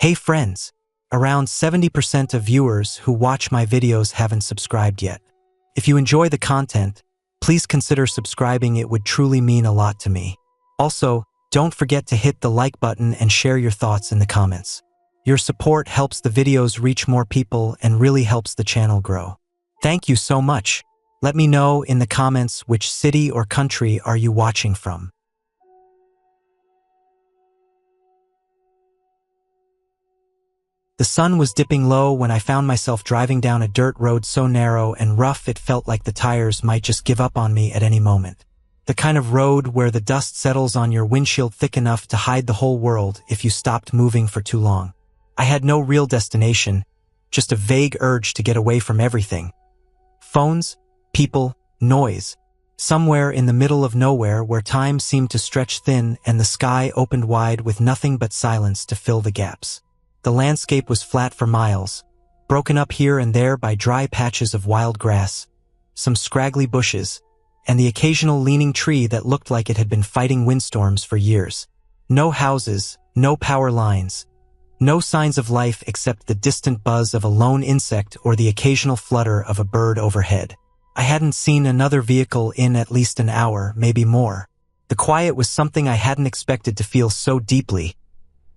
Hey friends, around 70% of viewers who watch my videos haven't subscribed yet. If you enjoy the content, please consider subscribing. It would truly mean a lot to me. Also, don't forget to hit the like button and share your thoughts in the comments. Your support helps the videos reach more people and really helps the channel grow. Thank you so much. Let me know in the comments which city or country are you watching from. The sun was dipping low when I found myself driving down a dirt road so narrow and rough it felt like the tires might just give up on me at any moment. The kind of road where the dust settles on your windshield thick enough to hide the whole world if you stopped moving for too long. I had no real destination, just a vague urge to get away from everything. Phones, people, noise. Somewhere in the middle of nowhere where time seemed to stretch thin and the sky opened wide with nothing but silence to fill the gaps. The landscape was flat for miles, broken up here and there by dry patches of wild grass, some scraggly bushes, and the occasional leaning tree that looked like it had been fighting windstorms for years. No houses, no power lines, no signs of life except the distant buzz of a lone insect or the occasional flutter of a bird overhead. I hadn't seen another vehicle in at least an hour, maybe more. The quiet was something I hadn't expected to feel so deeply.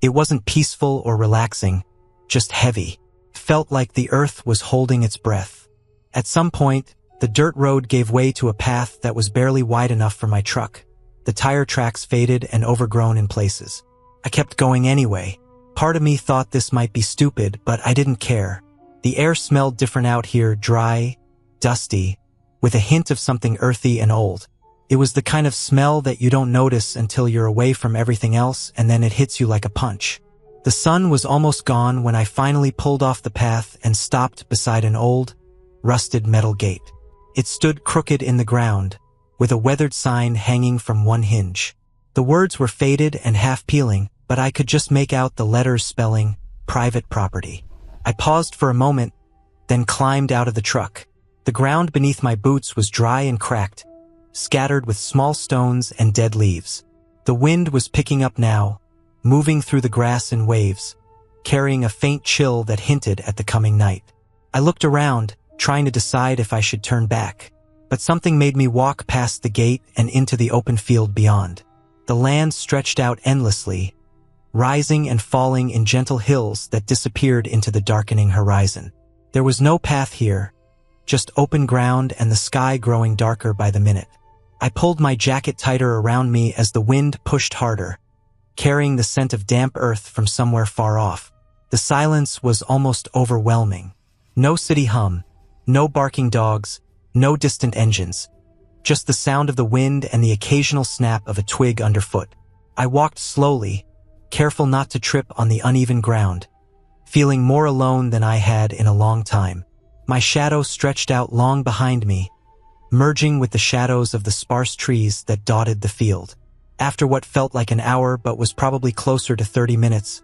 It wasn't peaceful or relaxing, just heavy. Felt like the earth was holding its breath. At some point, the dirt road gave way to a path that was barely wide enough for my truck. The tire tracks faded and overgrown in places. I kept going anyway. Part of me thought this might be stupid, but I didn't care. The air smelled different out here, dry, dusty, with a hint of something earthy and old. It was the kind of smell that you don't notice until you're away from everything else and then it hits you like a punch. The sun was almost gone when I finally pulled off the path and stopped beside an old, rusted metal gate. It stood crooked in the ground, with a weathered sign hanging from one hinge. The words were faded and half-peeling, but I could just make out the letters spelling private property. I paused for a moment, then climbed out of the truck. The ground beneath my boots was dry and cracked, scattered with small stones and dead leaves. The wind was picking up now, moving through the grass in waves, carrying a faint chill that hinted at the coming night. I looked around, trying to decide if I should turn back, but something made me walk past the gate and into the open field beyond. The land stretched out endlessly, rising and falling in gentle hills that disappeared into the darkening horizon. There was no path here, just open ground and the sky growing darker by the minute. I pulled my jacket tighter around me as the wind pushed harder, carrying the scent of damp earth from somewhere far off. The silence was almost overwhelming. No city hum, no barking dogs, no distant engines, just the sound of the wind and the occasional snap of a twig underfoot. I walked slowly, careful not to trip on the uneven ground, feeling more alone than I had in a long time. My shadow stretched out long behind me, merging with the shadows of the sparse trees that dotted the field. After what felt like an hour but was probably closer to 30 minutes,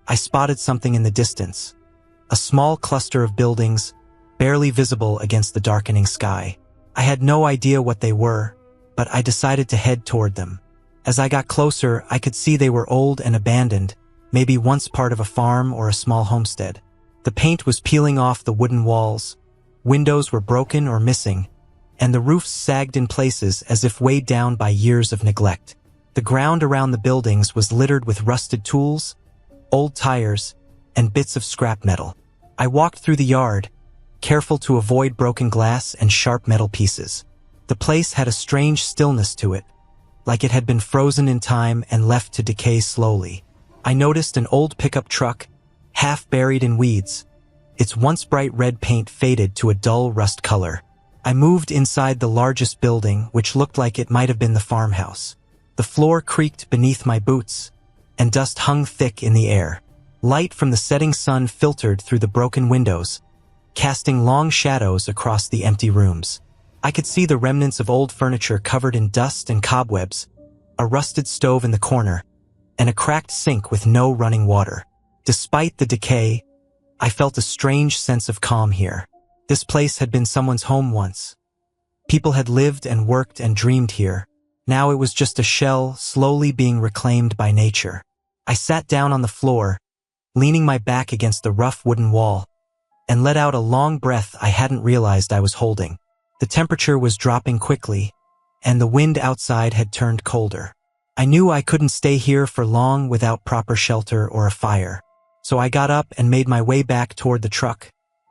I spotted something in the distance. A small cluster of buildings, barely visible against the darkening sky. I had no idea what they were, but I decided to head toward them. As I got closer, I could see they were old and abandoned, maybe once part of a farm or a small homestead. The paint was peeling off the wooden walls, windows were broken or missing, and the roofs sagged in places as if weighed down by years of neglect. The ground around the buildings was littered with rusted tools, old tires, and bits of scrap metal. I walked through the yard, careful to avoid broken glass and sharp metal pieces. The place had a strange stillness to it, like it had been frozen in time and left to decay slowly. I noticed an old pickup truck, half buried in weeds, its once bright red paint faded to a dull rust color. I moved inside the largest building, which looked like it might have been the farmhouse. The floor creaked beneath my boots, and dust hung thick in the air. Light from the setting sun filtered through the broken windows, casting long shadows across the empty rooms. I could see the remnants of old furniture covered in dust and cobwebs, a rusted stove in the corner, and a cracked sink with no running water. Despite the decay, I felt a strange sense of calm here. This place had been someone's home once. People had lived and worked and dreamed here. Now it was just a shell slowly being reclaimed by nature. I sat down on the floor, leaning my back against the rough wooden wall, and let out a long breath I hadn't realized I was holding. The temperature was dropping quickly, and the wind outside had turned colder. I knew I couldn't stay here for long without proper shelter or a fire, so I got up and made my way back toward the truck,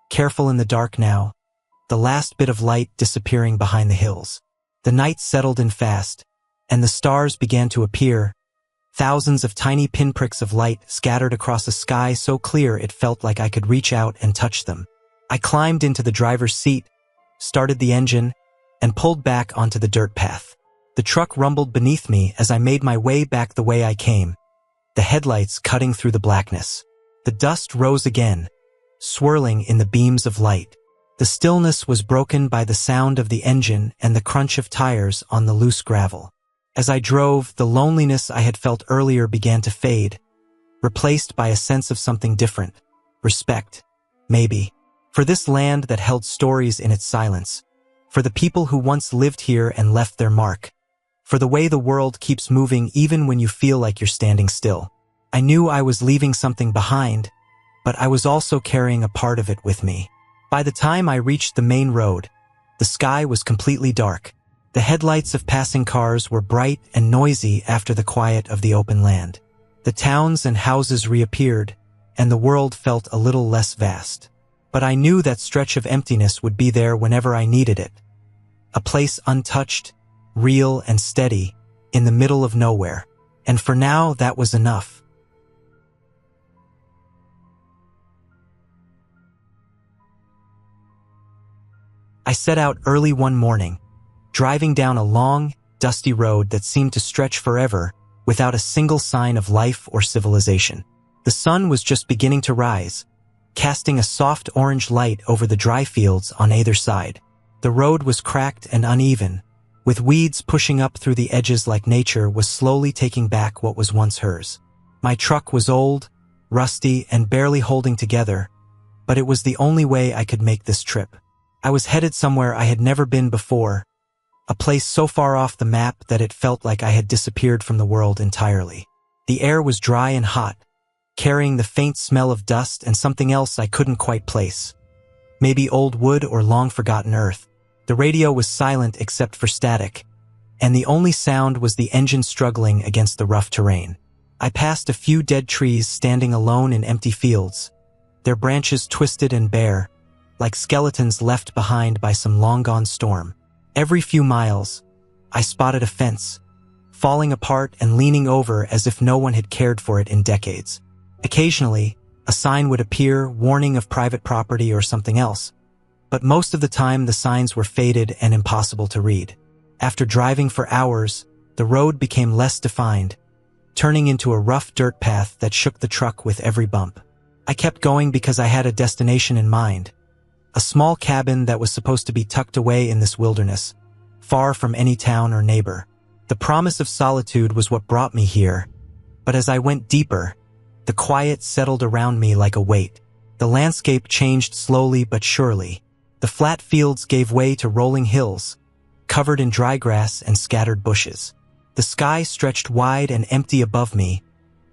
careful in the dark now, the last bit of light disappearing behind the hills. The night settled in fast, and the stars began to appear, thousands of tiny pinpricks of light scattered across a sky so clear it felt like I could reach out and touch them. I climbed into the driver's seat, started the engine, and pulled back onto the dirt path. The truck rumbled beneath me as I made my way back the way I came, the headlights cutting through the blackness. The dust rose again, swirling in the beams of light. The stillness was broken by the sound of the engine and the crunch of tires on the loose gravel. As I drove, the loneliness I had felt earlier began to fade, replaced by a sense of something different. Respect, maybe, for this land that held stories in its silence, for the people who once lived here and left their mark, for the way the world keeps moving even when you feel like you're standing still. I knew I was leaving something behind, but I was also carrying a part of it with me. By the time I reached the main road, the sky was completely dark. The headlights of passing cars were bright and noisy after the quiet of the open land. The towns and houses reappeared, and the world felt a little less vast. But I knew that stretch of emptiness would be there whenever I needed it. A place untouched, real and steady, in the middle of nowhere. And for now, that was enough. I set out early one morning, driving down a long, dusty road that seemed to stretch forever without a single sign of life or civilization. The sun was just beginning to rise, casting a soft orange light over the dry fields on either side. The road was cracked and uneven, with weeds pushing up through the edges like nature was slowly taking back what was once hers. My truck was old, rusty, and barely holding together, but it was the only way I could make this trip. I was headed somewhere I had never been before, a place so far off the map that it felt like I had disappeared from the world entirely. The air was dry and hot, carrying the faint smell of dust and something else I couldn't quite place. Maybe old wood or long-forgotten earth. The radio was silent except for static, and the only sound was the engine struggling against the rough terrain. I passed a few dead trees standing alone in empty fields, their branches twisted and bare, like skeletons left behind by some long-gone storm. Every few miles, I spotted a fence, falling apart and leaning over as if no one had cared for it in decades. Occasionally, a sign would appear warning of private property or something else, but most of the time the signs were faded and impossible to read. After driving for hours, the road became less defined, turning into a rough dirt path that shook the truck with every bump. I kept going because I had a destination in mind, a small cabin that was supposed to be tucked away in this wilderness, far from any town or neighbor. The promise of solitude was what brought me here, but as I went deeper, the quiet settled around me like a weight. The landscape changed slowly but surely. The flat fields gave way to rolling hills, covered in dry grass and scattered bushes. The sky stretched wide and empty above me,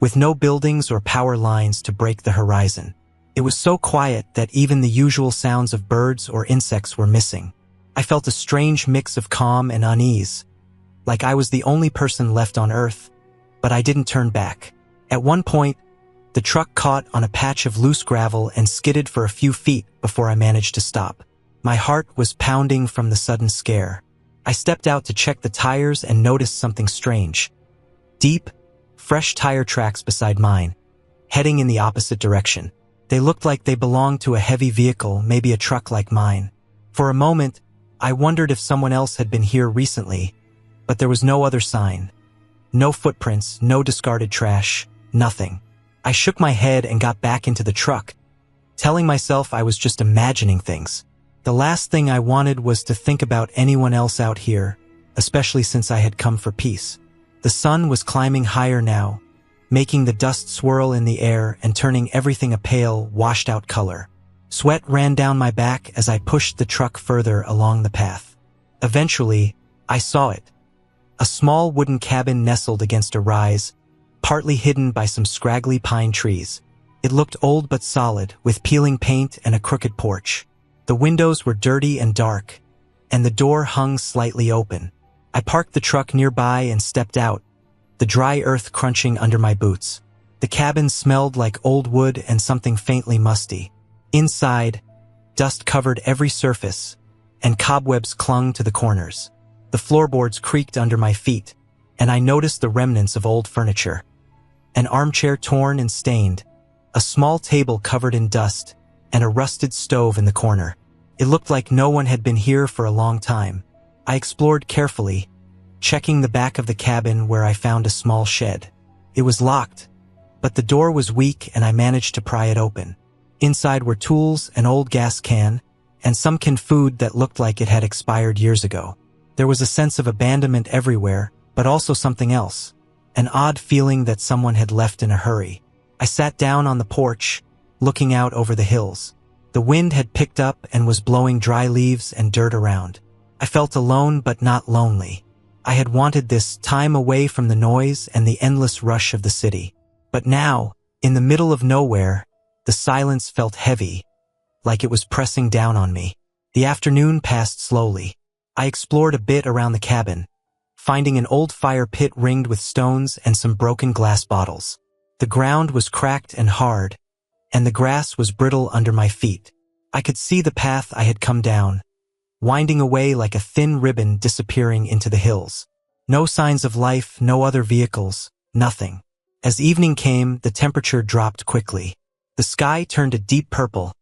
with no buildings or power lines to break the horizon. It was so quiet that even the usual sounds of birds or insects were missing. I felt a strange mix of calm and unease, like I was the only person left on Earth, but I didn't turn back. At one point, the truck caught on a patch of loose gravel and skidded for a few feet before I managed to stop. My heart was pounding from the sudden scare. I stepped out to check the tires and noticed something strange. Deep, fresh tire tracks beside mine, heading in the opposite direction. They looked like they belonged to a heavy vehicle, maybe a truck like mine. For a moment, I wondered if someone else had been here recently, but there was no other sign. No footprints, no discarded trash, nothing. I shook my head and got back into the truck, telling myself I was just imagining things. The last thing I wanted was to think about anyone else out here, especially since I had come for peace. The sun was climbing higher now, making the dust swirl in the air and turning everything a pale, washed-out color. Sweat ran down my back as I pushed the truck further along the path. Eventually, I saw it. A small wooden cabin nestled against a rise, partly hidden by some scraggly pine trees. It looked old but solid, with peeling paint and a crooked porch. The windows were dirty and dark, and the door hung slightly open. I parked the truck nearby and stepped out, the dry earth crunching under my boots. The cabin smelled like old wood and something faintly musty. Inside, dust covered every surface, and cobwebs clung to the corners. The floorboards creaked under my feet, and I noticed the remnants of old furniture. An armchair torn and stained, a small table covered in dust, and a rusted stove in the corner. It looked like no one had been here for a long time. I explored carefully, checking the back of the cabin where I found a small shed. It was locked, but the door was weak and I managed to pry it open. Inside were tools, an old gas can, and some canned food that looked like it had expired years ago. There was a sense of abandonment everywhere, but also something else, an odd feeling that someone had left in a hurry. I sat down on the porch, looking out over the hills. The wind had picked up and was blowing dry leaves and dirt around. I felt alone but not lonely. I had wanted this time away from the noise and the endless rush of the city. But now, in the middle of nowhere, the silence felt heavy, like it was pressing down on me. The afternoon passed slowly. I explored a bit around the cabin, finding an old fire pit ringed with stones and some broken glass bottles. The ground was cracked and hard, and the grass was brittle under my feet. I could see the path I had come down, winding away like a thin ribbon disappearing into the hills. No signs of life, no other vehicles, nothing. As evening came, the temperature dropped quickly. The sky turned a deep purple,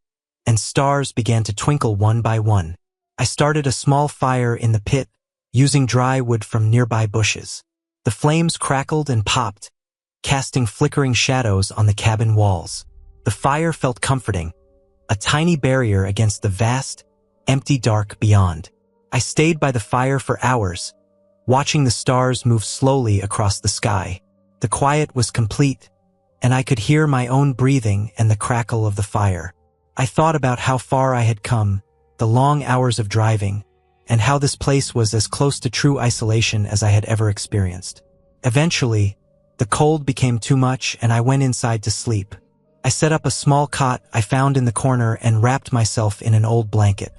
and stars began to twinkle one by one. I started a small fire in the pit, using dry wood from nearby bushes. The flames crackled and popped, casting flickering shadows on the cabin walls. The fire felt comforting, a tiny barrier against the vast, empty dark beyond. I stayed by the fire for hours, watching the stars move slowly across the sky. The quiet was complete, and I could hear my own breathing and the crackle of the fire. I thought about how far I had come, the long hours of driving, and how this place was as close to true isolation as I had ever experienced. Eventually, the cold became too much and I went inside to sleep. I set up a small cot I found in the corner and wrapped myself in an old blanket.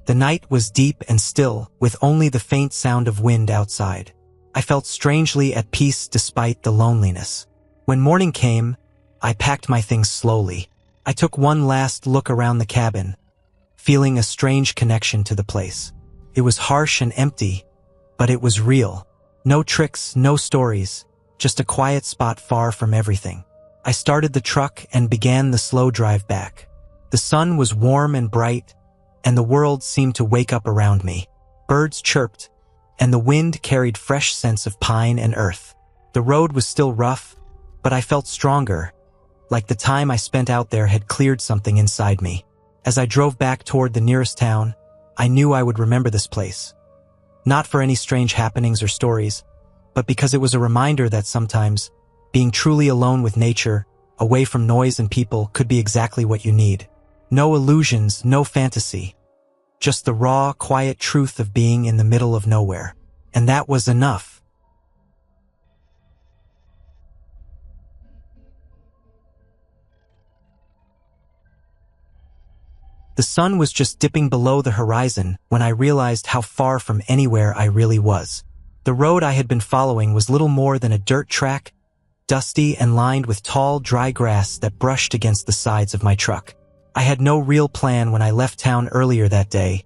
The night was deep and still, with only the faint sound of wind outside. I felt strangely at peace despite the loneliness. When morning came, I packed my things slowly. I took one last look around the cabin, feeling a strange connection to the place. It was harsh and empty, but it was real. No tricks, no stories, just a quiet spot far from everything. I started the truck and began the slow drive back. The sun was warm and bright, and the world seemed to wake up around me. Birds chirped, and the wind carried fresh scents of pine and earth. The road was still rough, but I felt stronger, like the time I spent out there had cleared something inside me. As I drove back toward the nearest town, I knew I would remember this place. Not for any strange happenings or stories, but because it was a reminder that sometimes, being truly alone with nature, away from noise and people, could be exactly what you need. No illusions, no fantasy. Just the raw, quiet truth of being in the middle of nowhere. And that was enough. The sun was just dipping below the horizon when I realized how far from anywhere I really was. The road I had been following was little more than a dirt track, dusty and lined with tall, dry grass that brushed against the sides of my truck. I had no real plan when I left town earlier that day,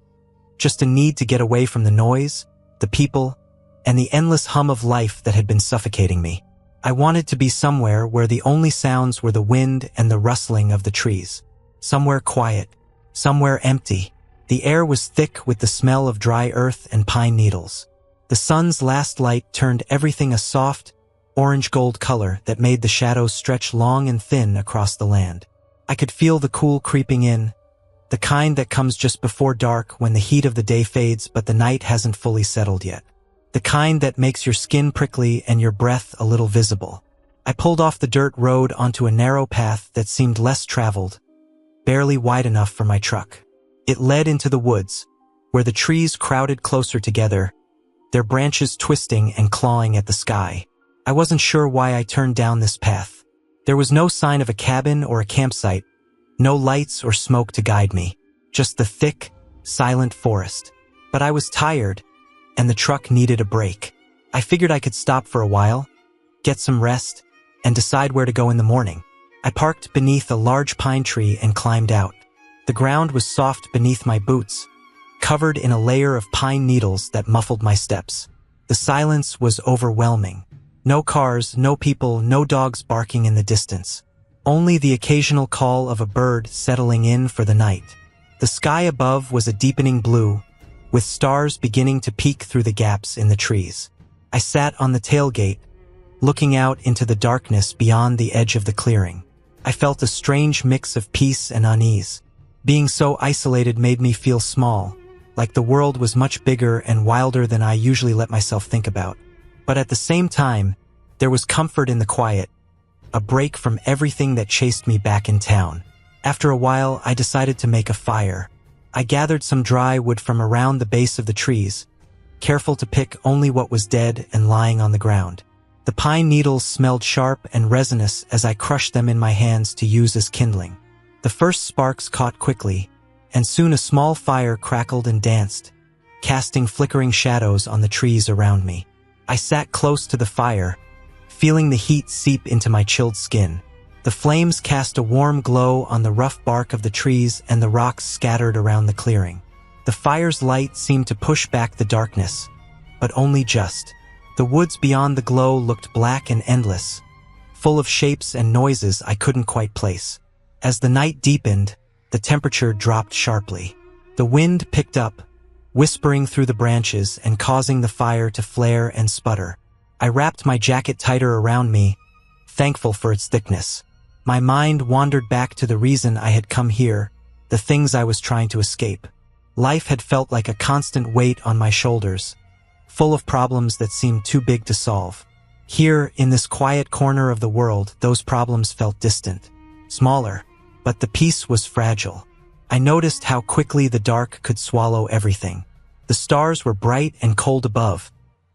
just a need to get away from the noise, the people, and the endless hum of life that had been suffocating me. I wanted to be somewhere where the only sounds were the wind and the rustling of the trees. Somewhere quiet, somewhere empty. The air was thick with the smell of dry earth and pine needles. The sun's last light turned everything a soft, orange-gold color that made the shadows stretch long and thin across the land. I could feel the cool creeping in, the kind that comes just before dark when the heat of the day fades but the night hasn't fully settled yet. The kind that makes your skin prickly and your breath a little visible. I pulled off the dirt road onto a narrow path that seemed less traveled, barely wide enough for my truck. It led into the woods, where the trees crowded closer together, their branches twisting and clawing at the sky. I wasn't sure why I turned down this path. There was no sign of a cabin or a campsite, no lights or smoke to guide me, just the thick, silent forest. But I was tired, and the truck needed a break. I figured I could stop for a while, get some rest, and decide where to go in the morning. I parked beneath a large pine tree and climbed out. The ground was soft beneath my boots, covered in a layer of pine needles that muffled my steps. The silence was overwhelming. No cars, no people, no dogs barking in the distance. Only the occasional call of a bird settling in for the night. The sky above was a deepening blue, with stars beginning to peek through the gaps in the trees. I sat on the tailgate, looking out into the darkness beyond the edge of the clearing. I felt a strange mix of peace and unease. Being so isolated made me feel small, like the world was much bigger and wilder than I usually let myself think about. But at the same time, there was comfort in the quiet, a break from everything that chased me back in town. After a while, I decided to make a fire. I gathered some dry wood from around the base of the trees, careful to pick only what was dead and lying on the ground. The pine needles smelled sharp and resinous as I crushed them in my hands to use as kindling. The first sparks caught quickly, and soon a small fire crackled and danced, casting flickering shadows on the trees around me. I sat close to the fire, feeling the heat seep into my chilled skin. The flames cast a warm glow on the rough bark of the trees and the rocks scattered around the clearing. The fire's light seemed to push back the darkness, but only just. The woods beyond the glow looked black and endless, full of shapes and noises I couldn't quite place. As the night deepened, the temperature dropped sharply. The wind picked up, whispering through the branches and causing the fire to flare and sputter. I wrapped my jacket tighter around me, thankful for its thickness. My mind wandered back to the reason I had come here, the things I was trying to escape. Life had felt like a constant weight on my shoulders, full of problems that seemed too big to solve. Here, in this quiet corner of the world, those problems felt distant, smaller, but the peace was fragile. I noticed how quickly the dark could swallow everything. The stars were bright and cold above,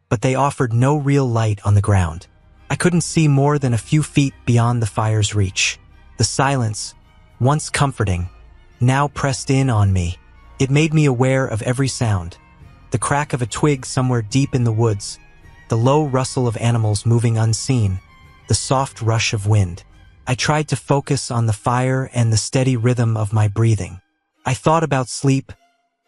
but they offered no real light on the ground. I couldn't see more than a few feet beyond the fire's reach. The silence, once comforting, now pressed in on me. It made me aware of every sound. The crack of a twig somewhere deep in the woods, the low rustle of animals moving unseen, the soft rush of wind. I tried to focus on the fire and the steady rhythm of my breathing. I thought about sleep,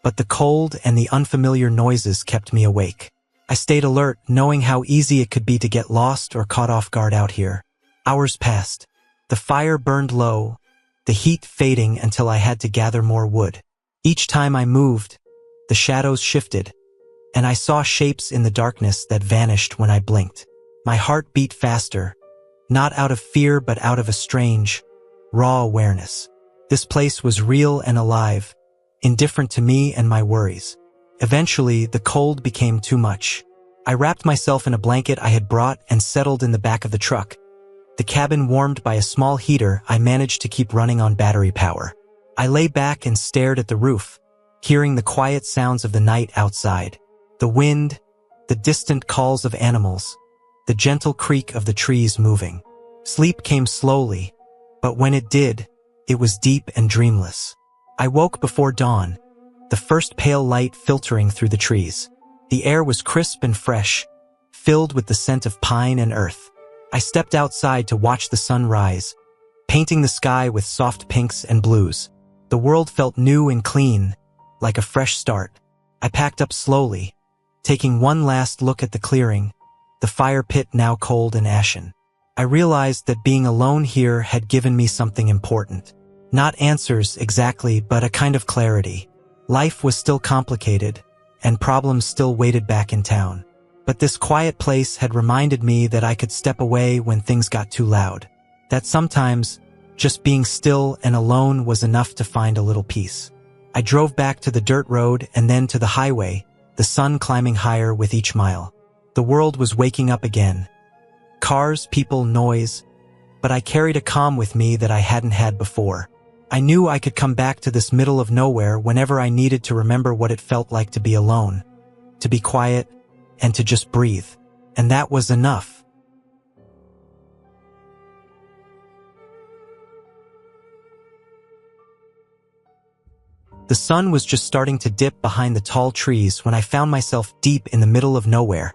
but the cold and the unfamiliar noises kept me awake. I stayed alert, knowing how easy it could be to get lost or caught off guard out here. Hours passed. The fire burned low, the heat fading until I had to gather more wood. Each time I moved, the shadows shifted, and I saw shapes in the darkness that vanished when I blinked. My heart beat faster, not out of fear but out of a strange, raw awareness. This place was real and alive, indifferent to me and my worries. Eventually, the cold became too much. I wrapped myself in a blanket I had brought and settled in the back of the truck. The cabin warmed by a small heater I managed to keep running on battery power. I lay back and stared at the roof, hearing the quiet sounds of the night outside. The wind, the distant calls of animals, the gentle creak of the trees moving. Sleep came slowly, but when it did, it was deep and dreamless. I woke before dawn, the first pale light filtering through the trees. The air was crisp and fresh, filled with the scent of pine and earth. I stepped outside to watch the sun rise, painting the sky with soft pinks and blues. The world felt new and clean, like a fresh start. I packed up slowly, taking one last look at the clearing, the fire pit now cold and ashen. I realized that being alone here had given me something important. Not answers exactly, but a kind of clarity. Life was still complicated, and problems still waited back in town. But this quiet place had reminded me that I could step away when things got too loud. That sometimes, just being still and alone was enough to find a little peace. I drove back to the dirt road and then to the highway, the sun climbing higher with each mile. The world was waking up again. Cars, people, noise, but I carried a calm with me that I hadn't had before. I knew I could come back to this middle of nowhere whenever I needed to remember what it felt like to be alone, to be quiet, and to just breathe. And that was enough. The sun was just starting to dip behind the tall trees when I found myself deep in the middle of nowhere.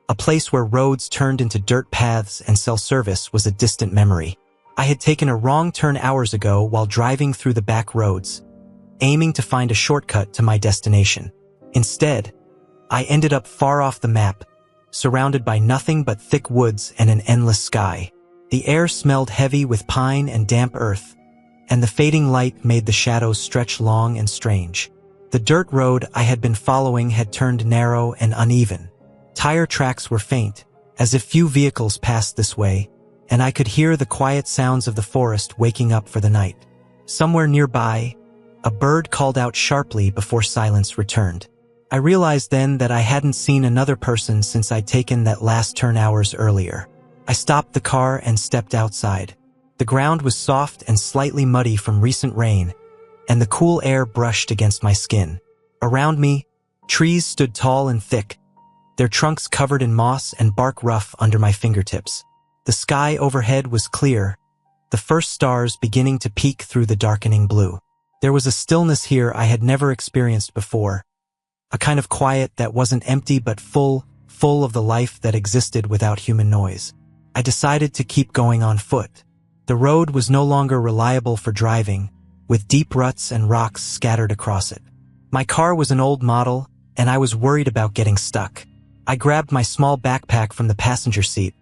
A place where roads turned into dirt paths and self-service was a distant memory. I had taken a wrong turn hours ago while driving through the back roads, aiming to find a shortcut to my destination. Instead, I ended up far off the map, surrounded by nothing but thick woods and an endless sky. The air smelled heavy with pine and damp earth, and the fading light made the shadows stretch long and strange. The dirt road I had been following had turned narrow and uneven. Tire tracks were faint, as if few vehicles passed this way, and I could hear the quiet sounds of the forest waking up for the night. Somewhere nearby, a bird called out sharply before silence returned. I realized then that I hadn't seen another person since I'd taken that last turn hours earlier. I stopped the car and stepped outside. The ground was soft and slightly muddy from recent rain, and the cool air brushed against my skin. Around me, trees stood tall and thick, their trunks covered in moss and bark rough under my fingertips. The sky overhead was clear, the first stars beginning to peek through the darkening blue. There was a stillness here I had never experienced before, a kind of quiet that wasn't empty but full of the life that existed without human noise. I decided to keep going on foot. The road was no longer reliable for driving, with deep ruts and rocks scattered across it. My car was an old model, and I was worried about getting stuck. I grabbed my small backpack from the passenger seat,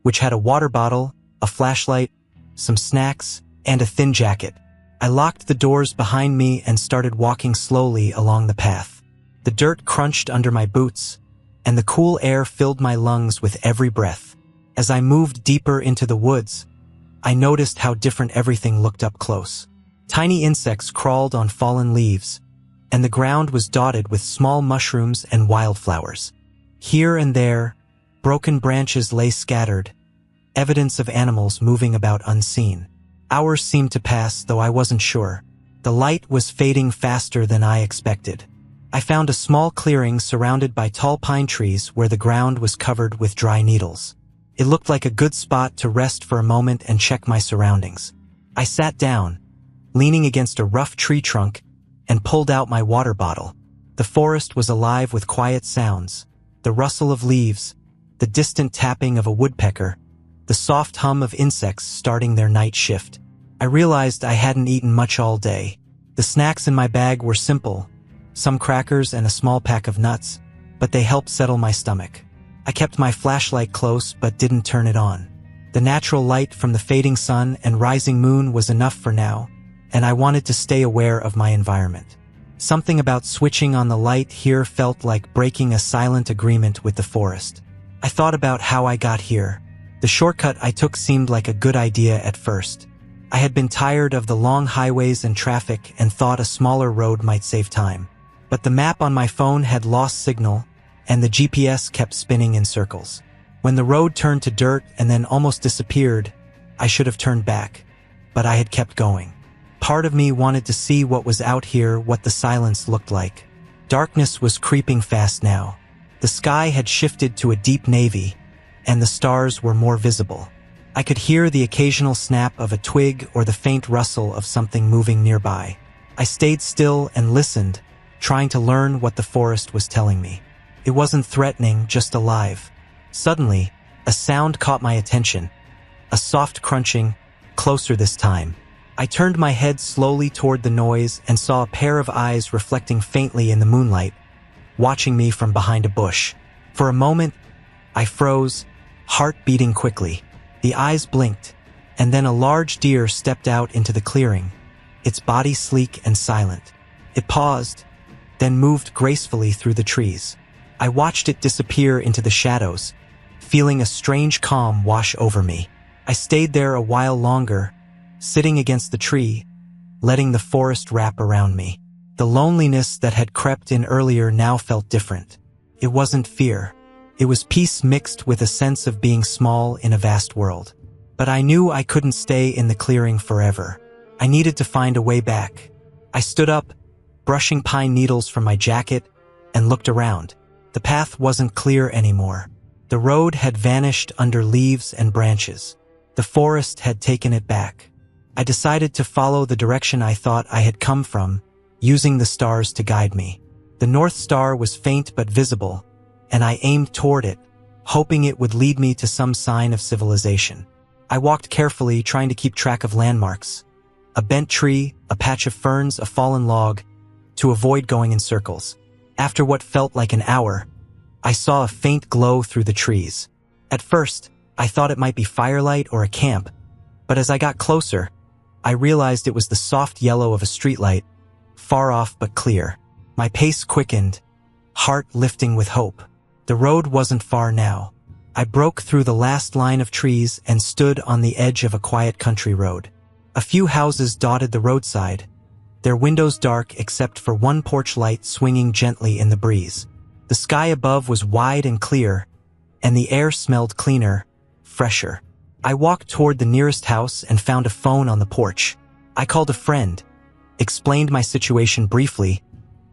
which had a water bottle, a flashlight, some snacks, and a thin jacket. I locked the doors behind me and started walking slowly along the path. The dirt crunched under my boots, and the cool air filled my lungs with every breath. As I moved deeper into the woods, I noticed how different everything looked up close. Tiny insects crawled on fallen leaves, and the ground was dotted with small mushrooms and wildflowers. Here and there, broken branches lay scattered, evidence of animals moving about unseen. Hours seemed to pass, though I wasn't sure. The light was fading faster than I expected. I found a small clearing surrounded by tall pine trees where the ground was covered with dry needles. It looked like a good spot to rest for a moment and check my surroundings. I sat down, leaning against a rough tree trunk, and pulled out my water bottle. The forest was alive with quiet sounds, the rustle of leaves, the distant tapping of a woodpecker, the soft hum of insects starting their night shift. I realized I hadn't eaten much all day. The snacks in my bag were simple, some crackers and a small pack of nuts, but they helped settle my stomach. I kept my flashlight close but didn't turn it on. The natural light from the fading sun and rising moon was enough for now, and I wanted to stay aware of my environment. Something about switching on the light here felt like breaking a silent agreement with the forest. I thought about how I got here. The shortcut I took seemed like a good idea at first. I had been tired of the long highways and traffic and thought a smaller road might save time. But the map on my phone had lost signal, and the GPS kept spinning in circles. When the road turned to dirt and then almost disappeared, I should have turned back, but I had kept going. Part of me wanted to see what was out here, what the silence looked like. Darkness was creeping fast now. The sky had shifted to a deep navy, and the stars were more visible. I could hear the occasional snap of a twig or the faint rustle of something moving nearby. I stayed still and listened, trying to learn what the forest was telling me. It wasn't threatening, just alive. Suddenly, a sound caught my attention. A soft crunching, closer this time. I turned my head slowly toward the noise and saw a pair of eyes reflecting faintly in the moonlight, watching me from behind a bush. For a moment, I froze, heart beating quickly. The eyes blinked, and then a large deer stepped out into the clearing, its body sleek and silent. It paused, then moved gracefully through the trees. I watched it disappear into the shadows, feeling a strange calm wash over me. I stayed there a while longer, sitting against the tree, letting the forest wrap around me. The loneliness that had crept in earlier now felt different. It wasn't fear. It was peace mixed with a sense of being small in a vast world. But I knew I couldn't stay in the clearing forever. I needed to find a way back. I stood up, brushing pine needles from my jacket, and looked around. The path wasn't clear anymore. The road had vanished under leaves and branches. The forest had taken it back. I decided to follow the direction I thought I had come from, using the stars to guide me. The North Star was faint but visible, and I aimed toward it, hoping it would lead me to some sign of civilization. I walked carefully, trying to keep track of landmarks. A bent tree, a patch of ferns, a fallen log, to avoid going in circles. After what felt like an hour, I saw a faint glow through the trees. At first, I thought it might be firelight or a camp, but as I got closer, I realized it was the soft yellow of a streetlight, far off but clear. My pace quickened, heart lifting with hope. The road wasn't far now. I broke through the last line of trees and stood on the edge of a quiet country road. A few houses dotted the roadside, their windows dark except for one porch light swinging gently in the breeze. The sky above was wide and clear, and the air smelled cleaner, fresher. I walked toward the nearest house and found a phone on the porch. I called a friend, explained my situation briefly,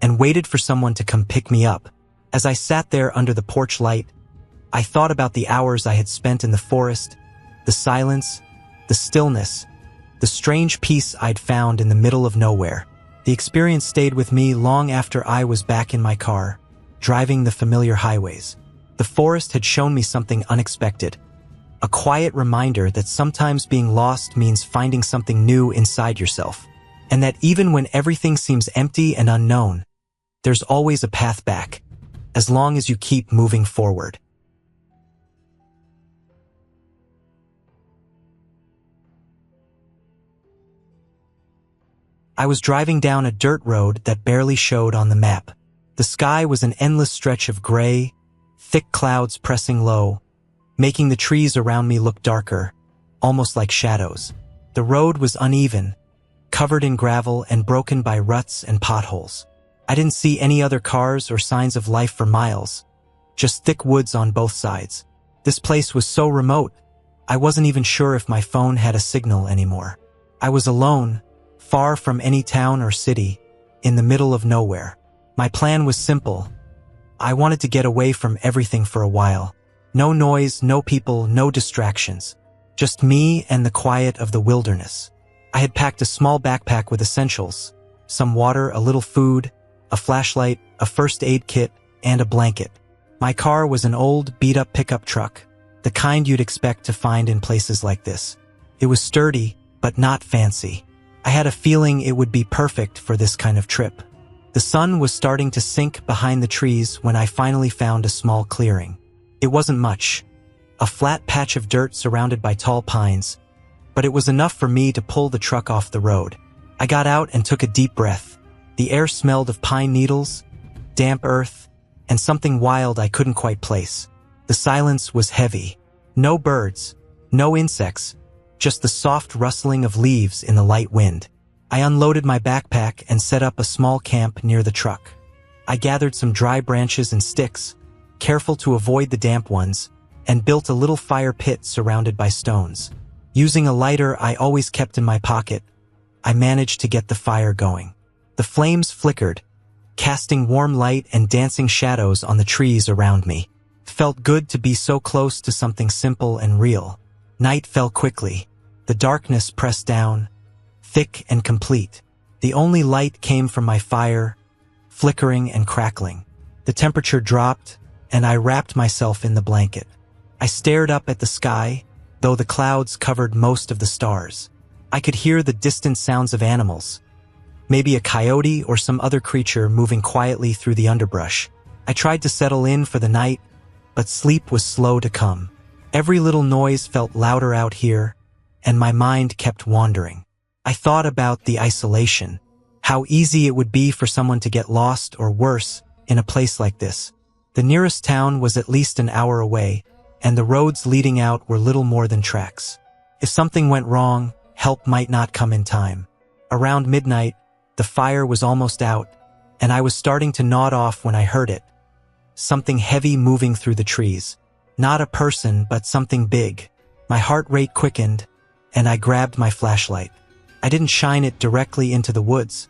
and waited for someone to come pick me up. As I sat there under the porch light, I thought about the hours I had spent in the forest, the silence, the stillness, the strange peace I'd found in the middle of nowhere. The experience stayed with me long after I was back in my car, driving the familiar highways. The forest had shown me something unexpected, a quiet reminder that sometimes being lost means finding something new inside yourself, and that even when everything seems empty and unknown, there's always a path back, as long as you keep moving forward. I was driving down a dirt road that barely showed on the map. The sky was an endless stretch of gray, thick clouds pressing low, making the trees around me look darker, almost like shadows. The road was uneven, covered in gravel and broken by ruts and potholes. I didn't see any other cars or signs of life for miles, just thick woods on both sides. This place was so remote, I wasn't even sure if my phone had a signal anymore. I was alone, far from any town or city, in the middle of nowhere. My plan was simple. I wanted to get away from everything for a while. No noise, no people, no distractions. Just me and the quiet of the wilderness. I had packed a small backpack with essentials, some water, a little food, a flashlight, a first aid kit, and a blanket. My car was an old, beat-up pickup truck, the kind you'd expect to find in places like this. It was sturdy, but not fancy. I had a feeling it would be perfect for this kind of trip. The sun was starting to sink behind the trees when I finally found a small clearing. It wasn't much, a flat patch of dirt surrounded by tall pines, but it was enough for me to pull the truck off the road. I got out and took a deep breath. The air smelled of pine needles, damp earth, and something wild I couldn't quite place. The silence was heavy. No birds, no insects, just the soft rustling of leaves in the light wind. I unloaded my backpack and set up a small camp near the truck. I gathered some dry branches and sticks, careful to avoid the damp ones, and built a little fire pit surrounded by stones. Using a lighter I always kept in my pocket, I managed to get the fire going. The flames flickered, casting warm light and dancing shadows on the trees around me. It felt good to be so close to something simple and real. Night fell quickly. The darkness pressed down, thick and complete. The only light came from my fire, flickering and crackling. The temperature dropped, and I wrapped myself in the blanket. I stared up at the sky, though the clouds covered most of the stars. I could hear the distant sounds of animals, maybe a coyote or some other creature moving quietly through the underbrush. I tried to settle in for the night, but sleep was slow to come. Every little noise felt louder out here, and my mind kept wandering. I thought about the isolation, how easy it would be for someone to get lost or worse in a place like this. The nearest town was at least an hour away, and the roads leading out were little more than tracks. If something went wrong, help might not come in time. Around midnight, the fire was almost out, and I was starting to nod off when I heard it. Something heavy moving through the trees. Not a person, but something big. My heart rate quickened, and I grabbed my flashlight. I didn't shine it directly into the woods,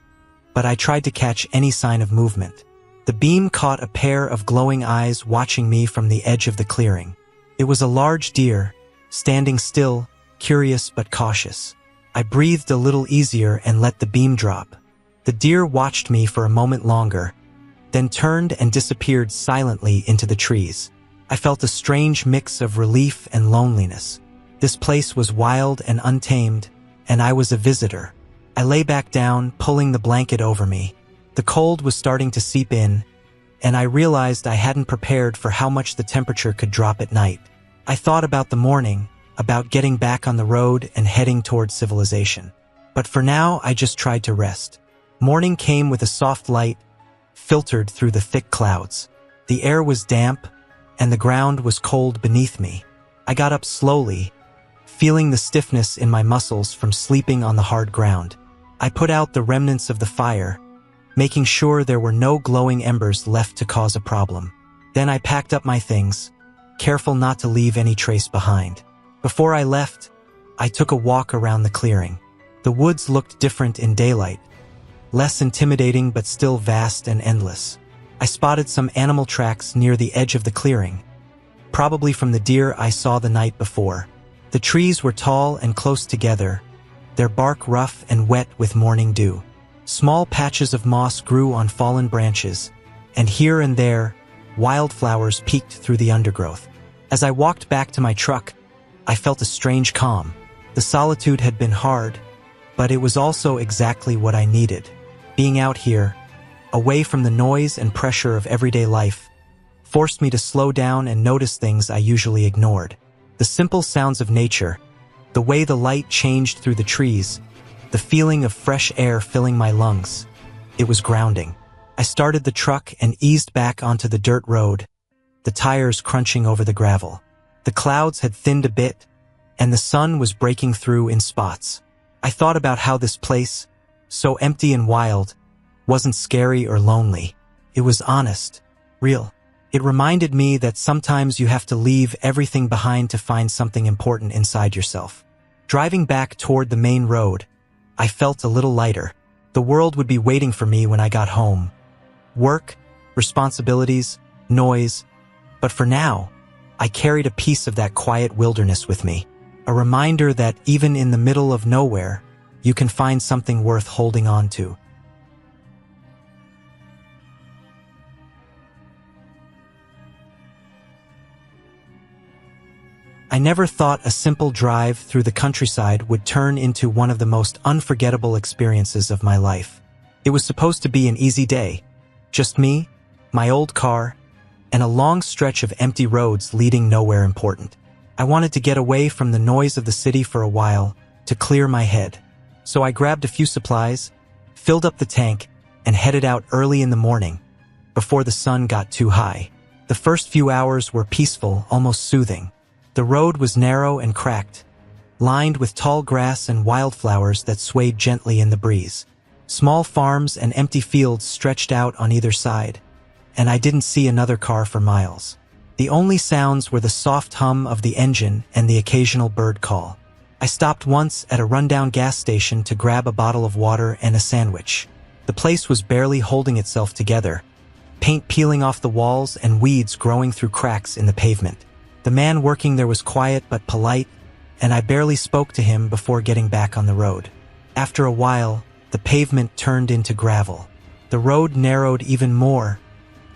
but I tried to catch any sign of movement. The beam caught a pair of glowing eyes watching me from the edge of the clearing. It was a large deer, standing still, curious but cautious. I breathed a little easier and let the beam drop. The deer watched me for a moment longer, then turned and disappeared silently into the trees. I felt a strange mix of relief and loneliness. This place was wild and untamed, and I was a visitor. I lay back down, pulling the blanket over me. The cold was starting to seep in, and I realized I hadn't prepared for how much the temperature could drop at night. I thought about the morning, about getting back on the road and heading toward civilization. But for now, I just tried to rest. Morning came with a soft light, filtered through the thick clouds. The air was damp, and the ground was cold beneath me. I got up slowly, feeling the stiffness in my muscles from sleeping on the hard ground. I put out the remnants of the fire, making sure there were no glowing embers left to cause a problem. Then I packed up my things, careful not to leave any trace behind. Before I left, I took a walk around the clearing. The woods looked different in daylight, less intimidating but still vast and endless. I spotted some animal tracks near the edge of the clearing, probably from the deer I saw the night before. The trees were tall and close together, their bark rough and wet with morning dew. Small patches of moss grew on fallen branches, and here and there, wildflowers peeked through the undergrowth. As I walked back to my truck, I felt a strange calm. The solitude had been hard, but it was also exactly what I needed. Being out here, away from the noise and pressure of everyday life, forced me to slow down and notice things I usually ignored. The simple sounds of nature, the way the light changed through the trees, the feeling of fresh air filling my lungs. It was grounding. I started the truck and eased back onto the dirt road, the tires crunching over the gravel. The clouds had thinned a bit, and the sun was breaking through in spots. I thought about how this place, so empty and wild, wasn't scary or lonely. It was honest, real. It reminded me that sometimes you have to leave everything behind to find something important inside yourself. Driving back toward the main road, I felt a little lighter. The world would be waiting for me when I got home. Work, responsibilities, noise. But for now, I carried a piece of that quiet wilderness with me. A reminder that even in the middle of nowhere, you can find something worth holding on to. I never thought a simple drive through the countryside would turn into one of the most unforgettable experiences of my life. It was supposed to be an easy day. Just me, my old car, and a long stretch of empty roads leading nowhere important. I wanted to get away from the noise of the city for a while, to clear my head. So I grabbed a few supplies, filled up the tank, and headed out early in the morning, before the sun got too high. The first few hours were peaceful, almost soothing. The road was narrow and cracked, lined with tall grass and wildflowers that swayed gently in the breeze. Small farms and empty fields stretched out on either side, and I didn't see another car for miles. The only sounds were the soft hum of the engine and the occasional bird call. I stopped once at a rundown gas station to grab a bottle of water and a sandwich. The place was barely holding itself together, paint peeling off the walls and weeds growing through cracks in the pavement. The man working there was quiet but polite, and I barely spoke to him before getting back on the road. After a while, the pavement turned into gravel. The road narrowed even more,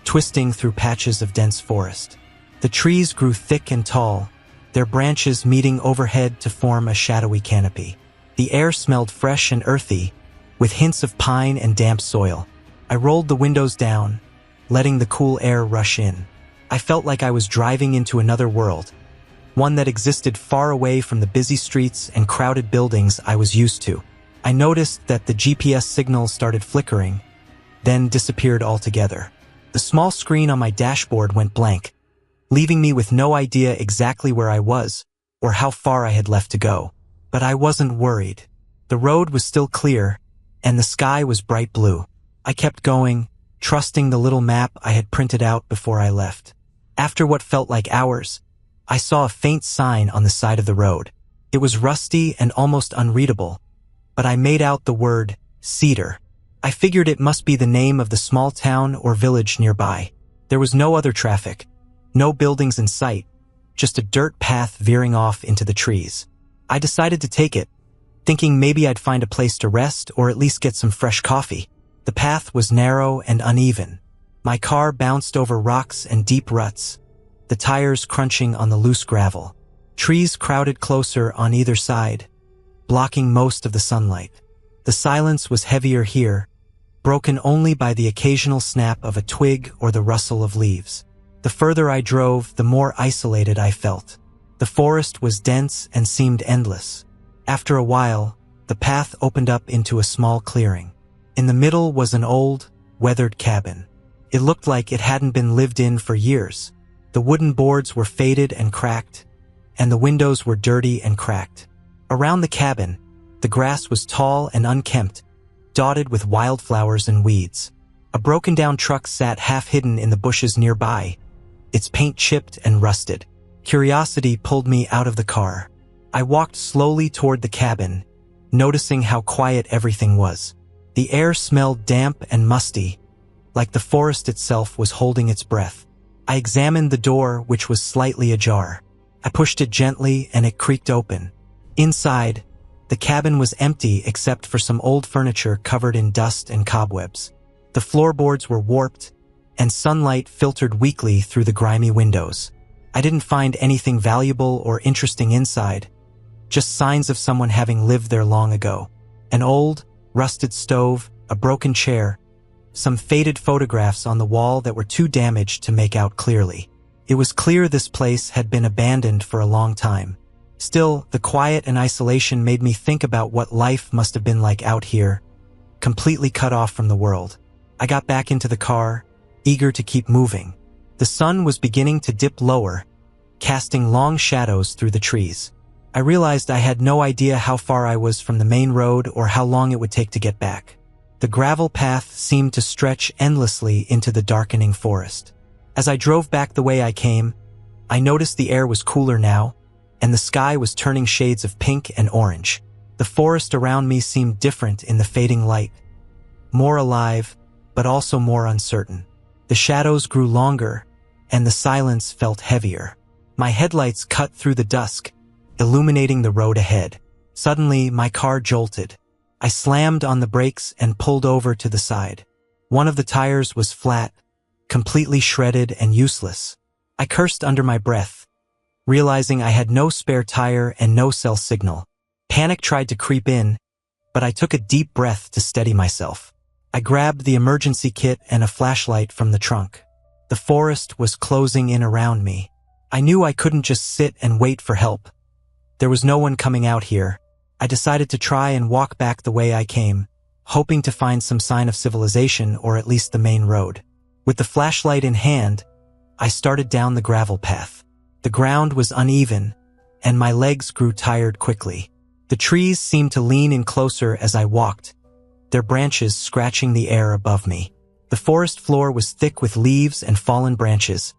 twisting through patches of dense forest. The trees grew thick and tall, their branches meeting overhead to form a shadowy canopy. The air smelled fresh and earthy, with hints of pine and damp soil. I rolled the windows down, letting the cool air rush in. I felt like I was driving into another world, one that existed far away from the busy streets and crowded buildings I was used to. I noticed that the GPS signal started flickering, then disappeared altogether. The small screen on my dashboard went blank, leaving me with no idea exactly where I was or how far I had left to go. But I wasn't worried. The road was still clear, and the sky was bright blue. I kept going, trusting the little map I had printed out before I left. After what felt like hours, I saw a faint sign on the side of the road. It was rusty and almost unreadable, but I made out the word Cedar. I figured it must be the name of the small town or village nearby. There was no other traffic, no buildings in sight, just a dirt path veering off into the trees. I decided to take it, thinking maybe I'd find a place to rest or at least get some fresh coffee. The path was narrow and uneven. My car bounced over rocks and deep ruts, the tires crunching on the loose gravel. Trees crowded closer on either side, blocking most of the sunlight. The silence was heavier here, broken only by the occasional snap of a twig or the rustle of leaves. The further I drove, the more isolated I felt. The forest was dense and seemed endless. After a while, the path opened up into a small clearing. In the middle was an old, weathered cabin. It looked like it hadn't been lived in for years. The wooden boards were faded and cracked, and the windows were dirty and cracked. Around the cabin, the grass was tall and unkempt, dotted with wildflowers and weeds. A broken-down truck sat half-hidden in the bushes nearby, its paint chipped and rusted. Curiosity pulled me out of the car. I walked slowly toward the cabin, noticing how quiet everything was. The air smelled damp and musty, like the forest itself was holding its breath. I examined the door, which was slightly ajar. I pushed it gently and it creaked open. Inside, the cabin was empty except for some old furniture covered in dust and cobwebs. The floorboards were warped, and sunlight filtered weakly through the grimy windows. I didn't find anything valuable or interesting inside, just signs of someone having lived there long ago. An old, rusted stove, a broken chair, some faded photographs on the wall that were too damaged to make out clearly. It was clear this place had been abandoned for a long time. Still, the quiet and isolation made me think about what life must have been like out here, completely cut off from the world. I got back into the car, eager to keep moving. The sun was beginning to dip lower, casting long shadows through the trees. I realized I had no idea how far I was from the main road or how long it would take to get back. The gravel path seemed to stretch endlessly into the darkening forest. As I drove back the way I came, I noticed the air was cooler now, and the sky was turning shades of pink and orange. The forest around me seemed different in the fading light, more alive, but also more uncertain. The shadows grew longer, and the silence felt heavier. My headlights cut through the dusk, illuminating the road ahead. Suddenly, my car jolted. I slammed on the brakes and pulled over to the side. One of the tires was flat, completely shredded and useless. I cursed under my breath, realizing I had no spare tire and no cell signal. Panic tried to creep in, but I took a deep breath to steady myself. I grabbed the emergency kit and a flashlight from the trunk. The forest was closing in around me. I knew I couldn't just sit and wait for help. There was no one coming out here. I decided to try and walk back the way I came, hoping to find some sign of civilization or at least the main road. With the flashlight in hand, I started down the gravel path. The ground was uneven, and my legs grew tired quickly. The trees seemed to lean in closer as I walked, their branches scratching the air above me. The forest floor was thick with leaves and fallen branches,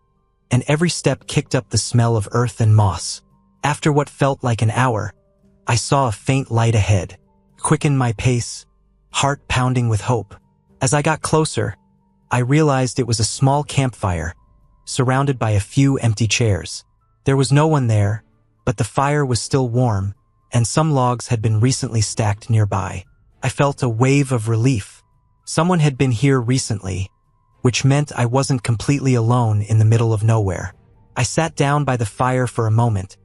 and every step kicked up the smell of earth and moss. After what felt like an hour, I saw a faint light ahead, quickened my pace, heart pounding with hope. As I got closer, I realized it was a small campfire, surrounded by a few empty chairs. There was no one there, but the fire was still warm, and some logs had been recently stacked nearby. I felt a wave of relief. Someone had been here recently, which meant I wasn't completely alone in the middle of nowhere. I sat down by the fire for a moment,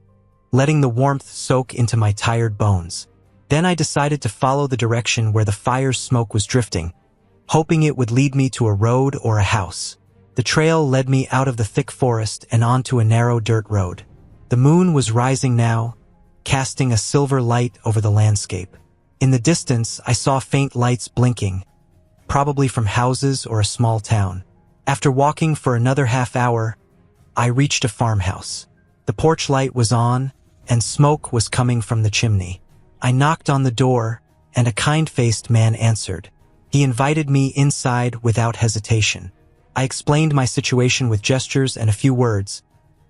letting the warmth soak into my tired bones. Then I decided to follow the direction where the fire's smoke was drifting, hoping it would lead me to a road or a house. The trail led me out of the thick forest and onto a narrow dirt road. The moon was rising now, casting a silver light over the landscape. In the distance, I saw faint lights blinking, probably from houses or a small town. After walking for another half hour, I reached a farmhouse. The porch light was on, and smoke was coming from the chimney. I knocked on the door, and a kind-faced man answered. He invited me inside without hesitation. I explained my situation with gestures and a few words,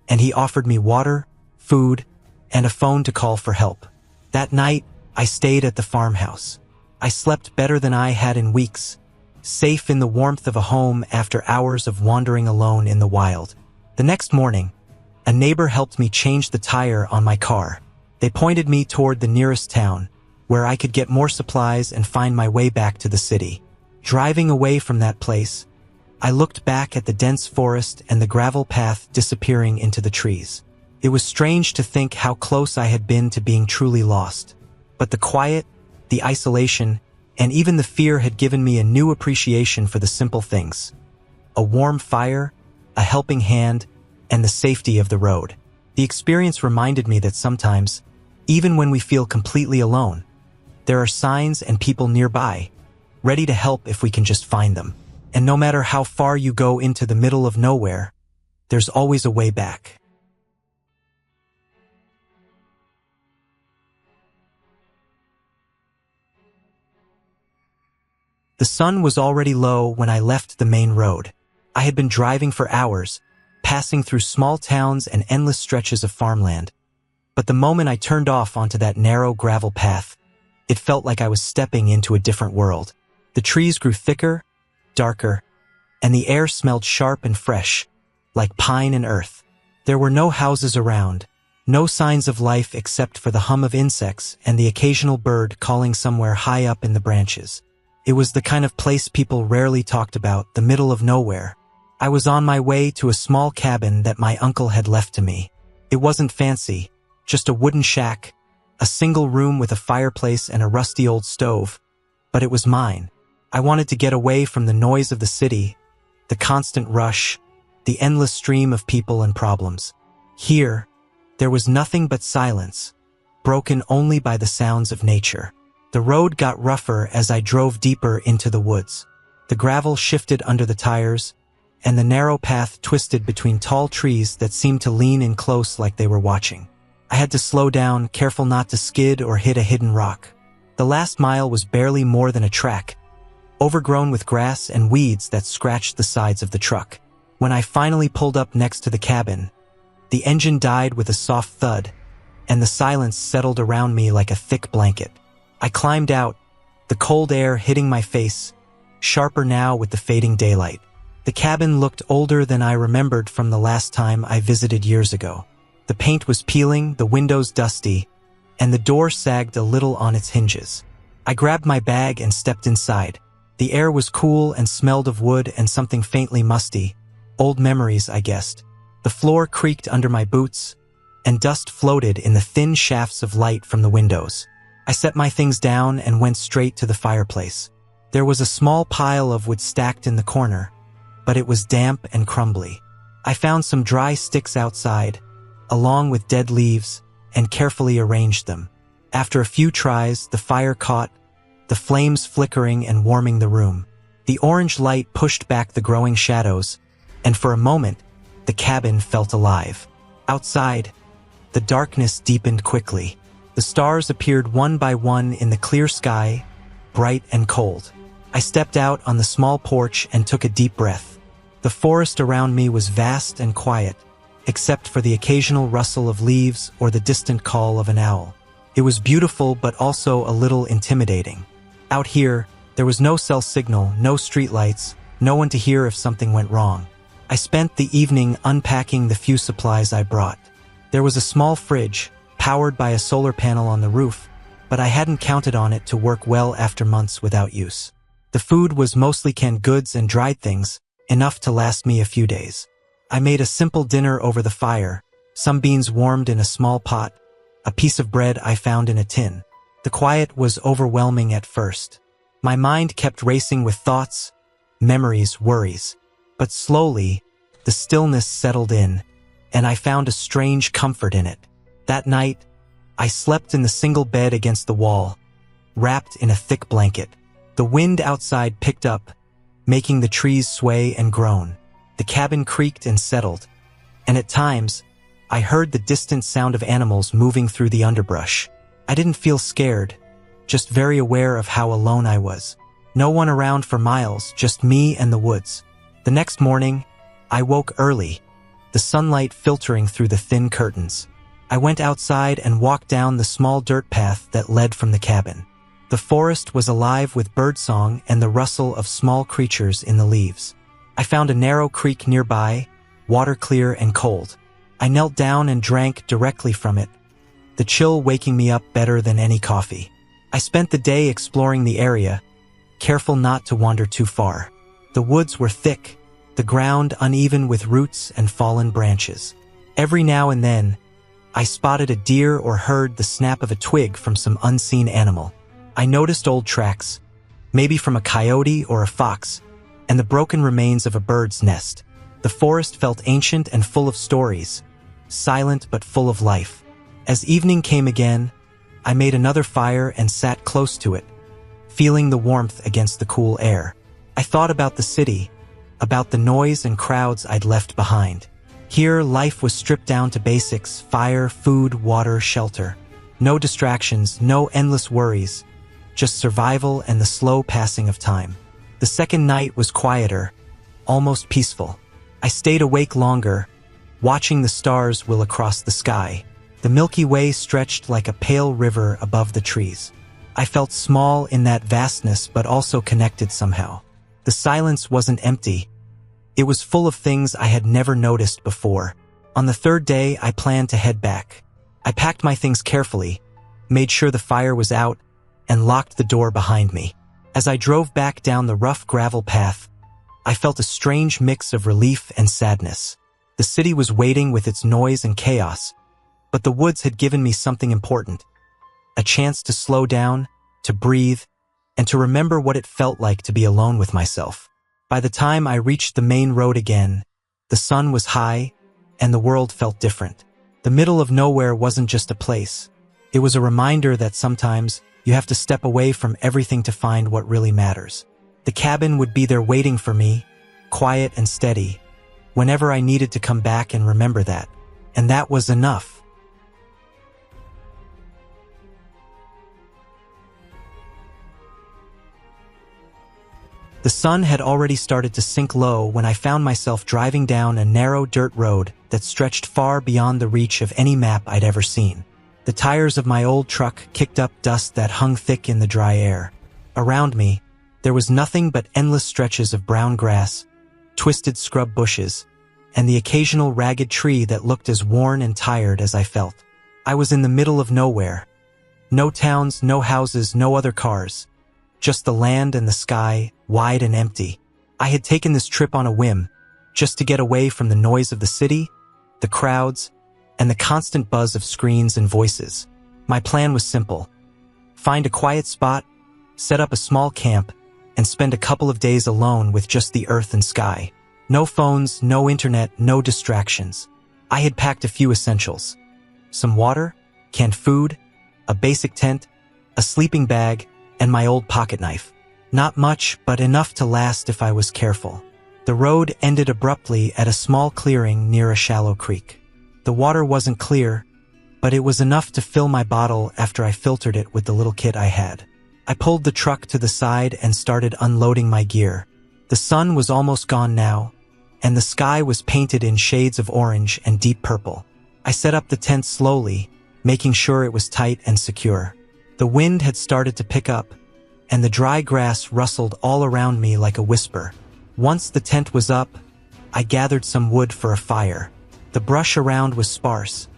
and he offered me water, food, and a phone to call for help. That night, I stayed at the farmhouse. I slept better than I had in weeks, safe in the warmth of a home after hours of wandering alone in the wild. The next morning, a neighbor helped me change the tire on my car. They pointed me toward the nearest town, where I could get more supplies and find my way back to the city. Driving away from that place, I looked back at the dense forest and the gravel path disappearing into the trees. It was strange to think how close I had been to being truly lost. But the quiet, the isolation, and even the fear had given me a new appreciation for the simple things. A warm fire, a helping hand, and the safety of the road. The experience reminded me that sometimes, even when we feel completely alone, there are signs and people nearby, ready to help if we can just find them. And no matter how far you go into the middle of nowhere, there's always a way back. The sun was already low when I left the main road. I had been driving for hours, passing through small towns and endless stretches of farmland. But the moment I turned off onto that narrow gravel path, it felt like I was stepping into a different world. The trees grew thicker, darker, and the air smelled sharp and fresh, like pine and earth. There were no houses around, no signs of life except for the hum of insects and the occasional bird calling somewhere high up in the branches. It was the kind of place people rarely talked about, the middle of nowhere. I was on my way to a small cabin that my uncle had left to me. It wasn't fancy, just a wooden shack, a single room with a fireplace and a rusty old stove. But it was mine. I wanted to get away from the noise of the city, the constant rush, the endless stream of people and problems. Here, there was nothing but silence, broken only by the sounds of nature. The road got rougher as I drove deeper into the woods. The gravel shifted under the tires, and the narrow path twisted between tall trees that seemed to lean in close like they were watching. I had to slow down, careful not to skid or hit a hidden rock. The last mile was barely more than a track, overgrown with grass and weeds that scratched the sides of the truck. When I finally pulled up next to the cabin, the engine died with a soft thud, and the silence settled around me like a thick blanket. I climbed out, the cold air hitting my face, sharper now with the fading daylight. The cabin looked older than I remembered from the last time I visited years ago. The paint was peeling, the windows dusty, and the door sagged a little on its hinges. I grabbed my bag and stepped inside. The air was cool and smelled of wood and something faintly musty. Old memories, I guessed. The floor creaked under my boots, and dust floated in the thin shafts of light from the windows. I set my things down and went straight to the fireplace. There was a small pile of wood stacked in the corner, but it was damp and crumbly. I found some dry sticks outside, along with dead leaves, and carefully arranged them. After a few tries, the fire caught, the flames flickering and warming the room. The orange light pushed back the growing shadows, and for a moment, the cabin felt alive. Outside, the darkness deepened quickly. The stars appeared one by one in the clear sky, bright and cold. I stepped out on the small porch and took a deep breath. The forest around me was vast and quiet, except for the occasional rustle of leaves or the distant call of an owl. It was beautiful but also a little intimidating. Out here, there was no cell signal, no streetlights, no one to hear if something went wrong. I spent the evening unpacking the few supplies I brought. There was a small fridge, powered by a solar panel on the roof, but I hadn't counted on it to work well after months without use. The food was mostly canned goods and dried things, enough to last me a few days. I made a simple dinner over the fire, some beans warmed in a small pot, a piece of bread I found in a tin. The quiet was overwhelming at first. My mind kept racing with thoughts, memories, worries. But slowly, the stillness settled in, and I found a strange comfort in it. That night, I slept in the single bed against the wall, wrapped in a thick blanket. The wind outside picked up, making the trees sway and groan. The cabin creaked and settled, and at times, I heard the distant sound of animals moving through the underbrush. I didn't feel scared, just very aware of how alone I was. No one around for miles, just me and the woods. The next morning, I woke early, the sunlight filtering through the thin curtains. I went outside and walked down the small dirt path that led from the cabin. The forest was alive with birdsong and the rustle of small creatures in the leaves. I found a narrow creek nearby, water clear and cold. I knelt down and drank directly from it, the chill waking me up better than any coffee. I spent the day exploring the area, careful not to wander too far. The woods were thick, the ground uneven with roots and fallen branches. Every now and then, I spotted a deer or heard the snap of a twig from some unseen animal. I noticed old tracks, maybe from a coyote or a fox, and the broken remains of a bird's nest. The forest felt ancient and full of stories, silent but full of life. As evening came again, I made another fire and sat close to it, feeling the warmth against the cool air. I thought about the city, about the noise and crowds I'd left behind. Here, life was stripped down to basics: fire, food, water, shelter. No distractions, no endless worries, just survival and the slow passing of time. The second night was quieter, almost peaceful. I stayed awake longer, watching the stars wheel across the sky. The Milky Way stretched like a pale river above the trees. I felt small in that vastness, but also connected somehow. The silence wasn't empty. It was full of things I had never noticed before. On the third day, I planned to head back. I packed my things carefully, made sure the fire was out, and locked the door behind me. As I drove back down the rough gravel path, I felt a strange mix of relief and sadness. The city was waiting with its noise and chaos, but the woods had given me something important: a chance to slow down, to breathe, and to remember what it felt like to be alone with myself. By the time I reached the main road again, the sun was high, and the world felt different. The middle of nowhere wasn't just a place. It was a reminder that sometimes you have to step away from everything to find what really matters. The cabin would be there waiting for me, quiet and steady, whenever I needed to come back and remember that. And that was enough. The sun had already started to sink low when I found myself driving down a narrow dirt road that stretched far beyond the reach of any map I'd ever seen. The tires of my old truck kicked up dust that hung thick in the dry air. Around me, there was nothing but endless stretches of brown grass, twisted scrub bushes, and the occasional ragged tree that looked as worn and tired as I felt. I was in the middle of nowhere. No towns, no houses, no other cars. Just the land and the sky, wide and empty. I had taken this trip on a whim, just to get away from the noise of the city, the crowds, and the constant buzz of screens and voices. My plan was simple: find a quiet spot, set up a small camp, and spend a couple of days alone with just the earth and sky. No phones, no internet, no distractions. I had packed a few essentials: some water, canned food, a basic tent, a sleeping bag, and my old pocket knife. Not much, but enough to last if I was careful. The road ended abruptly at a small clearing near a shallow creek. The water wasn't clear, but it was enough to fill my bottle after I filtered it with the little kit I had. I pulled the truck to the side and started unloading my gear. The sun was almost gone now, and the sky was painted in shades of orange and deep purple. I set up the tent slowly, making sure it was tight and secure. The wind had started to pick up, and the dry grass rustled all around me like a whisper. Once the tent was up, I gathered some wood for a fire. The brush around was sparse,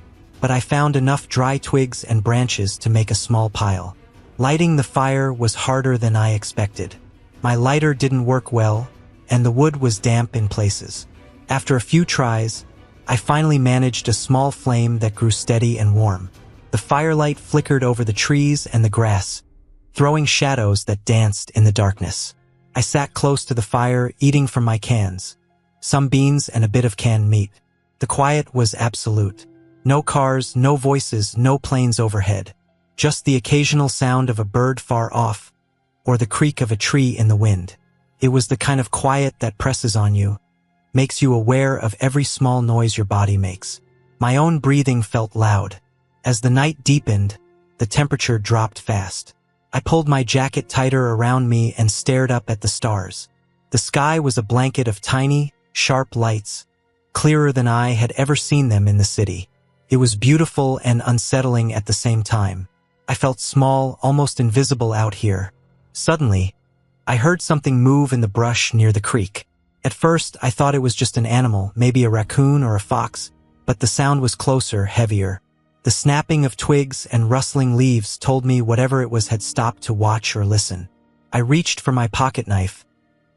but I found enough dry twigs and branches to make a small pile. Lighting the fire was harder than I expected. My lighter didn't work well, and the wood was damp in places. After a few tries, I finally managed a small flame that grew steady and warm. The firelight flickered over the trees and the grass, throwing shadows that danced in the darkness. I sat close to the fire, eating from my cans, some beans and a bit of canned meat. The quiet was absolute. No cars, no voices, no planes overhead. Just the occasional sound of a bird far off, or the creak of a tree in the wind. It was the kind of quiet that presses on you, makes you aware of every small noise your body makes. My own breathing felt loud. As the night deepened, the temperature dropped fast. I pulled my jacket tighter around me and stared up at the stars. The sky was a blanket of tiny, sharp lights, clearer than I had ever seen them in the city. It was beautiful and unsettling at the same time. I felt small, almost invisible out here. Suddenly, I heard something move in the brush near the creek. At first, I thought it was just an animal, maybe a raccoon or a fox, but the sound was closer, heavier. The snapping of twigs and rustling leaves told me whatever it was had stopped to watch or listen. I reached for my pocket knife,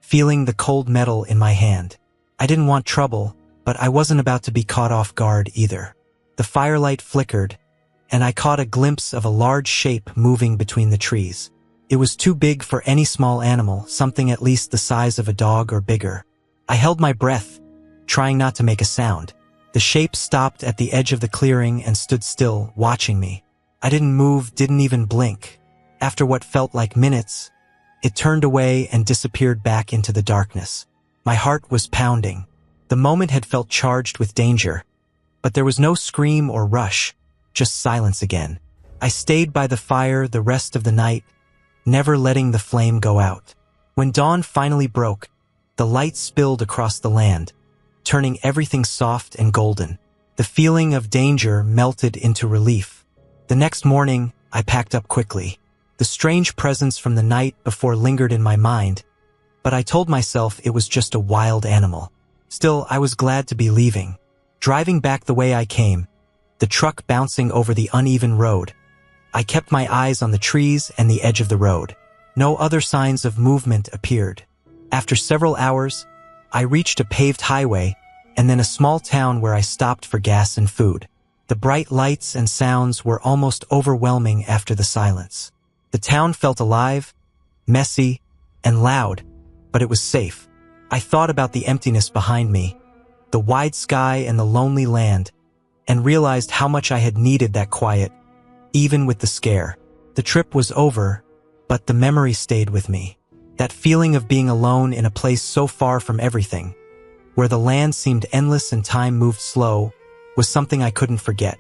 feeling the cold metal in my hand. I didn't want trouble, but I wasn't about to be caught off guard either. The firelight flickered, and I caught a glimpse of a large shape moving between the trees. It was too big for any small animal, something at least the size of a dog or bigger. I held my breath, trying not to make a sound. The shape stopped at the edge of the clearing and stood still, watching me. I didn't move, didn't even blink. After what felt like minutes, it turned away and disappeared back into the darkness. My heart was pounding. The moment had felt charged with danger, but there was no scream or rush, just silence again. I stayed by the fire the rest of the night, never letting the flame go out. When dawn finally broke, the light spilled across the land, turning everything soft and golden. The feeling of danger melted into relief. The next morning, I packed up quickly. The strange presence from the night before lingered in my mind, but I told myself it was just a wild animal. Still, I was glad to be leaving. Driving back the way I came, the truck bouncing over the uneven road, I kept my eyes on the trees and the edge of the road. No other signs of movement appeared. After several hours, I reached a paved highway and then a small town where I stopped for gas and food. The bright lights and sounds were almost overwhelming after the silence. The town felt alive, messy, and loud, but it was safe. I thought about the emptiness behind me, the wide sky and the lonely land, and realized how much I had needed that quiet, even with the scare. The trip was over, but the memory stayed with me. That feeling of being alone in a place so far from everything, where the land seemed endless and time moved slow, was something I couldn't forget.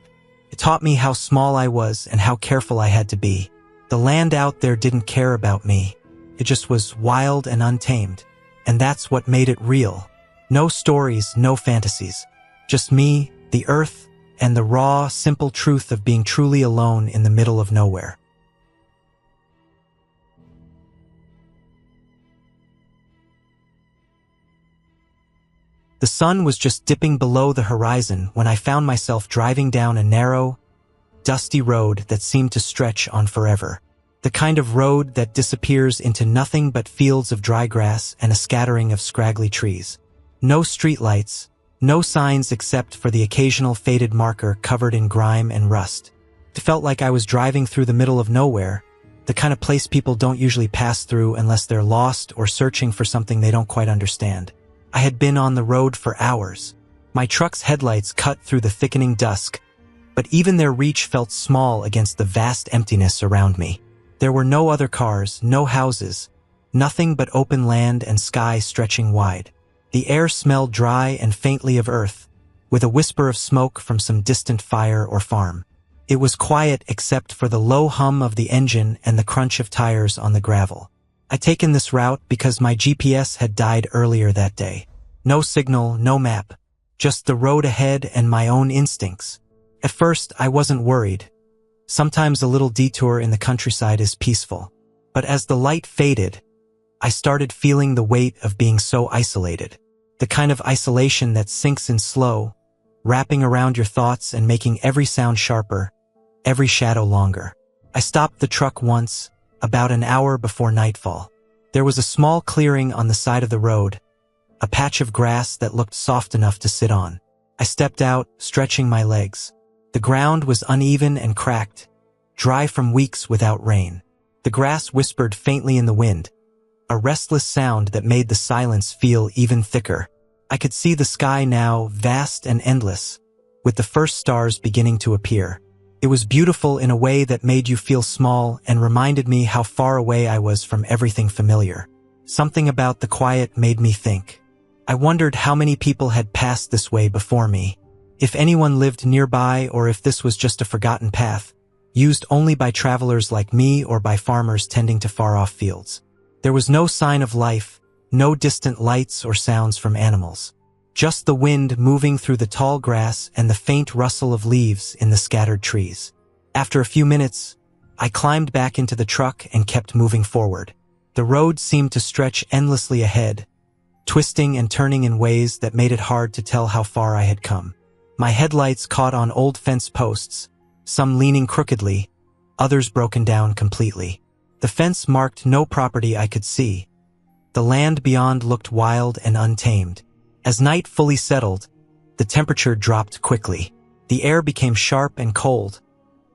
It taught me how small I was and how careful I had to be. The land out there didn't care about me. It just was wild and untamed. And that's what made it real. No stories, no fantasies. Just me, the earth, and the raw, simple truth of being truly alone in the middle of nowhere. The sun was just dipping below the horizon when I found myself driving down a narrow, dusty road that seemed to stretch on forever. The kind of road that disappears into nothing but fields of dry grass and a scattering of scraggly trees. No streetlights, no signs except for the occasional faded marker covered in grime and rust. It felt like I was driving through the middle of nowhere, the kind of place people don't usually pass through unless they're lost or searching for something they don't quite understand. I had been on the road for hours. My truck's headlights cut through the thickening dusk, but even their reach felt small against the vast emptiness around me. There were no other cars, no houses, nothing but open land and sky stretching wide. The air smelled dry and faintly of earth, with a whisper of smoke from some distant fire or farm. It was quiet except for the low hum of the engine and the crunch of tires on the gravel. I'd taken this route because my GPS had died earlier that day. No signal, no map, just the road ahead and my own instincts. At first, I wasn't worried. Sometimes a little detour in the countryside is peaceful. But as the light faded, I started feeling the weight of being so isolated. The kind of isolation that sinks in slow, wrapping around your thoughts and making every sound sharper, every shadow longer. I stopped the truck once, about an hour before nightfall. There was a small clearing on the side of the road, a patch of grass that looked soft enough to sit on. I stepped out, stretching my legs. The ground was uneven and cracked, dry from weeks without rain. The grass whispered faintly in the wind, a restless sound that made the silence feel even thicker. I could see the sky now, vast and endless, with the first stars beginning to appear. It was beautiful in a way that made you feel small and reminded me how far away I was from everything familiar. Something about the quiet made me think. I wondered how many people had passed this way before me, if anyone lived nearby or if this was just a forgotten path, used only by travelers like me or by farmers tending to far-off fields. There was no sign of life, no distant lights or sounds from animals. Just the wind moving through the tall grass and the faint rustle of leaves in the scattered trees. After a few minutes, I climbed back into the truck and kept moving forward. The road seemed to stretch endlessly ahead, twisting and turning in ways that made it hard to tell how far I had come. My headlights caught on old fence posts, some leaning crookedly, others broken down completely. The fence marked no property I could see. The land beyond looked wild and untamed. As night fully settled, the temperature dropped quickly. The air became sharp and cold,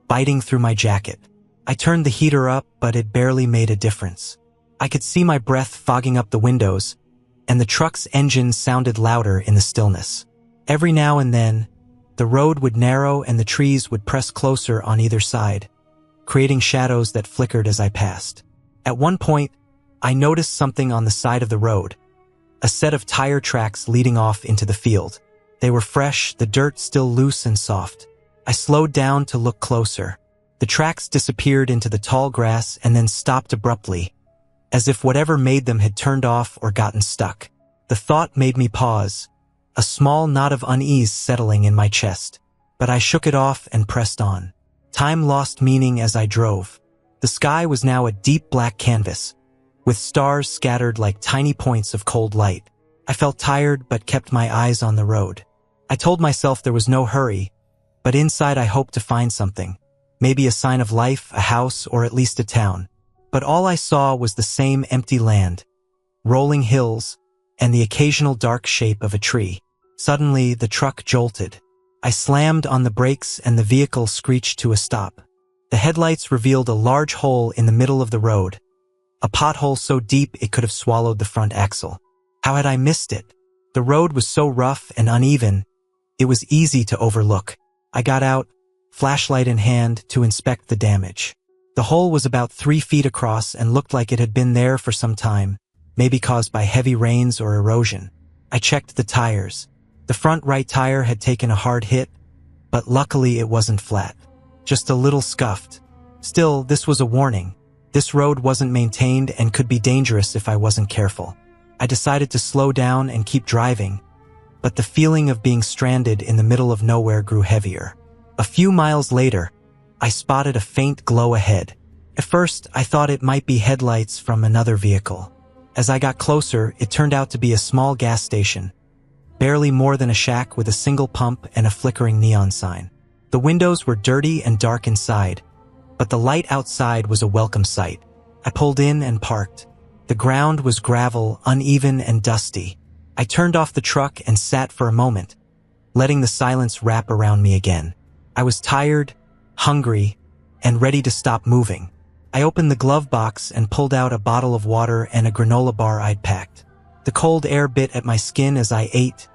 biting through my jacket. I turned the heater up, but it barely made a difference. I could see my breath fogging up the windows, and the truck's engine sounded louder in the stillness. Every now and then, the road would narrow and the trees would press closer on either side, creating shadows that flickered as I passed. At one point, I noticed something on the side of the road, a set of tire tracks leading off into the field. They were fresh, the dirt still loose and soft. I slowed down to look closer. The tracks disappeared into the tall grass and then stopped abruptly, as if whatever made them had turned off or gotten stuck. The thought made me pause, a small knot of unease settling in my chest. But I shook it off and pressed on. Time lost meaning as I drove. The sky was now a deep black canvas, with stars scattered like tiny points of cold light. I felt tired but kept my eyes on the road. I told myself there was no hurry, but inside I hoped to find something. Maybe a sign of life, a house, or at least a town. But all I saw was the same empty land, rolling hills, and the occasional dark shape of a tree. Suddenly, the truck jolted. I slammed on the brakes and the vehicle screeched to a stop. The headlights revealed a large hole in the middle of the road, a pothole so deep it could have swallowed the front axle. How had I missed it? The road was so rough and uneven, it was easy to overlook. I got out, flashlight in hand, to inspect the damage. The hole was about 3 feet across and looked like it had been there for some time, maybe caused by heavy rains or erosion. I checked the tires. The front right tire had taken a hard hit, but luckily it wasn't flat, just a little scuffed. Still, this was a warning. This road wasn't maintained and could be dangerous if I wasn't careful. I decided to slow down and keep driving, but the feeling of being stranded in the middle of nowhere grew heavier. A few miles later, I spotted a faint glow ahead. At first, I thought it might be headlights from another vehicle. As I got closer, it turned out to be a small gas station, barely more than a shack with a single pump and a flickering neon sign. The windows were dirty and dark inside, but the light outside was a welcome sight. I pulled in and parked. The ground was gravel, uneven and dusty. I turned off the truck and sat for a moment, letting the silence wrap around me again. I was tired, hungry, and ready to stop moving. I opened the glove box and pulled out a bottle of water and a granola bar I'd packed. The cold air bit at my skin as I ate,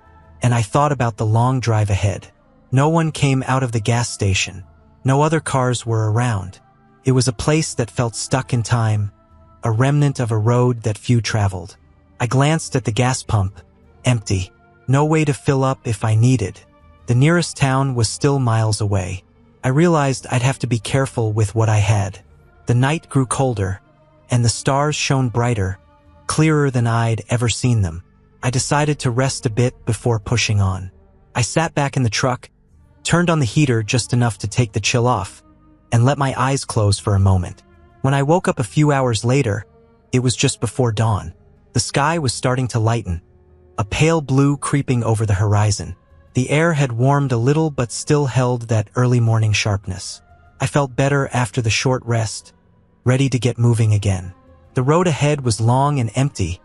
and I thought about the long drive ahead. No one came out of the gas station. No other cars were around. It was a place that felt stuck in time, a remnant of a road that few traveled. I glanced at the gas pump, empty. No way to fill up if I needed. The nearest town was still miles away. I realized I'd have to be careful with what I had. The night grew colder, and the stars shone brighter, clearer than I'd ever seen them. I decided to rest a bit before pushing on. I sat back in the truck, turned on the heater just enough to take the chill off, and let my eyes close for a moment. When I woke up a few hours later, it was just before dawn. The sky was starting to lighten, a pale blue creeping over the horizon. The air had warmed a little but still held that early morning sharpness. I felt better after the short rest, ready to get moving again. The road ahead was long and empty,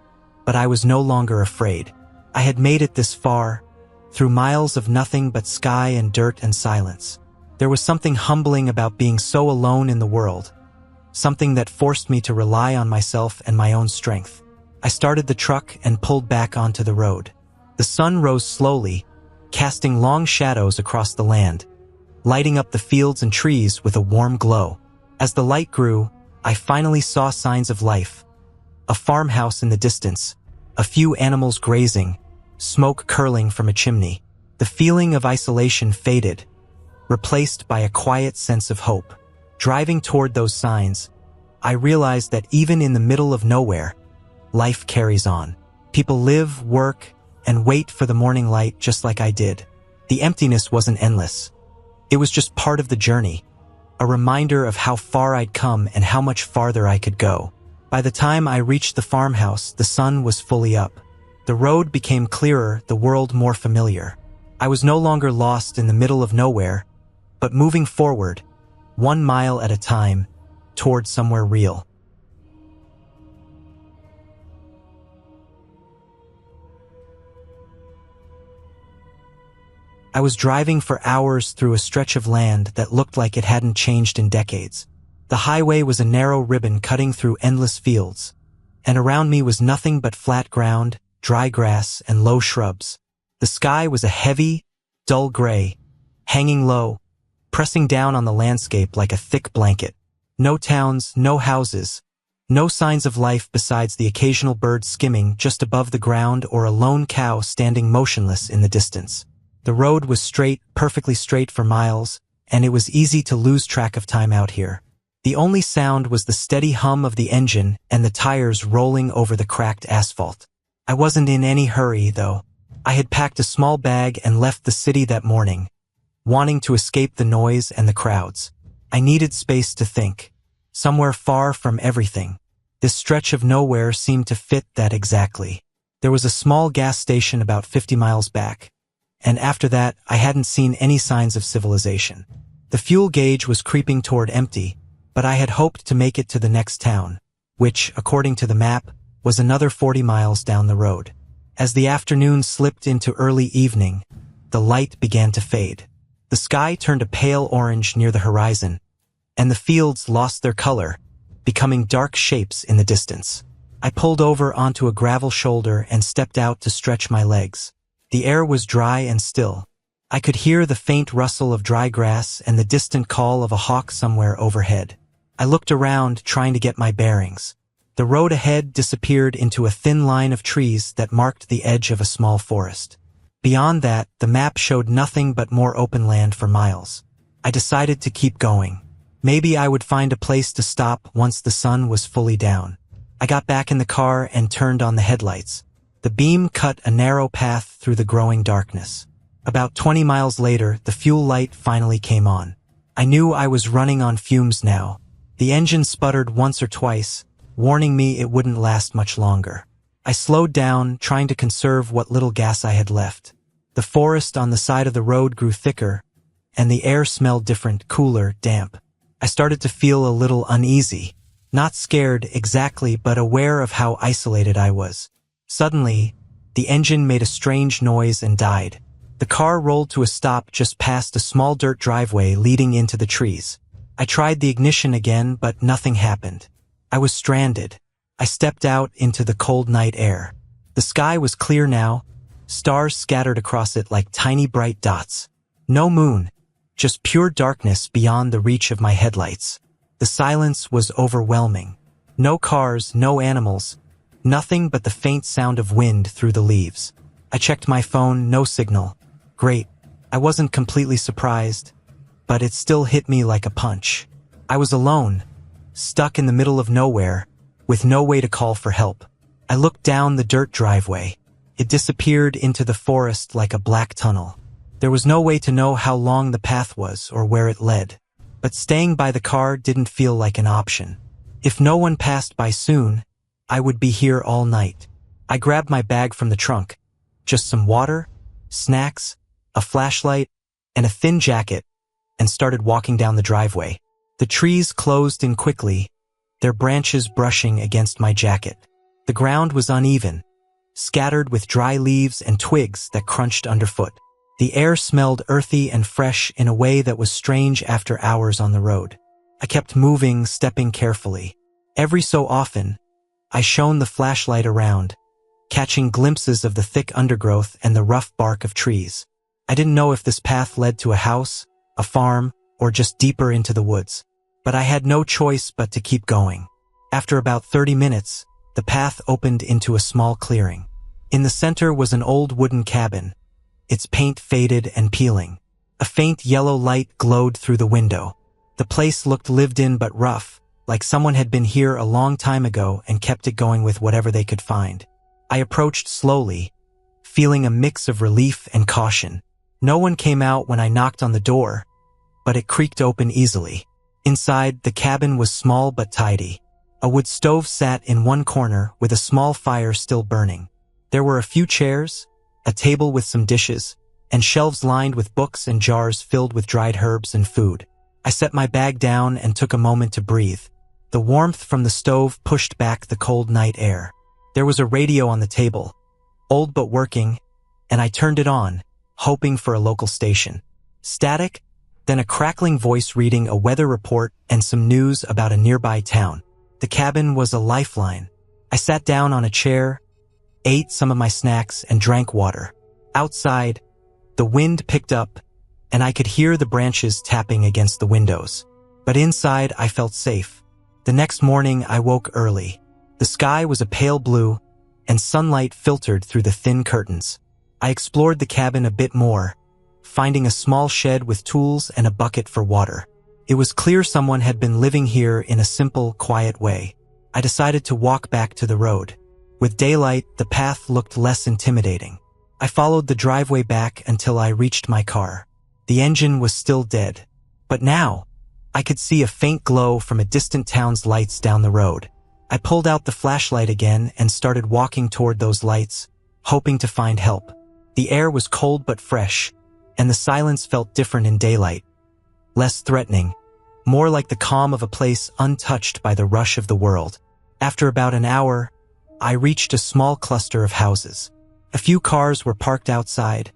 but I was no longer afraid. I had made it this far, through miles of nothing but sky and dirt and silence. There was something humbling about being so alone in the world, something that forced me to rely on myself and my own strength. I started the truck and pulled back onto the road. The sun rose slowly, casting long shadows across the land, lighting up the fields and trees with a warm glow. As the light grew, I finally saw signs of life. A farmhouse in the distance, a few animals grazing, smoke curling from a chimney. The feeling of isolation faded, replaced by a quiet sense of hope. Driving toward those signs, I realized that even in the middle of nowhere, life carries on. People live, work, and wait for the morning light just like I did. The emptiness wasn't endless. It was just part of the journey, a reminder of how far I'd come and how much farther I could go. By the time I reached the farmhouse, the sun was fully up. The road became clearer, the world more familiar. I was no longer lost in the middle of nowhere, but moving forward, 1 mile at a time, toward somewhere real. I was driving for hours through a stretch of land that looked like it hadn't changed in decades. The highway was a narrow ribbon cutting through endless fields, and around me was nothing but flat ground, dry grass, and low shrubs. The sky was a heavy, dull gray, hanging low, pressing down on the landscape like a thick blanket. No towns, no houses, no signs of life besides the occasional bird skimming just above the ground or a lone cow standing motionless in the distance. The road was straight, perfectly straight for miles, and it was easy to lose track of time out here. The only sound was the steady hum of the engine and the tires rolling over the cracked asphalt. I wasn't in any hurry, though. I had packed a small bag and left the city that morning, wanting to escape the noise and the crowds. I needed space to think, somewhere far from everything. This stretch of nowhere seemed to fit that exactly. There was a small gas station about 50 miles back, and after that I hadn't seen any signs of civilization. The fuel gauge was creeping toward empty, but I had hoped to make it to the next town, which, according to the map, was another 40 miles down the road. As the afternoon slipped into early evening, the light began to fade. The sky turned a pale orange near the horizon, and the fields lost their color, becoming dark shapes in the distance. I pulled over onto a gravel shoulder and stepped out to stretch my legs. The air was dry and still. I could hear the faint rustle of dry grass and the distant call of a hawk somewhere overhead. I looked around, trying to get my bearings. The road ahead disappeared into a thin line of trees that marked the edge of a small forest. Beyond that, the map showed nothing but more open land for miles. I decided to keep going. Maybe I would find a place to stop once the sun was fully down. I got back in the car and turned on the headlights. The beam cut a narrow path through the growing darkness. About 20 miles later, the fuel light finally came on. I knew I was running on fumes now. The engine sputtered once or twice, warning me it wouldn't last much longer. I slowed down, trying to conserve what little gas I had left. The forest on the side of the road grew thicker, and the air smelled different, cooler, damp. I started to feel a little uneasy, not scared exactly, but aware of how isolated I was. Suddenly, the engine made a strange noise and died. The car rolled to a stop just past a small dirt driveway leading into the trees. I tried the ignition again, but nothing happened. I was stranded. I stepped out into the cold night air. The sky was clear now, stars scattered across it like tiny bright dots. No moon, just pure darkness beyond the reach of my headlights. The silence was overwhelming. No cars, no animals, nothing but the faint sound of wind through the leaves. I checked my phone, no signal. Great. I wasn't completely surprised, but it still hit me like a punch. I was alone, stuck in the middle of nowhere, with no way to call for help. I looked down the dirt driveway. It disappeared into the forest like a black tunnel. There was no way to know how long the path was or where it led, but staying by the car didn't feel like an option. If no one passed by soon, I would be here all night. I grabbed my bag from the trunk, just some water, snacks, a flashlight, and a thin jacket, and started walking down the driveway. The trees closed in quickly, their branches brushing against my jacket. The ground was uneven, scattered with dry leaves and twigs that crunched underfoot. The air smelled earthy and fresh in a way that was strange after hours on the road. I kept moving, stepping carefully. Every so often, I shone the flashlight around, catching glimpses of the thick undergrowth and the rough bark of trees. I didn't know if this path led to a house, a farm, or just deeper into the woods, but I had no choice but to keep going. After about 30 minutes, the path opened into a small clearing. In the center was an old wooden cabin, its paint faded and peeling. A faint yellow light glowed through the window. The place looked lived in but rough, like someone had been here a long time ago and kept it going with whatever they could find. I approached slowly, feeling a mix of relief and caution. No one came out when I knocked on the door, but it creaked open easily. Inside, the cabin was small but tidy. A wood stove sat in one corner with a small fire still burning. There were a few chairs, a table with some dishes, and shelves lined with books and jars filled with dried herbs and food. I set my bag down and took a moment to breathe. The warmth from the stove pushed back the cold night air. There was a radio on the table, old but working, and I turned it on, hoping for a local station. Static, then a crackling voice reading a weather report and some news about a nearby town. The cabin was a lifeline. I sat down on a chair, ate some of my snacks, and drank water. Outside, the wind picked up, and I could hear the branches tapping against the windows. But inside, I felt safe. The next morning, I woke early. The sky was a pale blue, and sunlight filtered through the thin curtains. I explored the cabin a bit more, finding a small shed with tools and a bucket for water. It was clear someone had been living here in a simple, quiet way. I decided to walk back to the road. With daylight, the path looked less intimidating. I followed the driveway back until I reached my car. The engine was still dead, but now I could see a faint glow from a distant town's lights down the road. I pulled out the flashlight again and started walking toward those lights, hoping to find help. The air was cold but fresh, and the silence felt different in daylight. Less threatening, more like the calm of a place untouched by the rush of the world. After about an hour, I reached a small cluster of houses. A few cars were parked outside,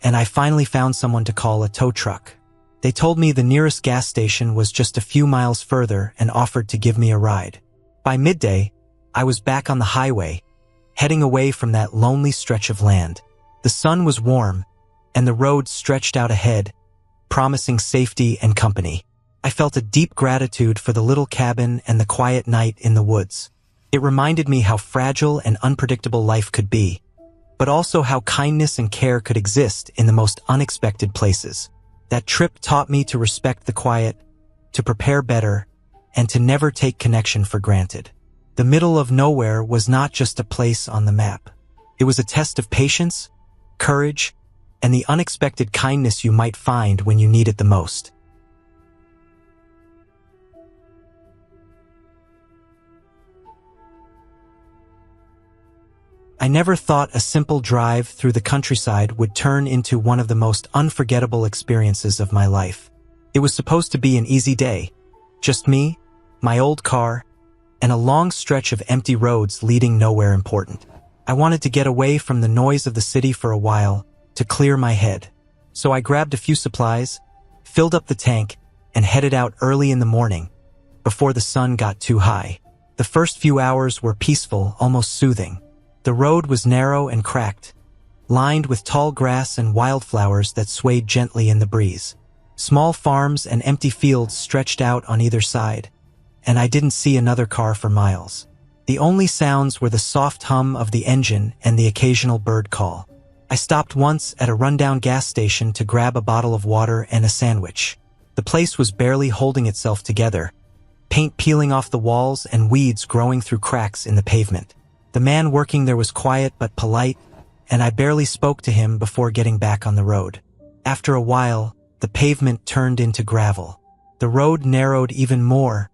and I finally found someone to call a tow truck. They told me the nearest gas station was just a few miles further and offered to give me a ride. By midday, I was back on the highway, heading away from that lonely stretch of land. The sun was warm, and the road stretched out ahead, promising safety and company. I felt a deep gratitude for the little cabin and the quiet night in the woods. It reminded me how fragile and unpredictable life could be, but also how kindness and care could exist in the most unexpected places. That trip taught me to respect the quiet, to prepare better, and to never take connection for granted. The middle of nowhere was not just a place on the map. It was a test of patience, courage, and the unexpected kindness you might find when you need it the most. I never thought a simple drive through the countryside would turn into one of the most unforgettable experiences of my life. It was supposed to be an easy day. Just me, my old car, and a long stretch of empty roads leading nowhere important. I wanted to get away from the noise of the city for a while, to clear my head. So I grabbed a few supplies, filled up the tank, and headed out early in the morning, before the sun got too high. The first few hours were peaceful, almost soothing. The road was narrow and cracked, lined with tall grass and wildflowers that swayed gently in the breeze. Small farms and empty fields stretched out on either side, and I didn't see another car for miles. The only sounds were the soft hum of the engine and the occasional bird call. I stopped once at a rundown gas station to grab a bottle of water and a sandwich. The place was barely holding itself together, paint peeling off the walls and weeds growing through cracks in the pavement. The man working there was quiet but polite, and I barely spoke to him before getting back on the road. After a while, the pavement turned into gravel. The road narrowed even more,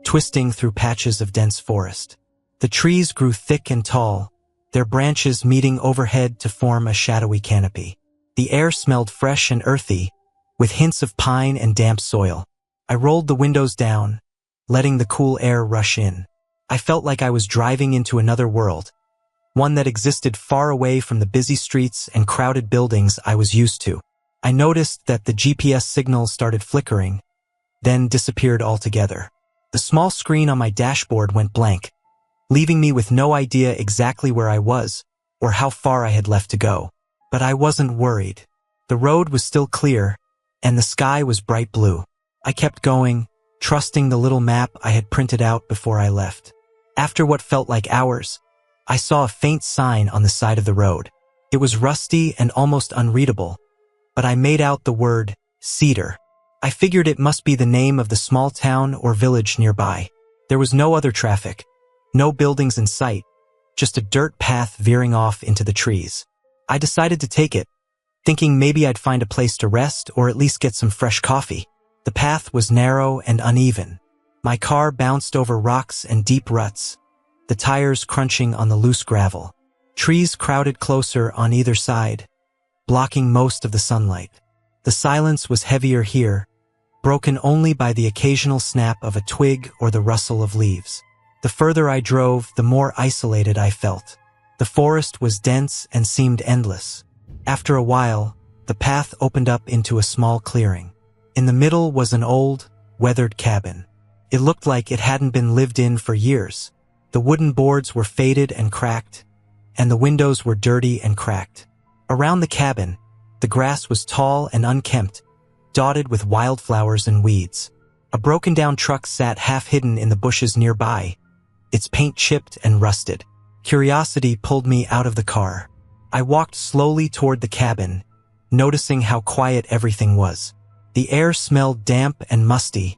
twisting through patches of dense forest. The trees grew thick and tall, their branches meeting overhead to form a shadowy canopy. The air smelled fresh and earthy, with hints of pine and damp soil. I rolled the windows down, letting the cool air rush in. I felt like I was driving into another world, one that existed far away from the busy streets and crowded buildings I was used to. I noticed that the GPS signal started flickering, then disappeared altogether. The small screen on my dashboard went blank, leaving me with no idea exactly where I was or how far I had left to go. But I wasn't worried. The road was still clear, and the sky was bright blue. I kept going, trusting the little map I had printed out before I left. After what felt like hours, I saw a faint sign on the side of the road. It was rusty and almost unreadable, but I made out the word Cedar. I figured it must be the name of the small town or village nearby. There was no other traffic, no buildings in sight, just a dirt path veering off into the trees. I decided to take it, thinking maybe I'd find a place to rest or at least get some fresh coffee. The path was narrow and uneven. My car bounced over rocks and deep ruts, the tires crunching on the loose gravel. Trees crowded closer on either side, blocking most of the sunlight. The silence was heavier here, broken only by the occasional snap of a twig or the rustle of leaves. The further I drove, the more isolated I felt. The forest was dense and seemed endless. After a while, the path opened up into a small clearing. In the middle was an old, weathered cabin. It looked like it hadn't been lived in for years. The wooden boards were faded and cracked, and the windows were dirty and cracked. Around the cabin, the grass was tall and unkempt, dotted with wildflowers and weeds. A broken-down truck sat half-hidden in the bushes nearby, its paint chipped and rusted. Curiosity pulled me out of the car. I walked slowly toward the cabin, noticing how quiet everything was. The air smelled damp and musty,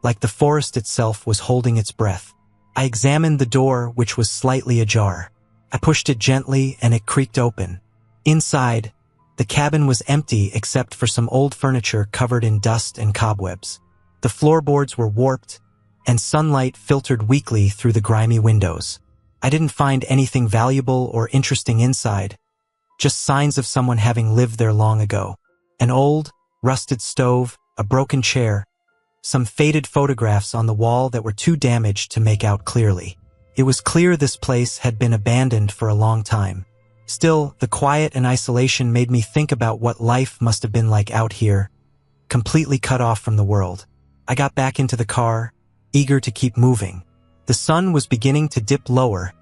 like the forest itself was holding its breath. I examined the door, which was slightly ajar. I pushed it gently and it creaked open. Inside, the cabin was empty except for some old furniture covered in dust and cobwebs. The floorboards were warped, and sunlight filtered weakly through the grimy windows. I didn't find anything valuable or interesting inside, just signs of someone having lived there long ago. An old, rusted stove, a broken chair, some faded photographs on the wall that were too damaged to make out clearly. It was clear this place had been abandoned for a long time. Still, the quiet and isolation made me think about what life must have been like out here, completely cut off from the world. I got back into the car, eager to keep moving. The sun was beginning to dip lower,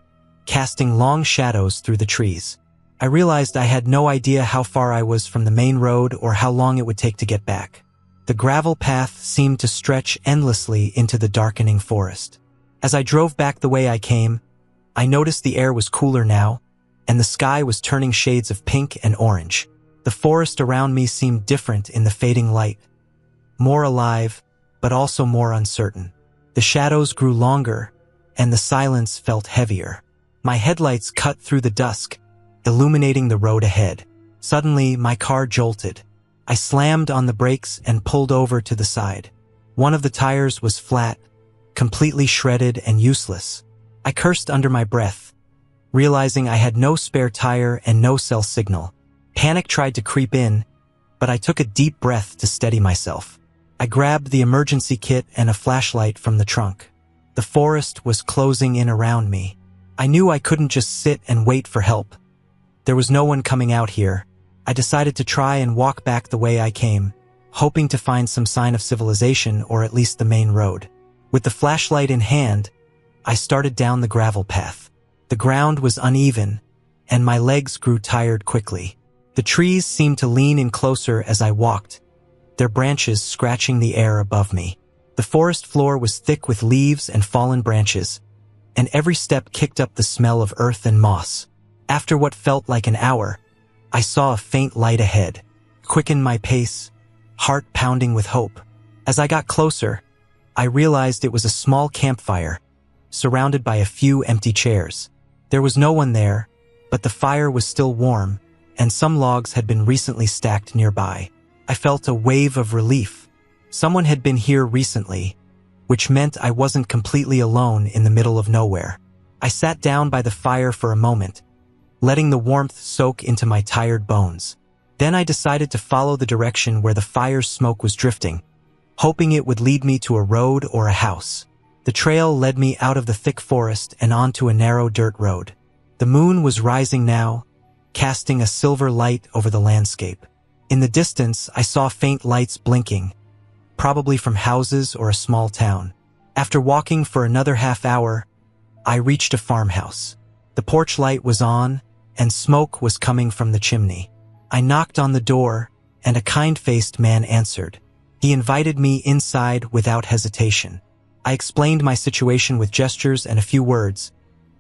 casting long shadows through the trees. I realized I had no idea how far I was from the main road or how long it would take to get back. The gravel path seemed to stretch endlessly into the darkening forest. As I drove back the way I came, I noticed the air was cooler now, and the sky was turning shades of pink and orange. The forest around me seemed different in the fading light, more alive, but also more uncertain. The shadows grew longer, and the silence felt heavier. My headlights cut through the dusk, illuminating the road ahead. Suddenly, my car jolted. I slammed on the brakes and pulled over to the side. One of the tires was flat, completely shredded and useless. I cursed under my breath, realizing I had no spare tire and no cell signal. Panic tried to creep in, but I took a deep breath to steady myself. I grabbed the emergency kit and a flashlight from the trunk. The forest was closing in around me. I knew I couldn't just sit and wait for help. There was no one coming out here. I decided to try and walk back the way I came, hoping to find some sign of civilization or at least the main road. With the flashlight in hand, I started down the gravel path. The ground was uneven, and my legs grew tired quickly. The trees seemed to lean in closer as I walked, their branches scratching the air above me. The forest floor was thick with leaves and fallen branches, and every step kicked up the smell of earth and moss. After what felt like an hour, I saw a faint light ahead, quickened my pace, heart pounding with hope. As I got closer, I realized it was a small campfire, surrounded by a few empty chairs. There was no one there, but the fire was still warm, and some logs had been recently stacked nearby. I felt a wave of relief. Someone had been here recently, which meant I wasn't completely alone in the middle of nowhere. I sat down by the fire for a moment, letting the warmth soak into my tired bones. Then I decided to follow the direction where the fire's smoke was drifting, hoping it would lead me to a road or a house. The trail led me out of the thick forest and onto a narrow dirt road. The moon was rising now, casting a silver light over the landscape. In the distance, I saw faint lights blinking, probably from houses or a small town. After walking for another half hour, I reached a farmhouse. The porch light was on, and smoke was coming from the chimney. I knocked on the door, and a kind-faced man answered. He invited me inside without hesitation. I explained my situation with gestures and a few words,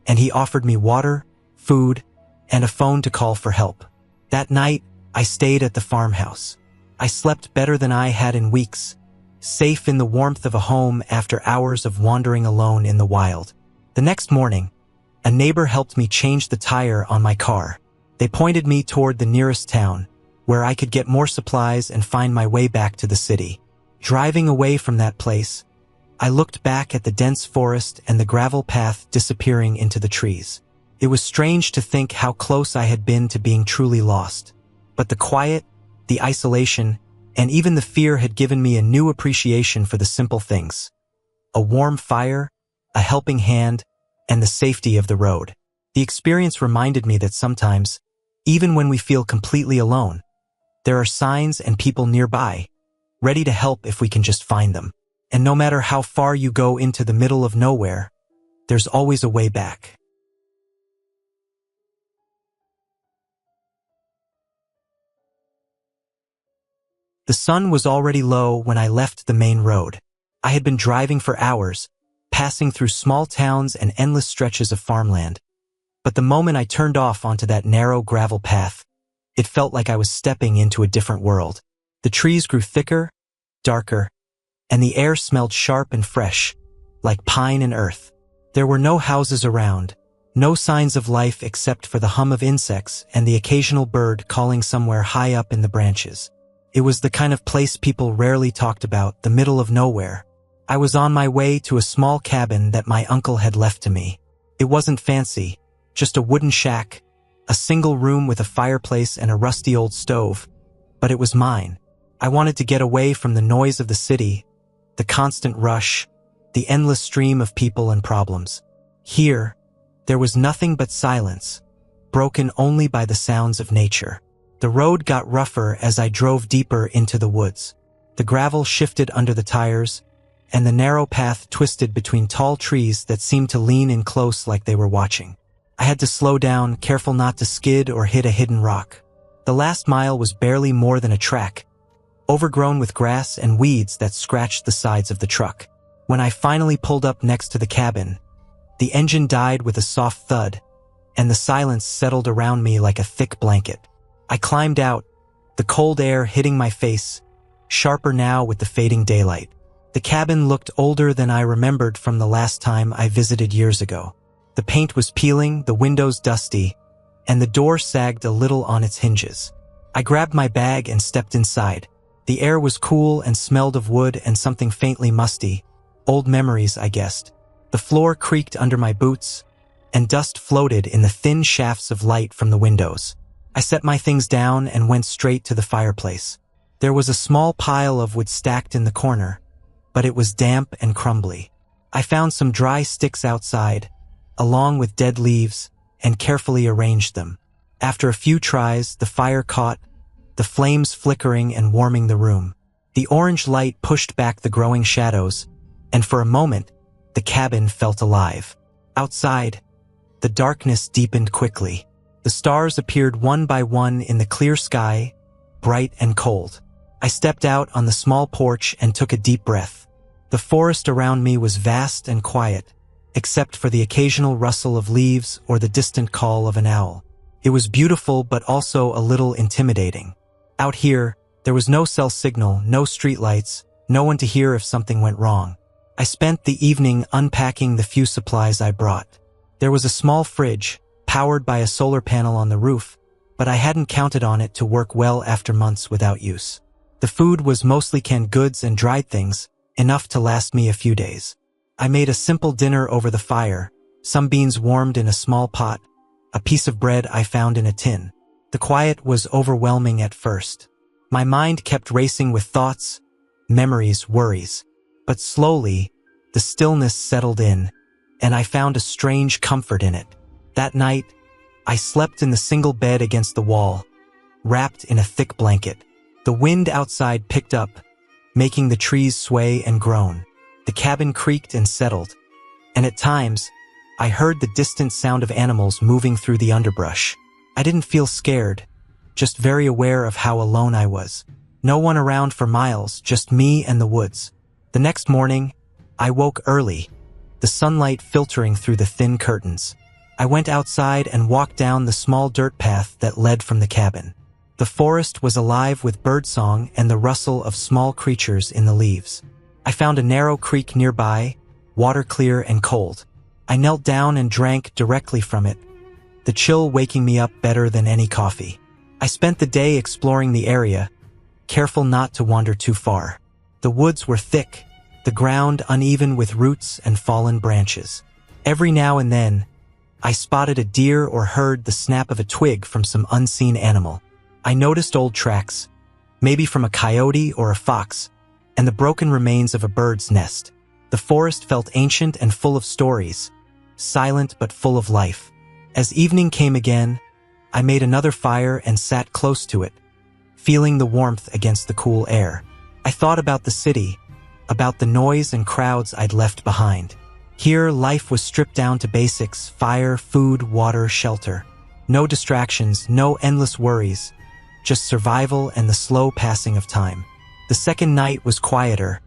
and he offered me water, food, and a phone to call for help. That night, I stayed at the farmhouse. I slept better than I had in weeks, safe in the warmth of a home after hours of wandering alone in the wild. The next morning, a neighbor helped me change the tire on my car. They pointed me toward the nearest town, where I could get more supplies and find my way back to the city. Driving away from that place, I looked back at the dense forest and the gravel path disappearing into the trees. It was strange to think how close I had been to being truly lost. But the quiet, the isolation, and even the fear had given me a new appreciation for the simple things. A warm fire, a helping hand, and the safety of the road. The experience reminded me that sometimes, even when we feel completely alone, There are signs and people nearby, ready to help if we can just find them. And no matter how far you go into the middle of nowhere, there's always a way back. The sun was already low when I left the main road. I had been driving for hours, passing through small towns and endless stretches of farmland. But the moment I turned off onto that narrow gravel path, it felt like I was stepping into a different world. The trees grew thicker, darker, and the air smelled sharp and fresh, like pine and earth. There were no houses around, no signs of life except for the hum of insects and the occasional bird calling somewhere high up in the branches. It was the kind of place people rarely talked about, the middle of nowhere. I was on my way to a small cabin that my uncle had left to me. It wasn't fancy, just a wooden shack, a single room with a fireplace and a rusty old stove. But it was mine. I wanted to get away from the noise of the city, the constant rush, the endless stream of people and problems. Here, there was nothing but silence, broken only by the sounds of nature. The road got rougher as I drove deeper into the woods. The gravel shifted under the tires, and the narrow path twisted between tall trees that seemed to lean in close like they were watching. I had to slow down, careful not to skid or hit a hidden rock. The last mile was barely more than a track, overgrown with grass and weeds that scratched the sides of the truck. When I finally pulled up next to the cabin, the engine died with a soft thud, and the silence settled around me like a thick blanket. I climbed out, the cold air hitting my face, sharper now with the fading daylight. The cabin looked older than I remembered from the last time I visited years ago. The paint was peeling, the windows dusty, and the door sagged a little on its hinges. I grabbed my bag and stepped inside. The air was cool and smelled of wood and something faintly musty. Old memories, I guessed. The floor creaked under my boots, and dust floated in the thin shafts of light from the windows. I set my things down and went straight to the fireplace. There was a small pile of wood stacked in the corner, but it was damp and crumbly. I found some dry sticks outside, along with dead leaves, and carefully arranged them. After a few tries, the fire caught, the flames flickering and warming the room. The orange light pushed back the growing shadows, and for a moment, the cabin felt alive. Outside, the darkness deepened quickly. The stars appeared one by one in the clear sky, bright and cold. I stepped out on the small porch and took a deep breath. The forest around me was vast and quiet, except for the occasional rustle of leaves or the distant call of an owl. It was beautiful but also a little intimidating. Out here, there was no cell signal, no streetlights, no one to hear if something went wrong. I spent the evening unpacking the few supplies I brought. There was a small fridge, powered by a solar panel on the roof, but I hadn't counted on it to work well after months without use. The food was mostly canned goods and dried things, enough to last me a few days. I made a simple dinner over the fire, some beans warmed in a small pot, a piece of bread I found in a tin. The quiet was overwhelming at first. My mind kept racing with thoughts, memories, worries. But slowly, the stillness settled in, and I found a strange comfort in it. That night, I slept in the single bed against the wall, wrapped in a thick blanket. The wind outside picked up, making the trees sway and groan. The cabin creaked and settled, and at times, I heard the distant sound of animals moving through the underbrush. I didn't feel scared, just very aware of how alone I was. No one around for miles, just me and the woods. The next morning, I woke early, the sunlight filtering through the thin curtains. I went outside and walked down the small dirt path that led from the cabin. The forest was alive with birdsong and the rustle of small creatures in the leaves. I found a narrow creek nearby, water clear and cold. I knelt down and drank directly from it, the chill waking me up better than any coffee. I spent the day exploring the area, careful not to wander too far. The woods were thick, the ground uneven with roots and fallen branches. Every now and then, I spotted a deer or heard the snap of a twig from some unseen animal. I noticed old tracks, maybe from a coyote or a fox, and the broken remains of a bird's nest. The forest felt ancient and full of stories, silent but full of life. As evening came again, I made another fire and sat close to it, feeling the warmth against the cool air. I thought about the city, about the noise and crowds I'd left behind. Here, life was stripped down to basics: fire, food, water, shelter. No distractions, no endless worries, just survival and the slow passing of time. The second night was quieter,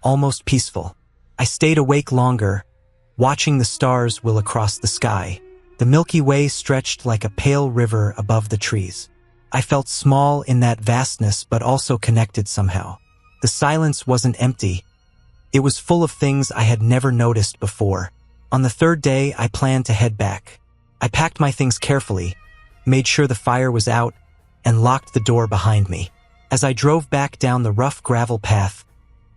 almost peaceful. I stayed awake longer, watching the stars wheel across the sky. The Milky Way stretched like a pale river above the trees. I felt small in that vastness, but also connected somehow. The silence wasn't empty. It was full of things I had never noticed before. On the third day, I planned to head back. I packed my things carefully, made sure the fire was out, and locked the door behind me. As I drove back down the rough gravel path,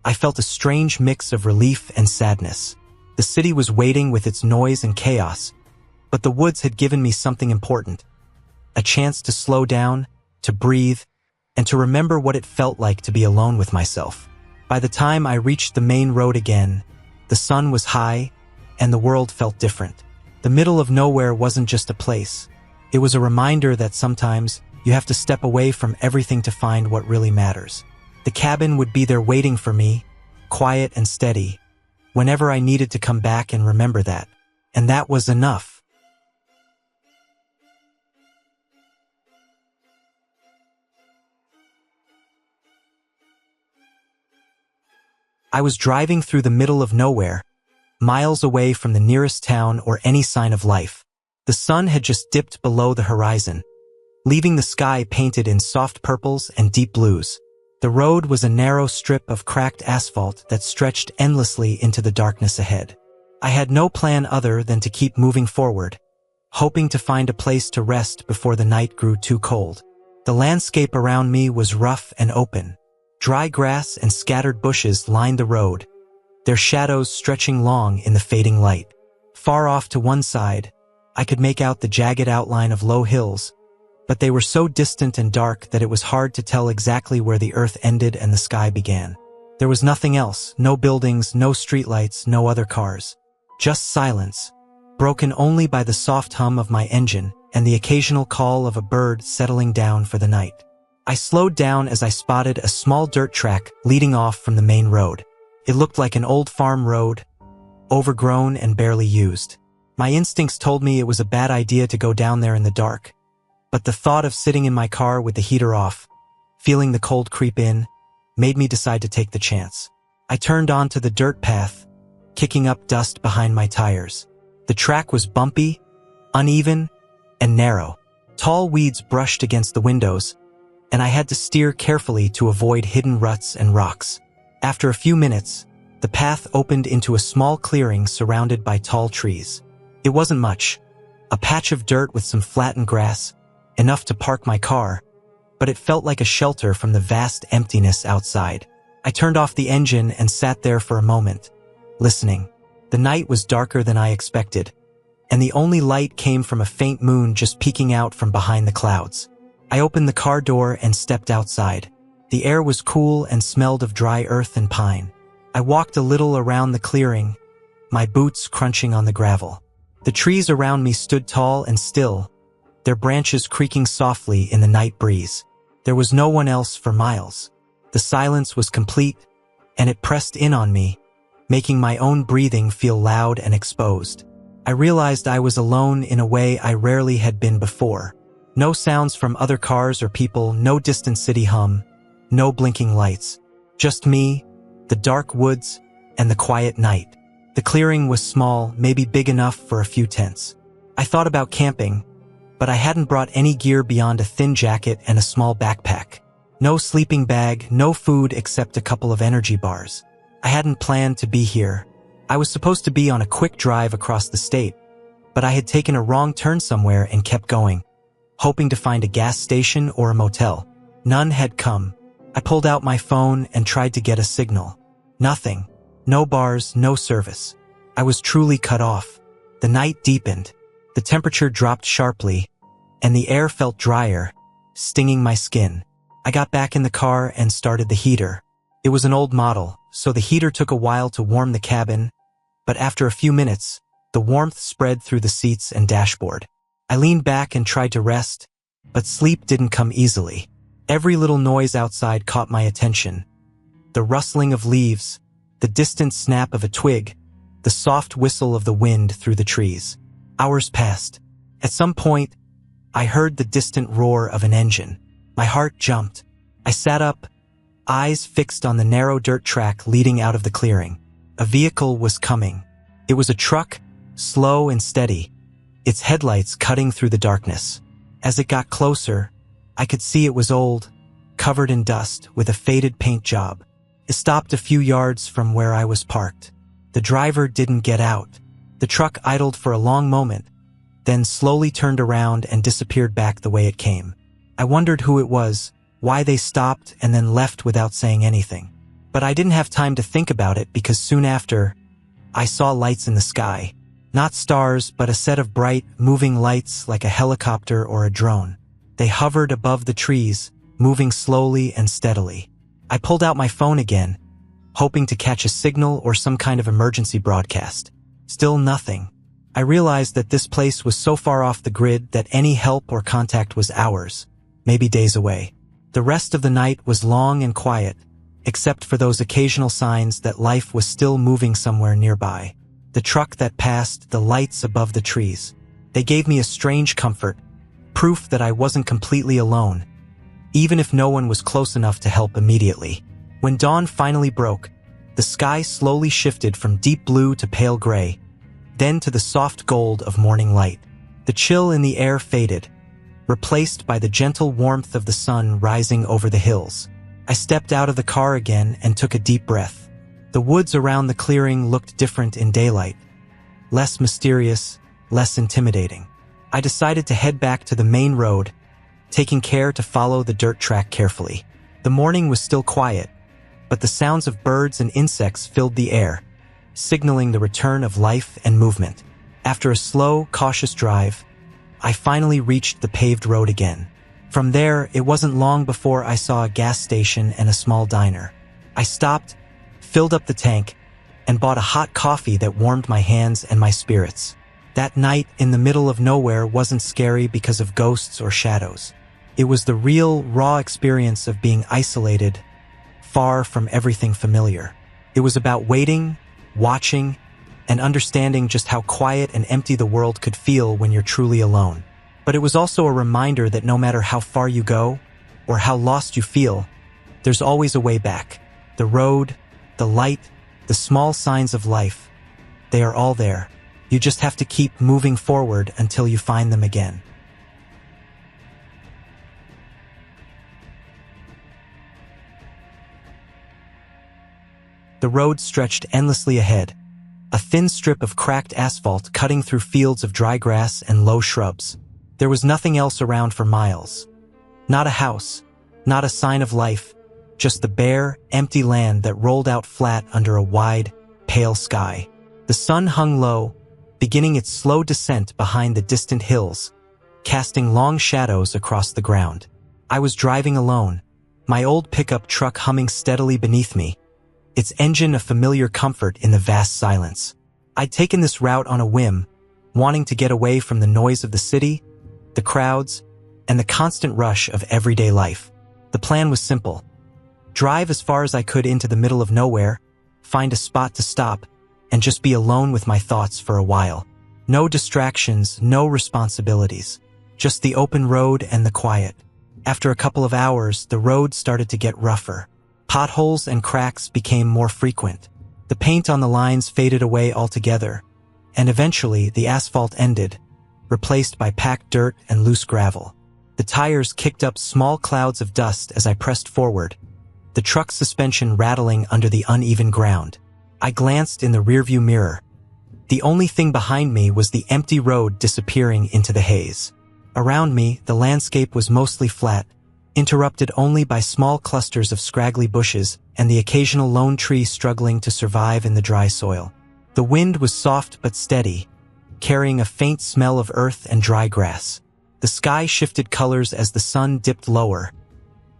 I felt a strange mix of relief and sadness. The city was waiting with its noise and chaos, but the woods had given me something important: a chance to slow down, to breathe, and to remember what it felt like to be alone with myself. By the time I reached the main road again, the sun was high, and the world felt different. The middle of nowhere wasn't just a place. It was a reminder that sometimes you have to step away from everything to find what really matters. The cabin would be there waiting for me, quiet and steady, whenever I needed to come back and remember that. And that was enough. I was driving through the middle of nowhere, miles away from the nearest town or any sign of life. The sun had just dipped below the horizon, leaving the sky painted in soft purples and deep blues. The road was a narrow strip of cracked asphalt that stretched endlessly into the darkness ahead. I had no plan other than to keep moving forward, hoping to find a place to rest before the night grew too cold. The landscape around me was rough and open. Dry grass and scattered bushes lined the road, their shadows stretching long in the fading light. Far off to one side, I could make out the jagged outline of low hills, but they were so distant and dark that it was hard to tell exactly where the earth ended and the sky began. There was nothing else: no buildings, no streetlights, no other cars. Just silence, broken only by the soft hum of my engine and the occasional call of a bird settling down for the night. I slowed down as I spotted a small dirt track leading off from the main road. It looked like an old farm road, overgrown and barely used. My instincts told me it was a bad idea to go down there in the dark, but the thought of sitting in my car with the heater off, feeling the cold creep in, made me decide to take the chance. I turned onto the dirt path, kicking up dust behind my tires. The track was bumpy, uneven, and narrow. Tall weeds brushed against the windows, and I had to steer carefully to avoid hidden ruts and rocks. After a few minutes, the path opened into a small clearing surrounded by tall trees. It wasn't much, a patch of dirt with some flattened grass, enough to park my car, but it felt like a shelter from the vast emptiness outside. I turned off the engine and sat there for a moment, listening. The night was darker than I expected, and the only light came from a faint moon just peeking out from behind the clouds. I opened the car door and stepped outside. The air was cool and smelled of dry earth and pine. I walked a little around the clearing, my boots crunching on the gravel. The trees around me stood tall and still, their branches creaking softly in the night breeze. There was no one else for miles. The silence was complete, and it pressed in on me, making my own breathing feel loud and exposed. I realized I was alone in a way I rarely had been before. No sounds from other cars or people, no distant city hum, no blinking lights. Just me, the dark woods, and the quiet night. The clearing was small, maybe big enough for a few tents. I thought about camping, but I hadn't brought any gear beyond a thin jacket and a small backpack. No sleeping bag, no food except a couple of energy bars. I hadn't planned to be here. I was supposed to be on a quick drive across the state, but I had taken a wrong turn somewhere and kept going, hoping to find a gas station or a motel. None had come. I pulled out my phone and tried to get a signal. Nothing. No bars, no service. I was truly cut off. The night deepened. The temperature dropped sharply, and the air felt drier, stinging my skin. I got back in the car and started the heater. It was an old model, so the heater took a while to warm the cabin, but after a few minutes, the warmth spread through the seats and dashboard. I leaned back and tried to rest, but sleep didn't come easily. Every little noise outside caught my attention. The rustling of leaves, the distant snap of a twig, the soft whistle of the wind through the trees. Hours passed. At some point, I heard the distant roar of an engine. My heart jumped. I sat up, eyes fixed on the narrow dirt track leading out of the clearing. A vehicle was coming. It was a truck, slow and steady, its headlights cutting through the darkness. As it got closer, I could see it was old, covered in dust, with a faded paint job. It stopped a few yards from where I was parked. The driver didn't get out. The truck idled for a long moment, then slowly turned around and disappeared back the way it came. I wondered who it was, why they stopped and then left without saying anything. But I didn't have time to think about it because soon after, I saw lights in the sky. Not stars, but a set of bright, moving lights like a helicopter or a drone. They hovered above the trees, moving slowly and steadily. I pulled out my phone again, hoping to catch a signal or some kind of emergency broadcast. Still nothing. I realized that this place was so far off the grid that any help or contact was hours, maybe days away. The rest of the night was long and quiet, except for those occasional signs that life was still moving somewhere nearby. The truck that passed, the lights above the trees. They gave me a strange comfort, proof that I wasn't completely alone, even if no one was close enough to help immediately. When dawn finally broke, the sky slowly shifted from deep blue to pale gray, then to the soft gold of morning light. The chill in the air faded, replaced by the gentle warmth of the sun rising over the hills. I stepped out of the car again and took a deep breath. The woods around the clearing looked different in daylight, less mysterious, less intimidating. I decided to head back to the main road, taking care to follow the dirt track carefully. The morning was still quiet, but the sounds of birds and insects filled the air, signaling the return of life and movement. After a slow, cautious drive, I finally reached the paved road again. From there, it wasn't long before I saw a gas station and a small diner. I stopped, filled up the tank, and bought a hot coffee that warmed my hands and my spirits. That night in the middle of nowhere wasn't scary because of ghosts or shadows. It was the real, raw experience of being isolated, far from everything familiar. It was about waiting, watching, and understanding just how quiet and empty the world could feel when you're truly alone. But it was also a reminder that no matter how far you go, or how lost you feel, there's always a way back. The road, the light, the small signs of life, they are all there. You just have to keep moving forward until you find them again. The road stretched endlessly ahead, a thin strip of cracked asphalt cutting through fields of dry grass and low shrubs. There was nothing else around for miles. Not a house, not a sign of life, just the bare, empty land that rolled out flat under a wide, pale sky. The sun hung low, beginning its slow descent behind the distant hills, casting long shadows across the ground. I was driving alone, my old pickup truck humming steadily beneath me, its engine a familiar comfort in the vast silence. I'd taken this route on a whim, wanting to get away from the noise of the city, the crowds, and the constant rush of everyday life. The plan was simple. Drive as far as I could into the middle of nowhere, find a spot to stop, and just be alone with my thoughts for a while. No distractions, no responsibilities. Just the open road and the quiet. After a couple of hours, the road started to get rougher. Potholes and cracks became more frequent. The paint on the lines faded away altogether, and eventually the asphalt ended, replaced by packed dirt and loose gravel. The tires kicked up small clouds of dust as I pressed forward, the truck's suspension rattling under the uneven ground. I glanced in the rearview mirror. The only thing behind me was the empty road disappearing into the haze. Around me, the landscape was mostly flat, interrupted only by small clusters of scraggly bushes and the occasional lone tree struggling to survive in the dry soil. The wind was soft but steady, carrying a faint smell of earth and dry grass. The sky shifted colors as the sun dipped lower,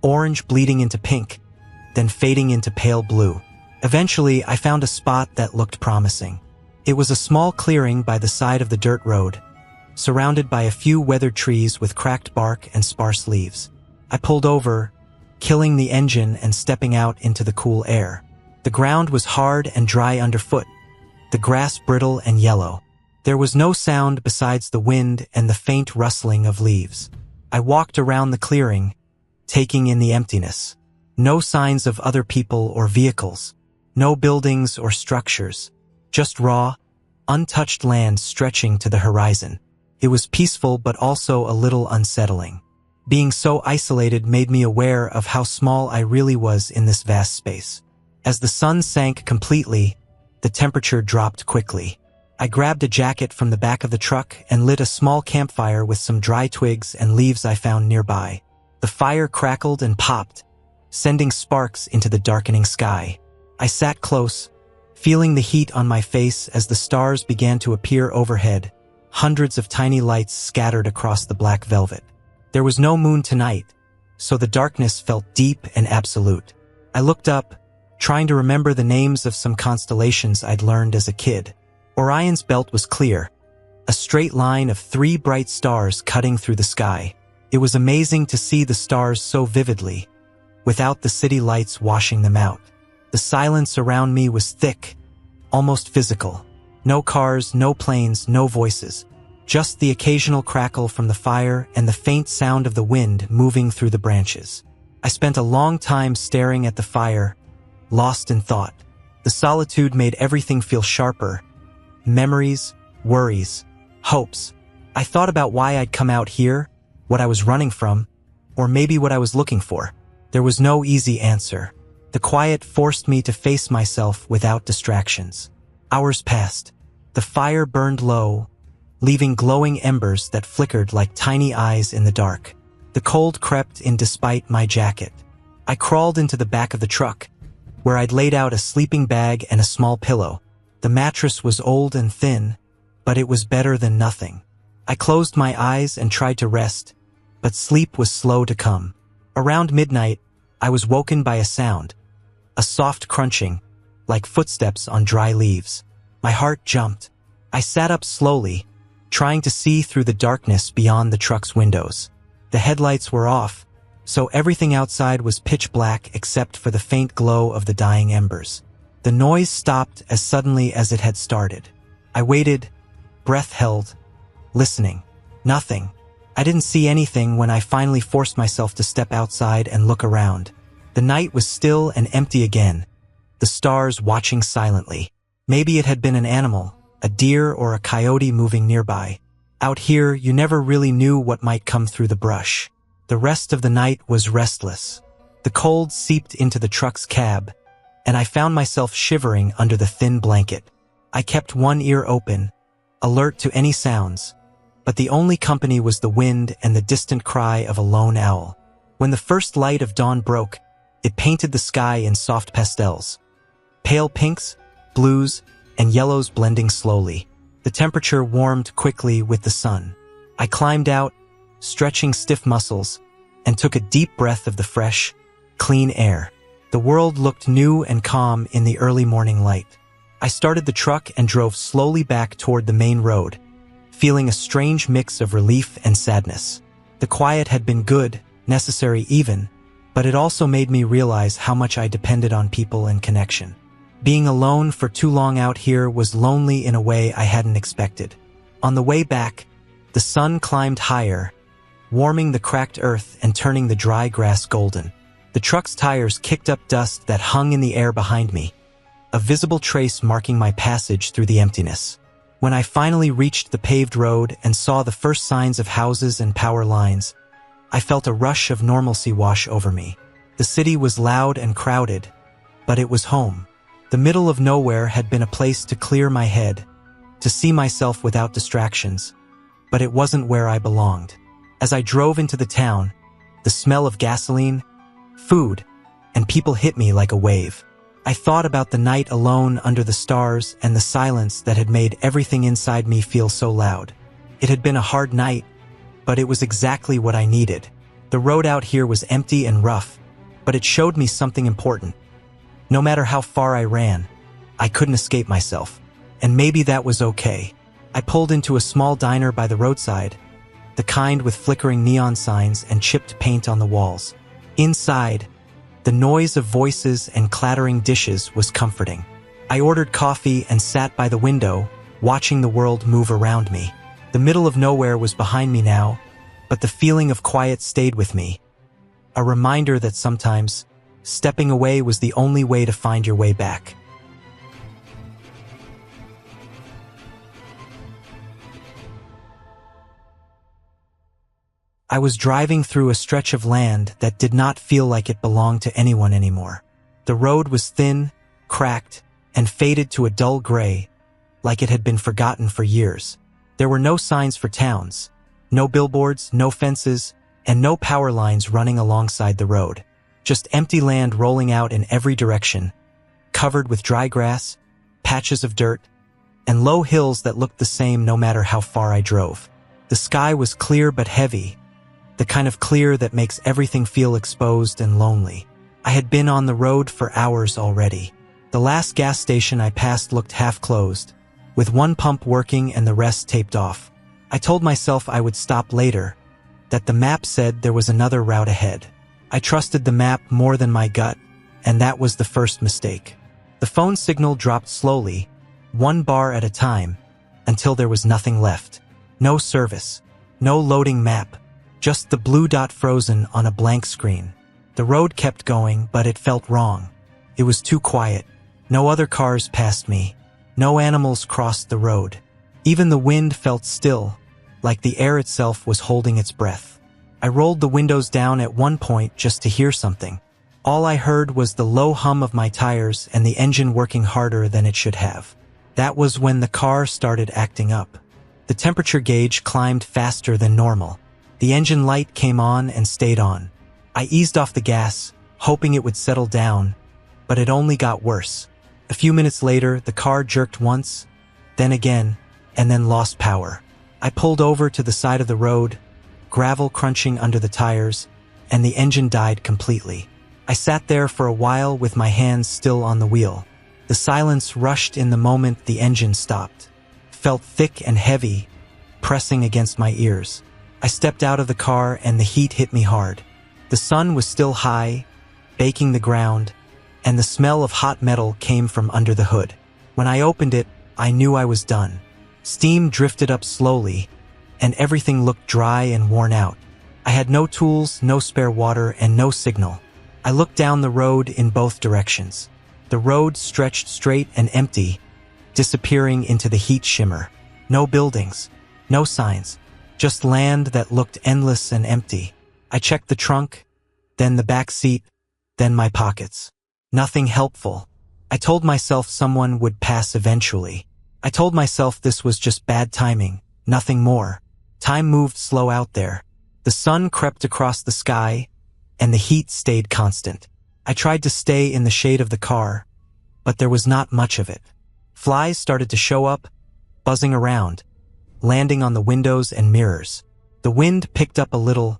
orange bleeding into pink, then fading into pale blue. Eventually, I found a spot that looked promising. It was a small clearing by the side of the dirt road, surrounded by a few weathered trees with cracked bark and sparse leaves. I pulled over, killing the engine and stepping out into the cool air. The ground was hard and dry underfoot, the grass brittle and yellow. There was no sound besides the wind and the faint rustling of leaves. I walked around the clearing, taking in the emptiness. No signs of other people or vehicles. No buildings or structures. Just raw, untouched land stretching to the horizon. It was peaceful but also a little unsettling. Being so isolated made me aware of how small I really was in this vast space. As the sun sank completely, the temperature dropped quickly. I grabbed a jacket from the back of the truck and lit a small campfire with some dry twigs and leaves I found nearby. The fire crackled and popped, sending sparks into the darkening sky. I sat close, feeling the heat on my face as the stars began to appear overhead, hundreds of tiny lights scattered across the black velvet. There was no moon tonight, so the darkness felt deep and absolute. I looked up, trying to remember the names of some constellations I'd learned as a kid. Orion's belt was clear, a straight line of 3 bright stars cutting through the sky. It was amazing to see the stars so vividly, without the city lights washing them out. The silence around me was thick, almost physical. No cars, no planes, no voices. Just the occasional crackle from the fire and the faint sound of the wind moving through the branches. I spent a long time staring at the fire, lost in thought. The solitude made everything feel sharper. Memories, worries, hopes. I thought about why I'd come out here, what I was running from, or maybe what I was looking for. There was no easy answer. The quiet forced me to face myself without distractions. Hours passed. The fire burned low, leaving glowing embers that flickered like tiny eyes in the dark. The cold crept in despite my jacket. I crawled into the back of the truck, where I'd laid out a sleeping bag and a small pillow. The mattress was old and thin, but it was better than nothing. I closed my eyes and tried to rest, but sleep was slow to come. Around midnight, I was woken by a sound, a soft crunching, like footsteps on dry leaves. My heart jumped. I sat up slowly, trying to see through the darkness beyond the truck's windows. The headlights were off, so everything outside was pitch black except for the faint glow of the dying embers. The noise stopped as suddenly as it had started. I waited, breath held, listening. Nothing. I didn't see anything when I finally forced myself to step outside and look around. The night was still and empty again, the stars watching silently. Maybe it had been an animal, a deer or a coyote moving nearby. Out here, you never really knew what might come through the brush. The rest of the night was restless. The cold seeped into the truck's cab, and I found myself shivering under the thin blanket. I kept one ear open, alert to any sounds, but the only company was the wind and the distant cry of a lone owl. When the first light of dawn broke, it painted the sky in soft pastels. Pale pinks, blues, and yellows blending slowly. The temperature warmed quickly with the sun. I climbed out, stretching stiff muscles, and took a deep breath of the fresh, clean air. The world looked new and calm in the early morning light. I started the truck and drove slowly back toward the main road, feeling a strange mix of relief and sadness. The quiet had been good, necessary even, but it also made me realize how much I depended on people and connection. Being alone for too long out here was lonely in a way I hadn't expected. On the way back, the sun climbed higher, warming the cracked earth and turning the dry grass golden. The truck's tires kicked up dust that hung in the air behind me, a visible trace marking my passage through the emptiness. When I finally reached the paved road and saw the first signs of houses and power lines, I felt a rush of normalcy wash over me. The city was loud and crowded, but it was home. The middle of nowhere had been a place to clear my head, to see myself without distractions, but it wasn't where I belonged. As I drove into the town, the smell of gasoline, food, and people hit me like a wave. I thought about the night alone under the stars and the silence that had made everything inside me feel so loud. It had been a hard night, but it was exactly what I needed. The road out here was empty and rough, but it showed me something important. No matter how far I ran, I couldn't escape myself, and maybe that was okay. I pulled into a small diner by the roadside, the kind with flickering neon signs and chipped paint on the walls. Inside, the noise of voices and clattering dishes was comforting. I ordered coffee and sat by the window, watching the world move around me. The middle of nowhere was behind me now, but the feeling of quiet stayed with me. A reminder that sometimes, stepping away was the only way to find your way back. I was driving through a stretch of land that did not feel like it belonged to anyone anymore. The road was thin, cracked, and faded to a dull gray, like it had been forgotten for years. There were no signs for towns, no billboards, no fences, and no power lines running alongside the road. Just empty land rolling out in every direction, covered with dry grass, patches of dirt, and low hills that looked the same no matter how far I drove. The sky was clear but heavy, the kind of clear that makes everything feel exposed and lonely. I had been on the road for hours already. The last gas station I passed looked half closed, with one pump working and the rest taped off. I told myself I would stop later, that the map said there was another route ahead. I trusted the map more than my gut, and that was the first mistake. The phone signal dropped slowly, 1 bar at a time, until there was nothing left. No service, no loading map, just the blue dot frozen on a blank screen. The road kept going, but it felt wrong. It was too quiet. No other cars passed me. No animals crossed the road. Even the wind felt still, like the air itself was holding its breath. I rolled the windows down at one point just to hear something. All I heard was the low hum of my tires and the engine working harder than it should have. That was when the car started acting up. The temperature gauge climbed faster than normal. The engine light came on and stayed on. I eased off the gas, hoping it would settle down, but it only got worse. A few minutes later, the car jerked once, then again, and then lost power. I pulled over to the side of the road, gravel crunching under the tires, and the engine died completely. I sat there for a while with my hands still on the wheel. The silence rushed in the moment the engine stopped. Felt thick and heavy, pressing against my ears. I stepped out of the car and the heat hit me hard. The sun was still high, baking the ground, and the smell of hot metal came from under the hood. When I opened it, I knew I was done. Steam drifted up slowly, and everything looked dry and worn out. I had no tools, no spare water, and no signal. I looked down the road in both directions. The road stretched straight and empty, disappearing into the heat shimmer. No buildings, no signs, just land that looked endless and empty. I checked the trunk, then the back seat, then my pockets. Nothing helpful. I told myself someone would pass eventually. I told myself this was just bad timing, nothing more. Time moved slow out there. The sun crept across the sky, and the heat stayed constant. I tried to stay in the shade of the car, but there was not much of it. Flies started to show up, buzzing around, landing on the windows and mirrors. The wind picked up a little,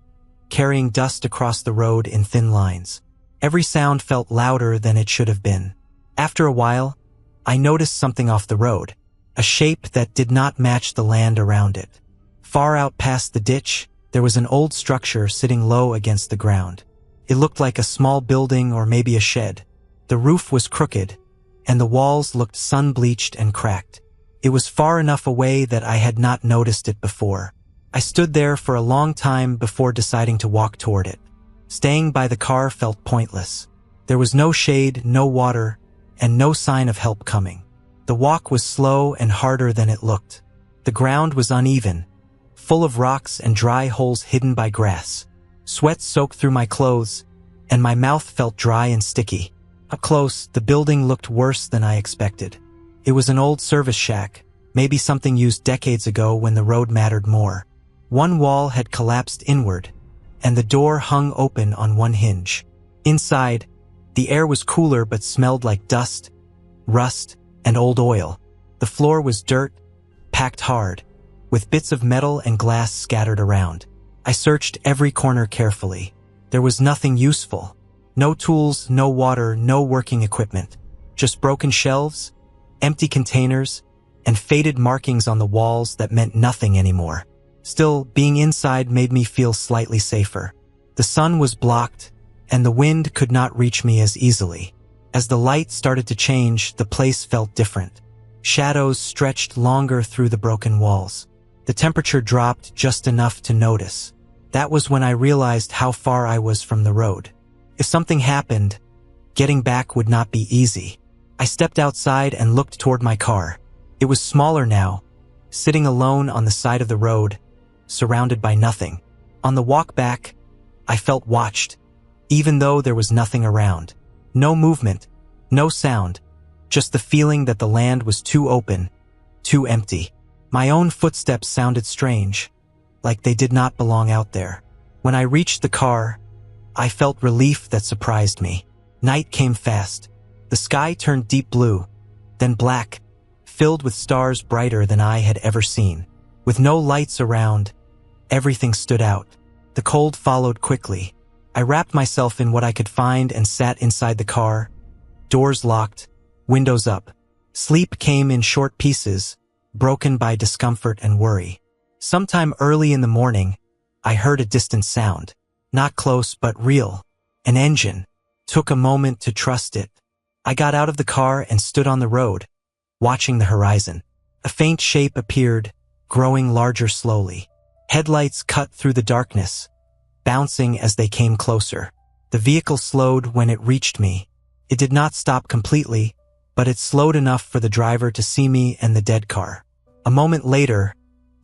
carrying dust across the road in thin lines. Every sound felt louder than it should have been. After a while, I noticed something off the road, a shape that did not match the land around it. Far out past the ditch, there was an old structure sitting low against the ground. It looked like a small building or maybe a shed. The roof was crooked, and the walls looked sun-bleached and cracked. It was far enough away that I had not noticed it before. I stood there for a long time before deciding to walk toward it. Staying by the car felt pointless. There was no shade, no water, and no sign of help coming. The walk was slow and harder than it looked. The ground was uneven, full of rocks and dry holes hidden by grass. Sweat soaked through my clothes, and my mouth felt dry and sticky. Up close, the building looked worse than I expected. It was an old service shack, maybe something used decades ago when the road mattered more. One wall had collapsed inward, and the door hung open on one hinge. Inside, the air was cooler but smelled like dust, rust, and old oil. The floor was dirt, packed hard, with bits of metal and glass scattered around. I searched every corner carefully. There was nothing useful. No tools, no water, no working equipment. Just broken shelves, empty containers, and faded markings on the walls that meant nothing anymore. Still, being inside made me feel slightly safer. The sun was blocked, and the wind could not reach me as easily. As the light started to change, the place felt different. Shadows stretched longer through the broken walls. The temperature dropped just enough to notice. That was when I realized how far I was from the road. If something happened, getting back would not be easy. I stepped outside and looked toward my car. It was smaller now, sitting alone on the side of the road, surrounded by nothing. On the walk back, I felt watched, even though there was nothing around. No movement, no sound, just the feeling that the land was too open, too empty. My own footsteps sounded strange, like they did not belong out there. When I reached the car, I felt relief that surprised me. Night came fast. The sky turned deep blue, then black, filled with stars brighter than I had ever seen. With no lights around, everything stood out. The cold followed quickly. I wrapped myself in what I could find and sat inside the car, doors locked, windows up. Sleep came in short pieces, broken by discomfort and worry. Sometime early in the morning, I heard a distant sound. Not close but real. An engine. Took a moment to trust it. I got out of the car and stood on the road, watching the horizon. A faint shape appeared, growing larger slowly. Headlights cut through the darkness, bouncing as they came closer. The vehicle slowed when it reached me. It did not stop completely, but it slowed enough for the driver to see me and the dead car. A moment later,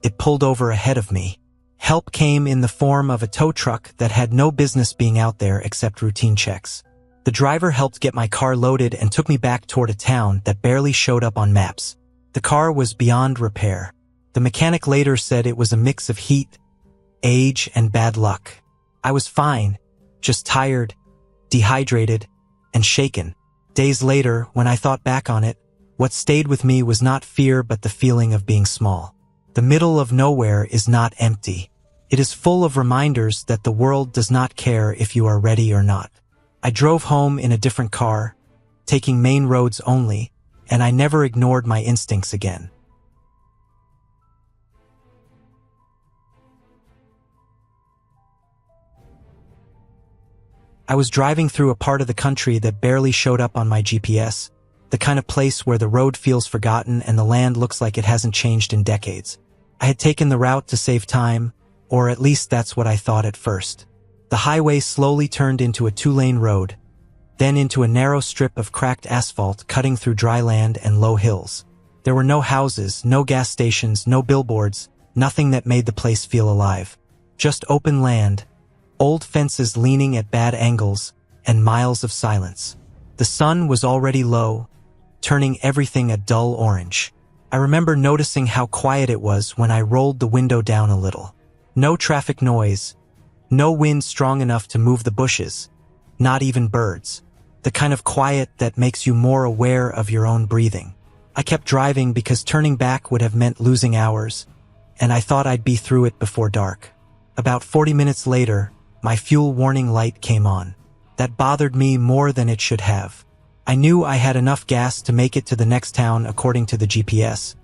it pulled over ahead of me. Help came in the form of a tow truck that had no business being out there except routine checks. The driver helped get my car loaded and took me back toward a town that barely showed up on maps. The car was beyond repair. The mechanic later said it was a mix of heat, age, and bad luck. I was fine, just tired, dehydrated, and shaken. Days later, when I thought back on it, what stayed with me was not fear but the feeling of being small. The middle of nowhere is not empty. It is full of reminders that the world does not care if you are ready or not. I drove home in a different car, taking main roads only, and I never ignored my instincts again. I was driving through a part of the country that barely showed up on my GPS, the kind of place where the road feels forgotten and the land looks like it hasn't changed in decades. I had taken the route to save time, or at least that's what I thought at first. The highway slowly turned into a two-lane road, then into a narrow strip of cracked asphalt cutting through dry land and low hills. There were no houses, no gas stations, no billboards, nothing that made the place feel alive. Just open land, old fences leaning at bad angles, and miles of silence. The sun was already low, turning everything a dull orange. I remember noticing how quiet it was when I rolled the window down a little. No traffic noise, no wind strong enough to move the bushes, not even birds. The kind of quiet that makes you more aware of your own breathing. I kept driving because turning back would have meant losing hours, and I thought I'd be through it before dark. About 40 minutes later, my fuel warning light came on. That bothered me more than it should have. I knew I had enough gas to make it to the next town according to the GPS,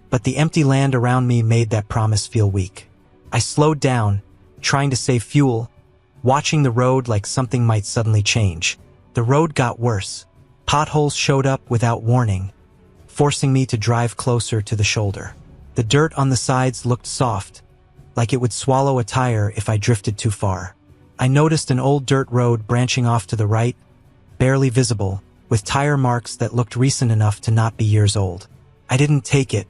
but the empty land around me made that promise feel weak. I slowed down, trying to save fuel, watching the road like something might suddenly change. The road got worse. Potholes showed up without warning, forcing me to drive closer to the shoulder. The dirt on the sides looked soft, like it would swallow a tire if I drifted too far. I noticed an old dirt road branching off to the right, barely visible, with tire marks that looked recent enough to not be years old. I didn't take it.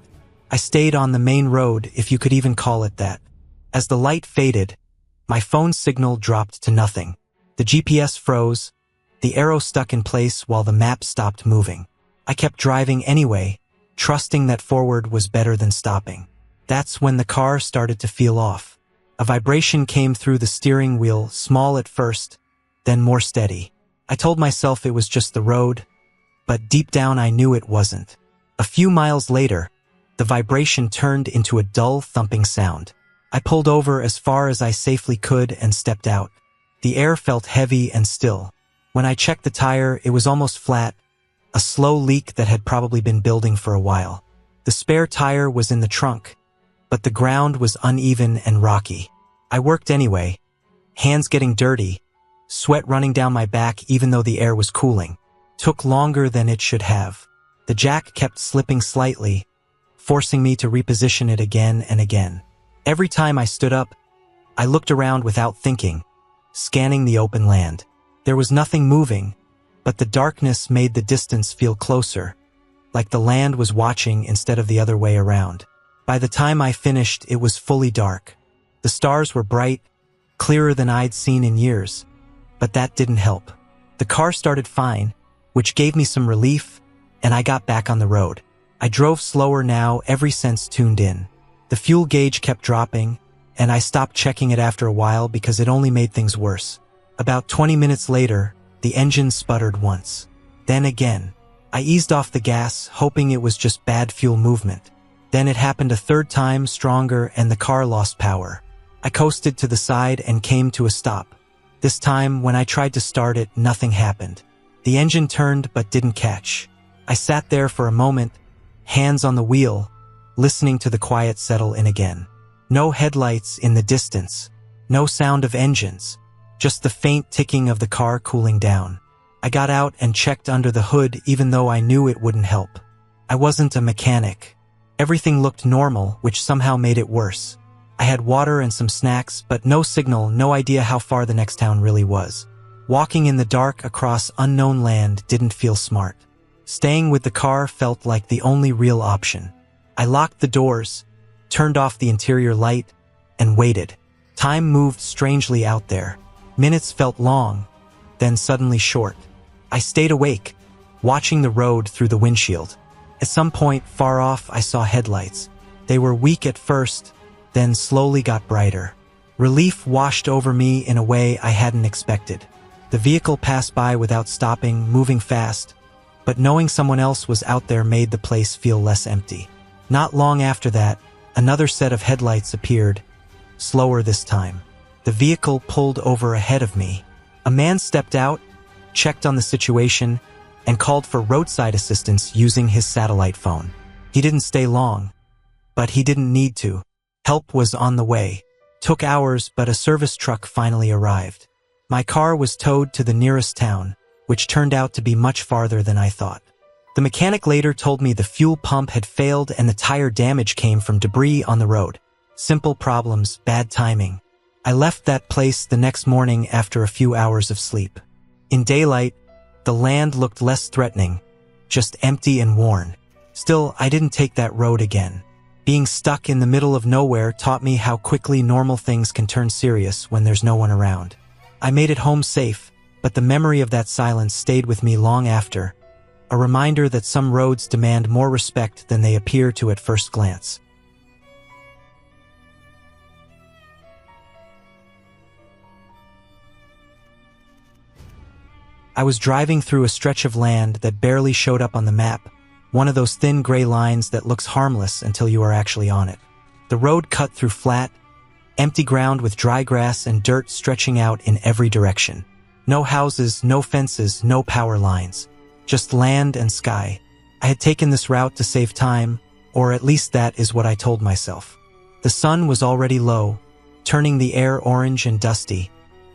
I stayed on the main road, if you could even call it that. As the light faded, my phone signal dropped to nothing. The GPS froze, the arrow stuck in place while the map stopped moving. I kept driving anyway, trusting that forward was better than stopping. That's when the car started to feel off. A vibration came through the steering wheel, small at first, then more steady. I told myself it was just the road, but deep down I knew it wasn't. A few miles later, the vibration turned into a dull thumping sound. I pulled over as far as I safely could and stepped out. The air felt heavy and still. When I checked the tire, it was almost flat, a slow leak that had probably been building for a while. The spare tire was in the trunk, but the ground was uneven and rocky. I worked anyway, hands getting dirty, sweat running down my back even though the air was cooling. Took longer than it should have. The jack kept slipping slightly, forcing me to reposition it again and again. Every time I stood up, I looked around without thinking, scanning the open land. There was nothing moving, but the darkness made the distance feel closer, like the land was watching instead of the other way around. By the time I finished, it was fully dark. The stars were bright, clearer than I'd seen in years, but that didn't help. The car started fine, which gave me some relief, and I got back on the road. I drove slower now, every sense tuned in. The fuel gauge kept dropping, and I stopped checking it after a while because it only made things worse. About 20 minutes later, the engine sputtered once. Then again. I eased off the gas, hoping it was just bad fuel movement. Then it happened a third time, stronger, and the car lost power. I coasted to the side and came to a stop. This time, when I tried to start it, nothing happened. The engine turned but didn't catch. I sat there for a moment, hands on the wheel, listening to the quiet settle in again. No headlights in the distance, no sound of engines, just the faint ticking of the car cooling down. I got out and checked under the hood even though I knew it wouldn't help. I wasn't a mechanic. Everything looked normal, which somehow made it worse. I had water and some snacks, but no signal, no idea how far the next town really was. Walking in the dark across unknown land didn't feel smart. Staying with the car felt like the only real option. I locked the doors, turned off the interior light, and waited. Time moved strangely out there. Minutes felt long, then suddenly short. I stayed awake, watching the road through the windshield. At some point, far off, I saw headlights. They were weak at first, then slowly got brighter. Relief washed over me in a way I hadn't expected. The vehicle passed by without stopping, moving fast, but knowing someone else was out there made the place feel less empty. Not long after that, another set of headlights appeared, slower this time. The vehicle pulled over ahead of me. A man stepped out, checked on the situation, and called for roadside assistance using his satellite phone. He didn't stay long, but he didn't need to. Help was on the way. Took hours, but a service truck finally arrived. My car was towed to the nearest town, which turned out to be much farther than I thought. The mechanic later told me the fuel pump had failed and the tire damage came from debris on the road. Simple problems, bad timing. I left that place the next morning after a few hours of sleep. In daylight, the land looked less threatening, just empty and worn. Still, I didn't take that road again. Being stuck in the middle of nowhere taught me how quickly normal things can turn serious when there's no one around. I made it home safe, but the memory of that silence stayed with me long after, a reminder that some roads demand more respect than they appear to at first glance. I was driving through a stretch of land that barely showed up on the map, one of those thin gray lines that looks harmless until you are actually on it. The road cut through flat, empty ground with dry grass and dirt stretching out in every direction. No houses, no fences, no power lines. Just land and sky. I had taken this route to save time, or at least that is what I told myself. The sun was already low, turning the air orange and dusty,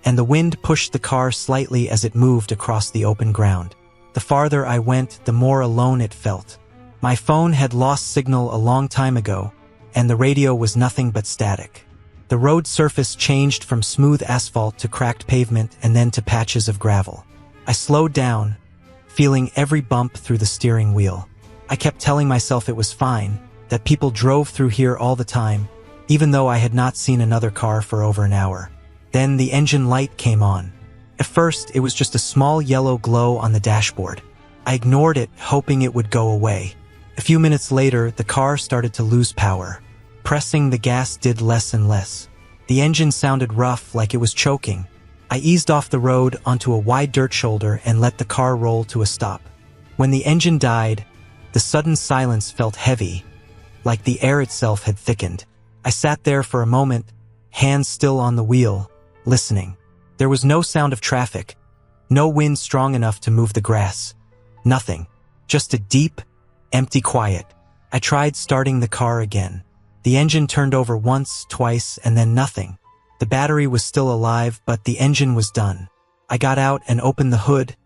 and the wind pushed the car slightly as it moved across the open ground. The farther I went, the more alone it felt. My phone had lost signal a long time ago, and the radio was nothing but static. The road surface changed from smooth asphalt to cracked pavement and then to patches of gravel. I slowed down, feeling every bump through the steering wheel. I kept telling myself it was fine, that people drove through here all the time, even though I had not seen another car for over an hour. Then the engine light came on. At first, it was just a small yellow glow on the dashboard. I ignored it, hoping it would go away. A few minutes later, the car started to lose power. Pressing the gas did less and less. The engine sounded rough, like it was choking. I eased off the road onto a wide dirt shoulder and let the car roll to a stop. When the engine died, the sudden silence felt heavy, like the air itself had thickened. I sat there for a moment, hands still on the wheel, listening. There was no sound of traffic, no wind strong enough to move the grass. Nothing. Just a deep, empty quiet. I tried starting the car again. The engine turned over once, twice, and then nothing. The battery was still alive, but the engine was done. I got out and opened the hood,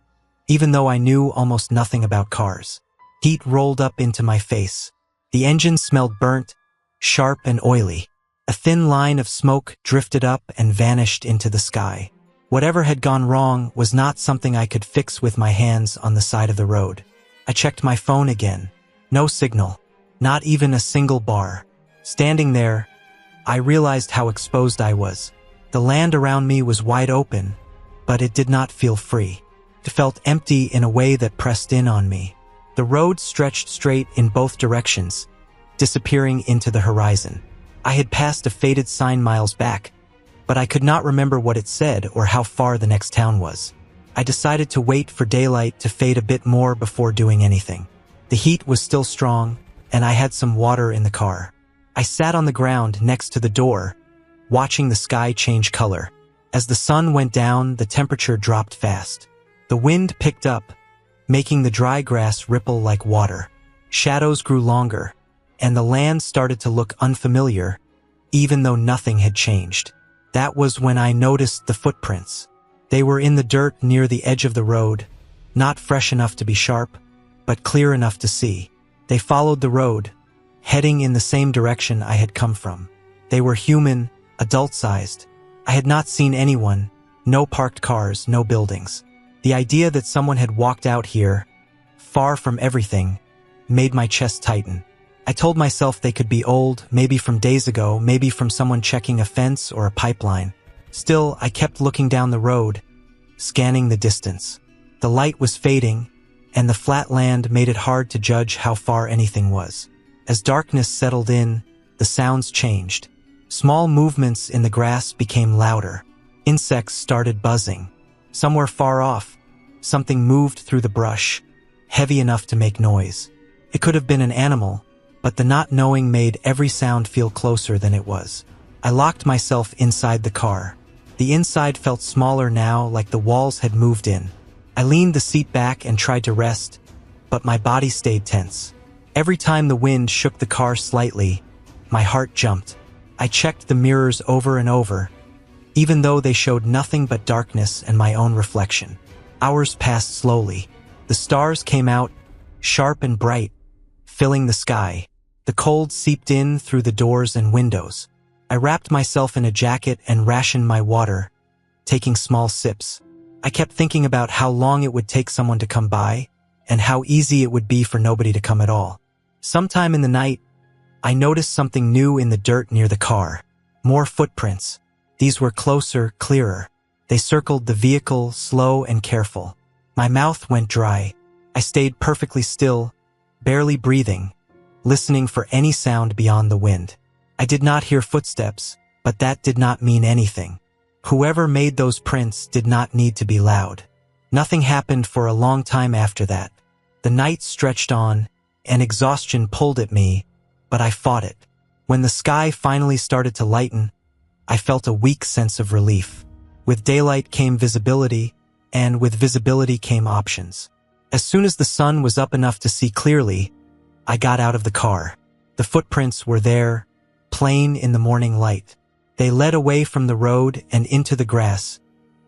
even though I knew almost nothing about cars. Heat rolled up into my face. The engine smelled burnt, sharp and oily. A thin line of smoke drifted up and vanished into the sky. Whatever had gone wrong was not something I could fix with my hands on the side of the road. I checked my phone again. No signal. Not even a single bar. Standing there, I realized how exposed I was. The land around me was wide open, but it did not feel free. It felt empty in a way that pressed in on me. The road stretched straight in both directions, disappearing into the horizon. I had passed a faded sign miles back, but I could not remember what it said or how far the next town was. I decided to wait for daylight to fade a bit more before doing anything. The heat was still strong, and I had some water in the car. I sat on the ground next to the door, watching the sky change color. As the sun went down, the temperature dropped fast. The wind picked up, making the dry grass ripple like water. Shadows grew longer, and the land started to look unfamiliar, even though nothing had changed. That was when I noticed the footprints. They were in the dirt near the edge of the road, not fresh enough to be sharp, but clear enough to see. They followed the road, heading in the same direction I had come from. They were human, adult-sized. I had not seen anyone, no parked cars, no buildings. The idea that someone had walked out here, far from everything, made my chest tighten. I told myself they could be old, maybe from days ago, maybe from someone checking a fence or a pipeline. Still, I kept looking down the road, scanning the distance. The light was fading, and the flat land made it hard to judge how far anything was. As darkness settled in, the sounds changed. Small movements in the grass became louder. Insects started buzzing. Somewhere far off, something moved through the brush, heavy enough to make noise. It could have been an animal, but the not knowing made every sound feel closer than it was. I locked myself inside the car. The inside felt smaller now, like the walls had moved in. I leaned the seat back and tried to rest, but my body stayed tense. Every time the wind shook the car slightly, my heart jumped. I checked the mirrors over and over, even though they showed nothing but darkness and my own reflection. Hours passed slowly. The stars came out, sharp and bright, filling the sky. The cold seeped in through the doors and windows. I wrapped myself in a jacket and rationed my water, taking small sips. I kept thinking about how long it would take someone to come by, and how easy it would be for nobody to come at all. Sometime in the night, I noticed something new in the dirt near the car. More footprints. These were closer, clearer. They circled the vehicle, slow and careful. My mouth went dry. I stayed perfectly still, barely breathing, listening for any sound beyond the wind. I did not hear footsteps, but that did not mean anything. Whoever made those prints did not need to be loud. Nothing happened for a long time after that. The night stretched on, and exhaustion pulled at me, but I fought it. When the sky finally started to lighten, I felt a weak sense of relief. With daylight came visibility, and with visibility came options. As soon as the sun was up enough to see clearly, I got out of the car. The footprints were there, plain in the morning light. They led away from the road and into the grass,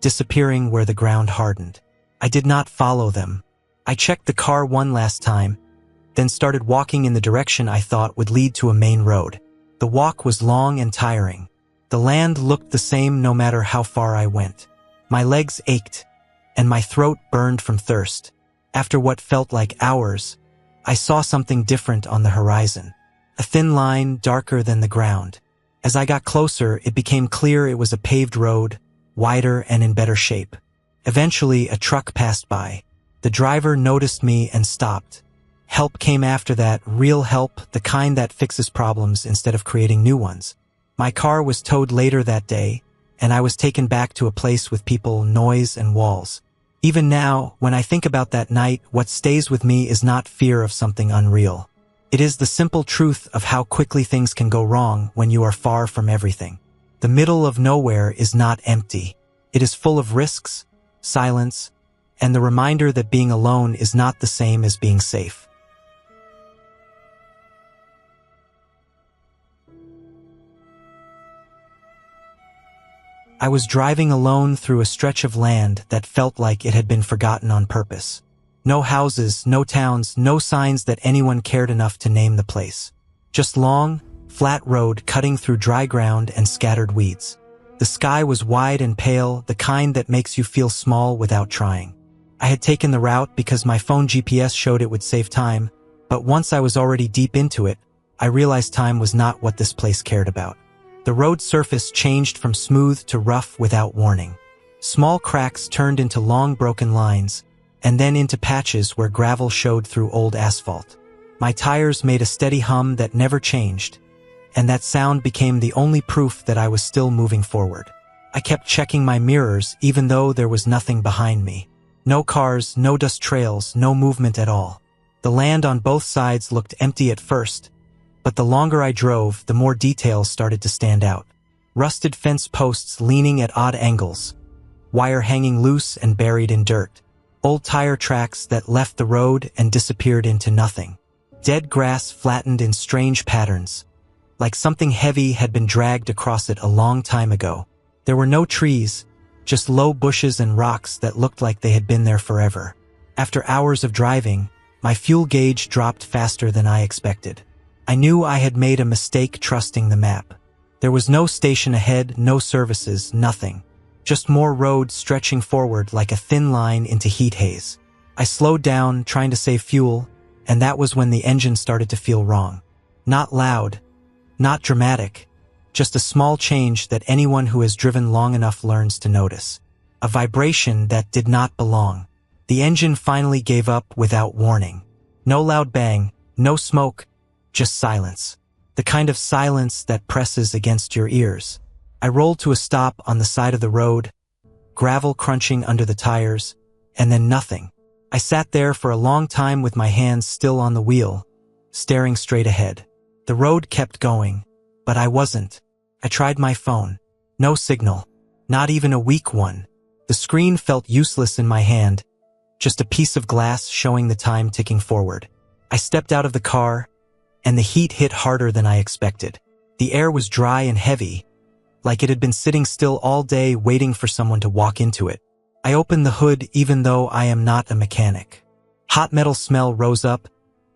disappearing where the ground hardened. I did not follow them. I checked the car one last time, then started walking in the direction I thought would lead to a main road. The walk was long and tiring. The land looked the same no matter how far I went. My legs ached, and my throat burned from thirst. After what felt like hours, I saw something different on the horizon. A thin line darker than the ground. As I got closer, it became clear it was a paved road, wider and in better shape. Eventually, a truck passed by. The driver noticed me and stopped. Help came after that, real help, the kind that fixes problems instead of creating new ones. My car was towed later that day, and I was taken back to a place with people, noise, and walls. Even now, when I think about that night, what stays with me is not fear of something unreal. It is the simple truth of how quickly things can go wrong when you are far from everything. The middle of nowhere is not empty. It is full of risks, silence, and the reminder that being alone is not the same as being safe. I was driving alone through a stretch of land that felt like it had been forgotten on purpose. No houses, no towns, no signs that anyone cared enough to name the place. Just long, flat road cutting through dry ground and scattered weeds. The sky was wide and pale, the kind that makes you feel small without trying. I had taken the route because my phone GPS showed it would save time, but once I was already deep into it, I realized time was not what this place cared about. The road surface changed from smooth to rough without warning. Small cracks turned into long broken lines, and then into patches where gravel showed through old asphalt. My tires made a steady hum that never changed, and that sound became the only proof that I was still moving forward. I kept checking my mirrors even though there was nothing behind me. No cars, no dust trails, no movement at all. The land on both sides looked empty at first, but the longer I drove, the more details started to stand out. Rusted fence posts leaning at odd angles, wire hanging loose and buried in dirt, old tire tracks that left the road and disappeared into nothing. Dead grass flattened in strange patterns, like something heavy had been dragged across it a long time ago. There were no trees, just low bushes and rocks that looked like they had been there forever. After hours of driving, my fuel gauge dropped faster than I expected. I knew I had made a mistake trusting the map. There was no station ahead, no services, nothing. Just more road stretching forward like a thin line into heat haze. I slowed down, trying to save fuel, and that was when the engine started to feel wrong. Not loud, not dramatic, just a small change that anyone who has driven long enough learns to notice. A vibration that did not belong. The engine finally gave up without warning. No loud bang, no smoke, just silence. The kind of silence that presses against your ears. I rolled to a stop on the side of the road, gravel crunching under the tires, and then nothing. I sat there for a long time with my hands still on the wheel, staring straight ahead. The road kept going, but I wasn't. I tried my phone. No signal. Not even a weak one. The screen felt useless in my hand, just a piece of glass showing the time ticking forward. I stepped out of the car, and the heat hit harder than I expected. The air was dry and heavy, like it had been sitting still all day waiting for someone to walk into it. I opened the hood even though I am not a mechanic. Hot metal smell rose up,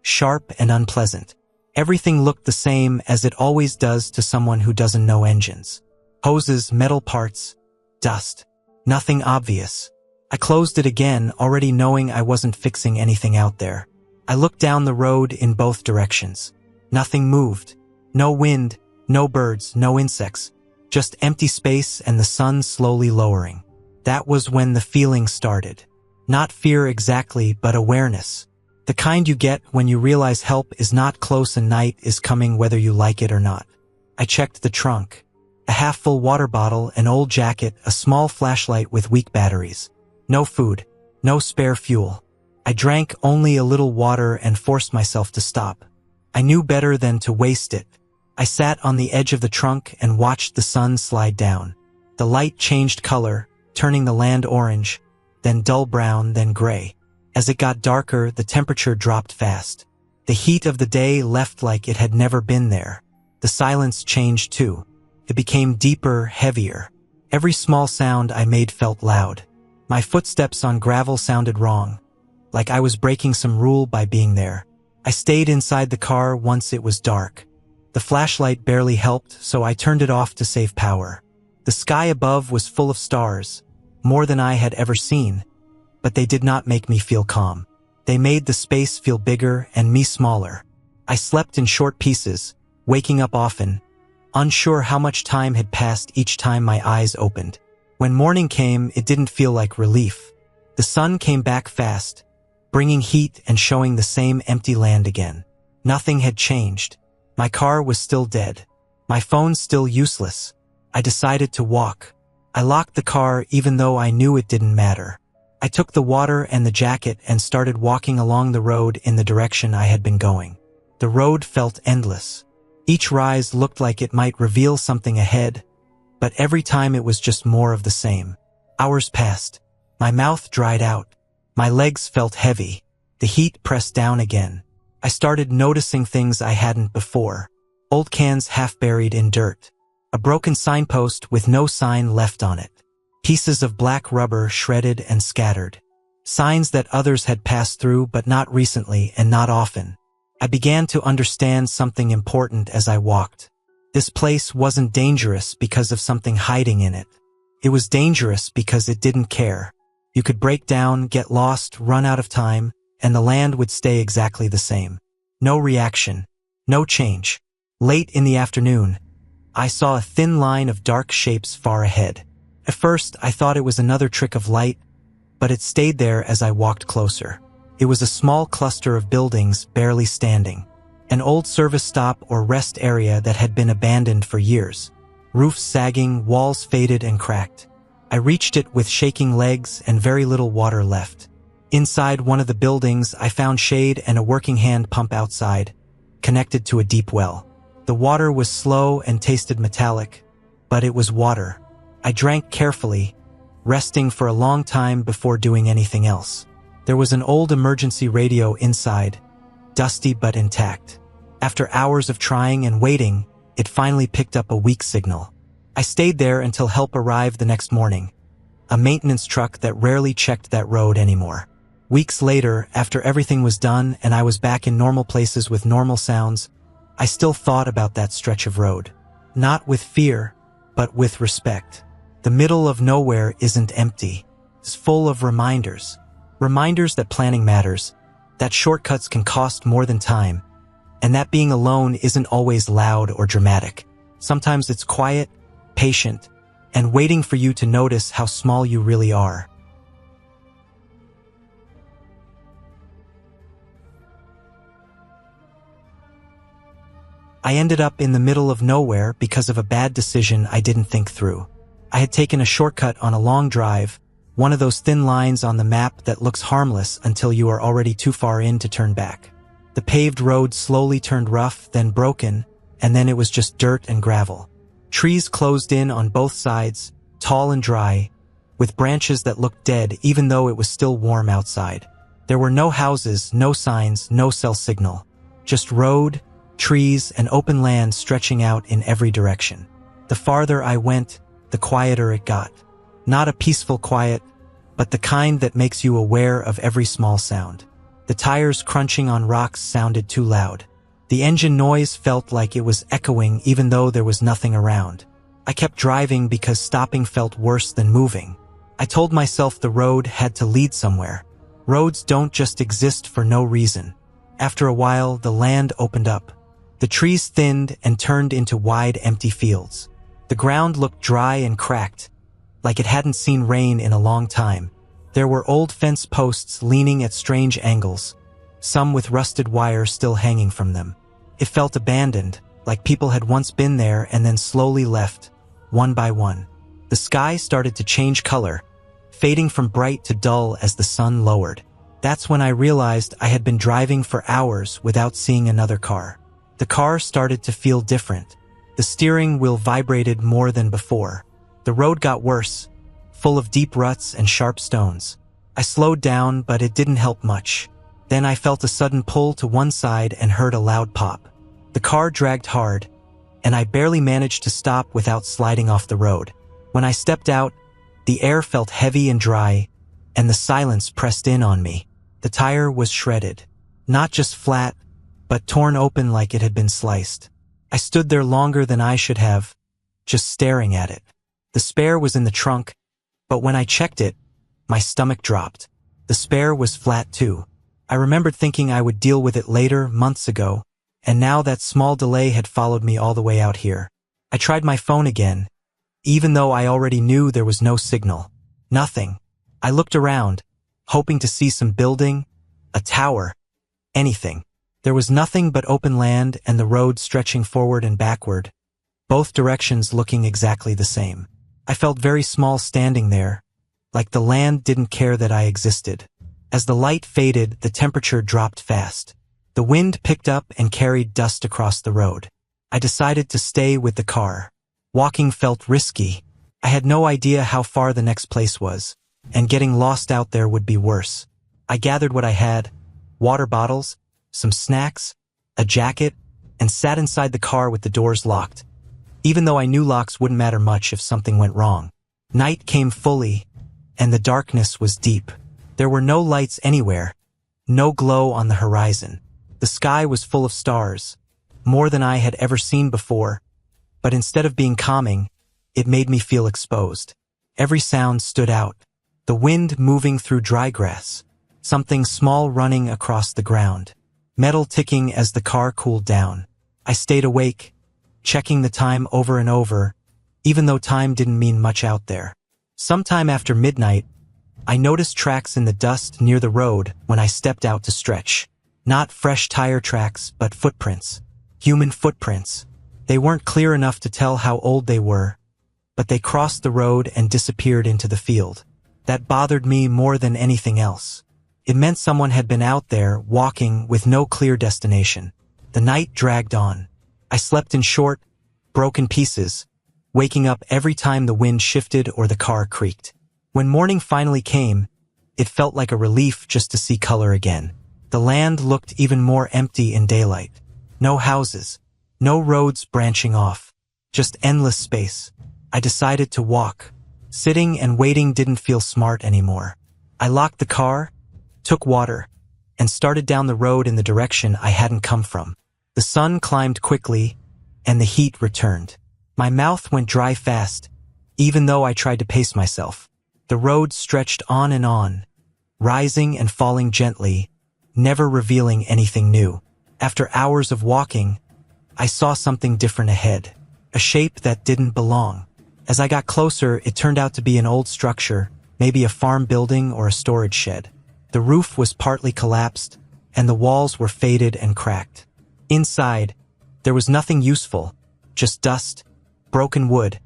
sharp and unpleasant. Everything looked the same as it always does to someone who doesn't know engines. Hoses, metal parts, dust. Nothing obvious. I closed it again, already knowing I wasn't fixing anything out there. I looked down the road in both directions. Nothing moved. No wind, no birds, no insects. Just empty space and the sun slowly lowering. That was when the feeling started. Not fear exactly, but awareness. The kind you get when you realize help is not close and night is coming whether you like it or not. I checked the trunk. A half-full water bottle, an old jacket, a small flashlight with weak batteries. No food, no spare fuel. I drank only a little water and forced myself to stop. I knew better than to waste it. I sat on the edge of the trunk and watched the sun slide down. The light changed color, turning the land orange, then dull brown, then gray. As it got darker, the temperature dropped fast. The heat of the day left like it had never been there. The silence changed too. It became deeper, heavier. Every small sound I made felt loud. My footsteps on gravel sounded wrong, like I was breaking some rule by being there. I stayed inside the car once it was dark. The flashlight barely helped, so I turned it off to save power. The sky above was full of stars, more than I had ever seen, but they did not make me feel calm. They made the space feel bigger and me smaller. I slept in short pieces, waking up often, unsure how much time had passed each time my eyes opened. When morning came, it didn't feel like relief. The sun came back fast, bringing heat and showing the same empty land again. Nothing had changed. My car was still dead. My phone still useless. I decided to walk. I locked the car even though I knew it didn't matter. I took the water and the jacket and started walking along the road in the direction I had been going. The road felt endless. Each rise looked like it might reveal something ahead, but every time it was just more of the same. Hours passed. My mouth dried out. My legs felt heavy. The heat pressed down again. I started noticing things I hadn't before. Old cans half buried in dirt. A broken signpost with no sign left on it. Pieces of black rubber shredded and scattered. Signs that others had passed through, but not recently and not often. I began to understand something important as I walked. This place wasn't dangerous because of something hiding in it. It was dangerous because it didn't care. You could break down, get lost, run out of time, and the land would stay exactly the same. No reaction. No change. Late in the afternoon, I saw a thin line of dark shapes far ahead. At first, I thought it was another trick of light, but it stayed there as I walked closer. It was a small cluster of buildings barely standing. An old service stop or rest area that had been abandoned for years. Roofs sagging, walls faded and cracked. I reached it with shaking legs and very little water left. Inside one of the buildings, I found shade and a working hand pump outside, connected to a deep well. The water was slow and tasted metallic, but it was water. I drank carefully, resting for a long time before doing anything else. There was an old emergency radio inside, dusty but intact. After hours of trying and waiting, it finally picked up a weak signal. I stayed there until help arrived the next morning, a maintenance truck that rarely checked that road anymore. Weeks later, after everything was done and I was back in normal places with normal sounds, I still thought about that stretch of road. Not with fear, but with respect. The middle of nowhere isn't empty. It's full of reminders. Reminders that planning matters, that shortcuts can cost more than time, and that being alone isn't always loud or dramatic. Sometimes it's quiet, patient, and waiting for you to notice how small you really are. I ended up in the middle of nowhere because of a bad decision I didn't think through. I had taken a shortcut on a long drive, one of those thin lines on the map that looks harmless until you are already too far in to turn back. The paved road slowly turned rough, then broken, and then it was just dirt and gravel. Trees closed in on both sides, tall and dry, with branches that looked dead even though it was still warm outside. There were no houses, no signs, no cell signal. Just road, trees, and open land stretching out in every direction. The farther I went, the quieter it got. Not a peaceful quiet, but the kind that makes you aware of every small sound. The tires crunching on rocks sounded too loud. The engine noise felt like it was echoing even though there was nothing around. I kept driving because stopping felt worse than moving. I told myself the road had to lead somewhere. Roads don't just exist for no reason. After a while, the land opened up. The trees thinned and turned into wide, empty fields. The ground looked dry and cracked, like it hadn't seen rain in a long time. There were old fence posts leaning at strange angles, some with rusted wire still hanging from them. It felt abandoned, like people had once been there and then slowly left, one by one. The sky started to change color, fading from bright to dull as the sun lowered. That's when I realized I had been driving for hours without seeing another car. The car started to feel different. The steering wheel vibrated more than before. The road got worse, full of deep ruts and sharp stones. I slowed down, but it didn't help much. Then I felt a sudden pull to one side and heard a loud pop. The car dragged hard, and I barely managed to stop without sliding off the road. When I stepped out, the air felt heavy and dry, and the silence pressed in on me. The tire was shredded. Not just flat, but torn open like it had been sliced. I stood there longer than I should have, just staring at it. The spare was in the trunk, but when I checked it, my stomach dropped. The spare was flat too. I remembered thinking I would deal with it later, months ago, and now that small delay had followed me all the way out here. I tried my phone again, even though I already knew there was no signal. Nothing. I looked around, hoping to see some building, a tower, anything. There was nothing but open land and the road stretching forward and backward, both directions looking exactly the same. I felt very small standing there, like the land didn't care that I existed. As the light faded, the temperature dropped fast. The wind picked up and carried dust across the road. I decided to stay with the car. Walking felt risky. I had no idea how far the next place was, and getting lost out there would be worse. I gathered what I had, water bottles, some snacks, a jacket, and sat inside the car with the doors locked. even though I knew locks wouldn't matter much if something went wrong. Night came fully, and the darkness was deep. There were no lights anywhere, no glow on the horizon. The sky was full of stars, more than I had ever seen before, but instead of being calming, it made me feel exposed. Every sound stood out. The wind moving through dry grass, something small running across the ground, metal ticking as the car cooled down. I stayed awake, checking the time over and over, even though time didn't mean much out there. Sometime after midnight, I noticed tracks in the dust near the road when I stepped out to stretch. Not fresh tire tracks, but footprints. Human footprints. They weren't clear enough to tell how old they were, but they crossed the road and disappeared into the field. That bothered me more than anything else. It meant someone had been out there, walking with no clear destination. The night dragged on. I slept in short, broken pieces, waking up every time the wind shifted or the car creaked. When morning finally came, it felt like a relief just to see color again. The land looked even more empty in daylight. No houses, no roads branching off, just endless space. I decided to walk. Sitting and waiting didn't feel smart anymore. I locked the car, took water, and started down the road in the direction I hadn't come from. The sun climbed quickly, and the heat returned. My mouth went dry fast, even though I tried to pace myself. The road stretched on, rising and falling gently, never revealing anything new. After hours of walking, I saw something different ahead, a shape that didn't belong. As I got closer, it turned out to be an old structure, maybe a farm building or a storage shed. The roof was partly collapsed, and the walls were faded and cracked. Inside, there was nothing useful, just dust, broken wood,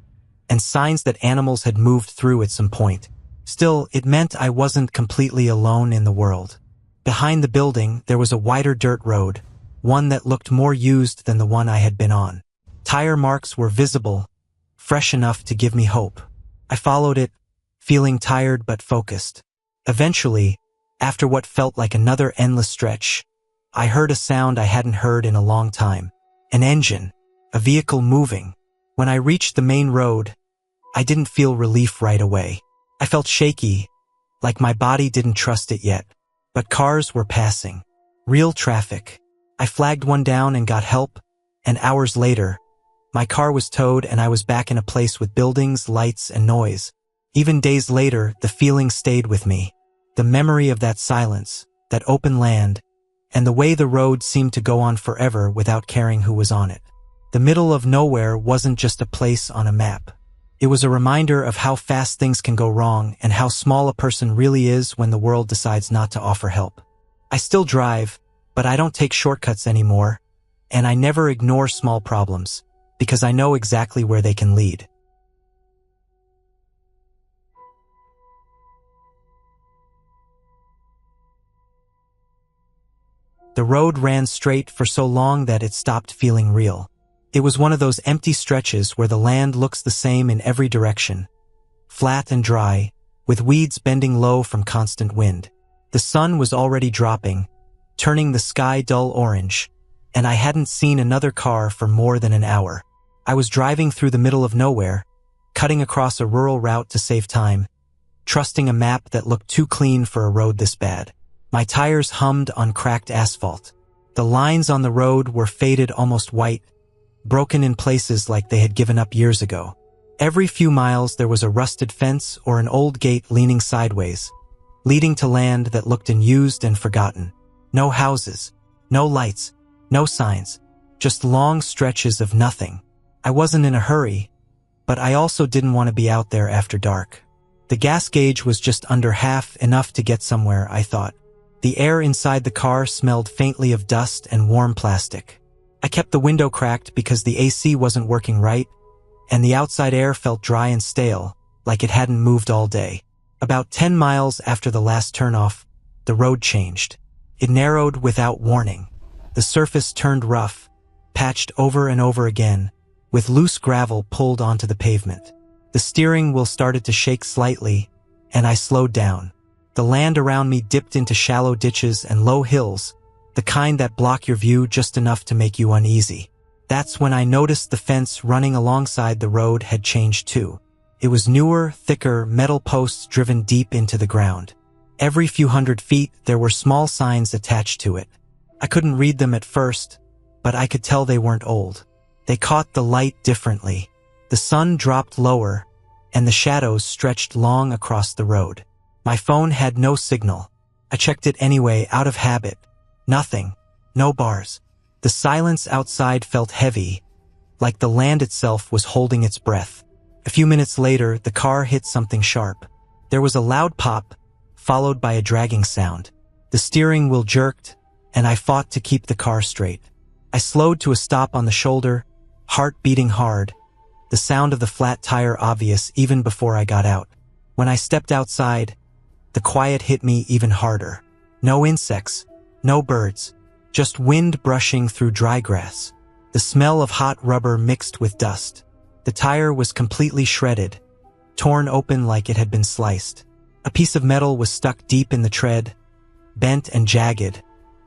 and signs that animals had moved through at some point. Still, it meant I wasn't completely alone in the world. Behind the building, there was a wider dirt road, one that looked more used than the one I had been on. Tire marks were visible, fresh enough to give me hope. I followed it, feeling tired but focused. Eventually, after what felt like another endless stretch, I heard a sound I hadn't heard in a long time. An engine, a vehicle moving. When I reached the main road, I didn't feel relief right away. I felt shaky, like my body didn't trust it yet. But cars were passing. Real traffic. I flagged one down and got help, and hours later, my car was towed and I was back in a place with buildings, lights, and noise. Even days later, the feeling stayed with me. The memory of that silence, that open land, and the way the road seemed to go on forever without caring who was on it. The middle of nowhere wasn't just a place on a map. It was a reminder of how fast things can go wrong and how small a person really is when the world decides not to offer help. I still drive, but I don't take shortcuts anymore, and I never ignore small problems, because I know exactly where they can lead. The road ran straight for so long that it stopped feeling real. It was one of those empty stretches where the land looks the same in every direction, flat and dry, with weeds bending low from constant wind. The sun was already dropping, turning the sky dull orange, and I hadn't seen another car for more than an hour. I was driving through the middle of nowhere, cutting across a rural route to save time, trusting a map that looked too clean for a road this bad. My tires hummed on cracked asphalt. The lines on the road were faded almost white, broken in places like they had given up years ago. Every few miles there was a rusted fence or an old gate leaning sideways, leading to land that looked unused and forgotten. No houses, no lights, no signs, just long stretches of nothing. I wasn't in a hurry, but I also didn't want to be out there after dark. The gas gauge was just under half, enough to get somewhere, I thought. The air inside the car smelled faintly of dust and warm plastic. I kept the window cracked because the AC wasn't working right, and the outside air felt dry and stale, like it hadn't moved all day. About 10 miles after the last turnoff, the road changed. It narrowed without warning. The surface turned rough, patched over and over again, with loose gravel pulled onto the pavement. The steering wheel started to shake slightly, and I slowed down. The land around me dipped into shallow ditches and low hills, the kind that block your view just enough to make you uneasy. That's when I noticed the fence running alongside the road had changed too. It was newer, thicker metal posts driven deep into the ground. Every few hundred feet, there were small signs attached to it. I couldn't read them at first, but I could tell they weren't old. They caught the light differently. The sun dropped lower, and the shadows stretched long across the road. My phone had no signal. I checked it anyway, out of habit. Nothing. No bars. The silence outside felt heavy, like the land itself was holding its breath. A few minutes later, the car hit something sharp. There was a loud pop, followed by a dragging sound. The steering wheel jerked, and I fought to keep the car straight. I slowed to a stop on the shoulder, heart beating hard, the sound of the flat tire obvious even before I got out. When I stepped outside, the quiet hit me even harder. No insects, no birds, just wind brushing through dry grass. The smell of hot rubber mixed with dust. The tire was completely shredded, torn open like it had been sliced. A piece of metal was stuck deep in the tread, bent and jagged,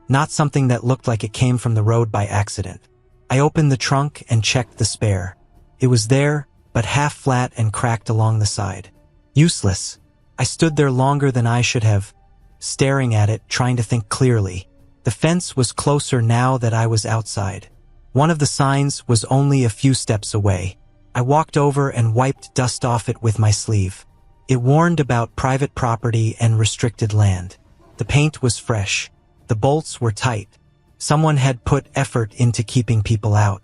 not something that looked like it came from the road by accident. I opened the trunk and checked the spare. It was there, but half flat and cracked along the side. Useless. I stood there longer than I should have, staring at it, trying to think clearly. The fence was closer now that I was outside. One of the signs was only a few steps away. I walked over and wiped dust off it with my sleeve. It warned about private property and restricted land. The paint was fresh. The bolts were tight. Someone had put effort into keeping people out.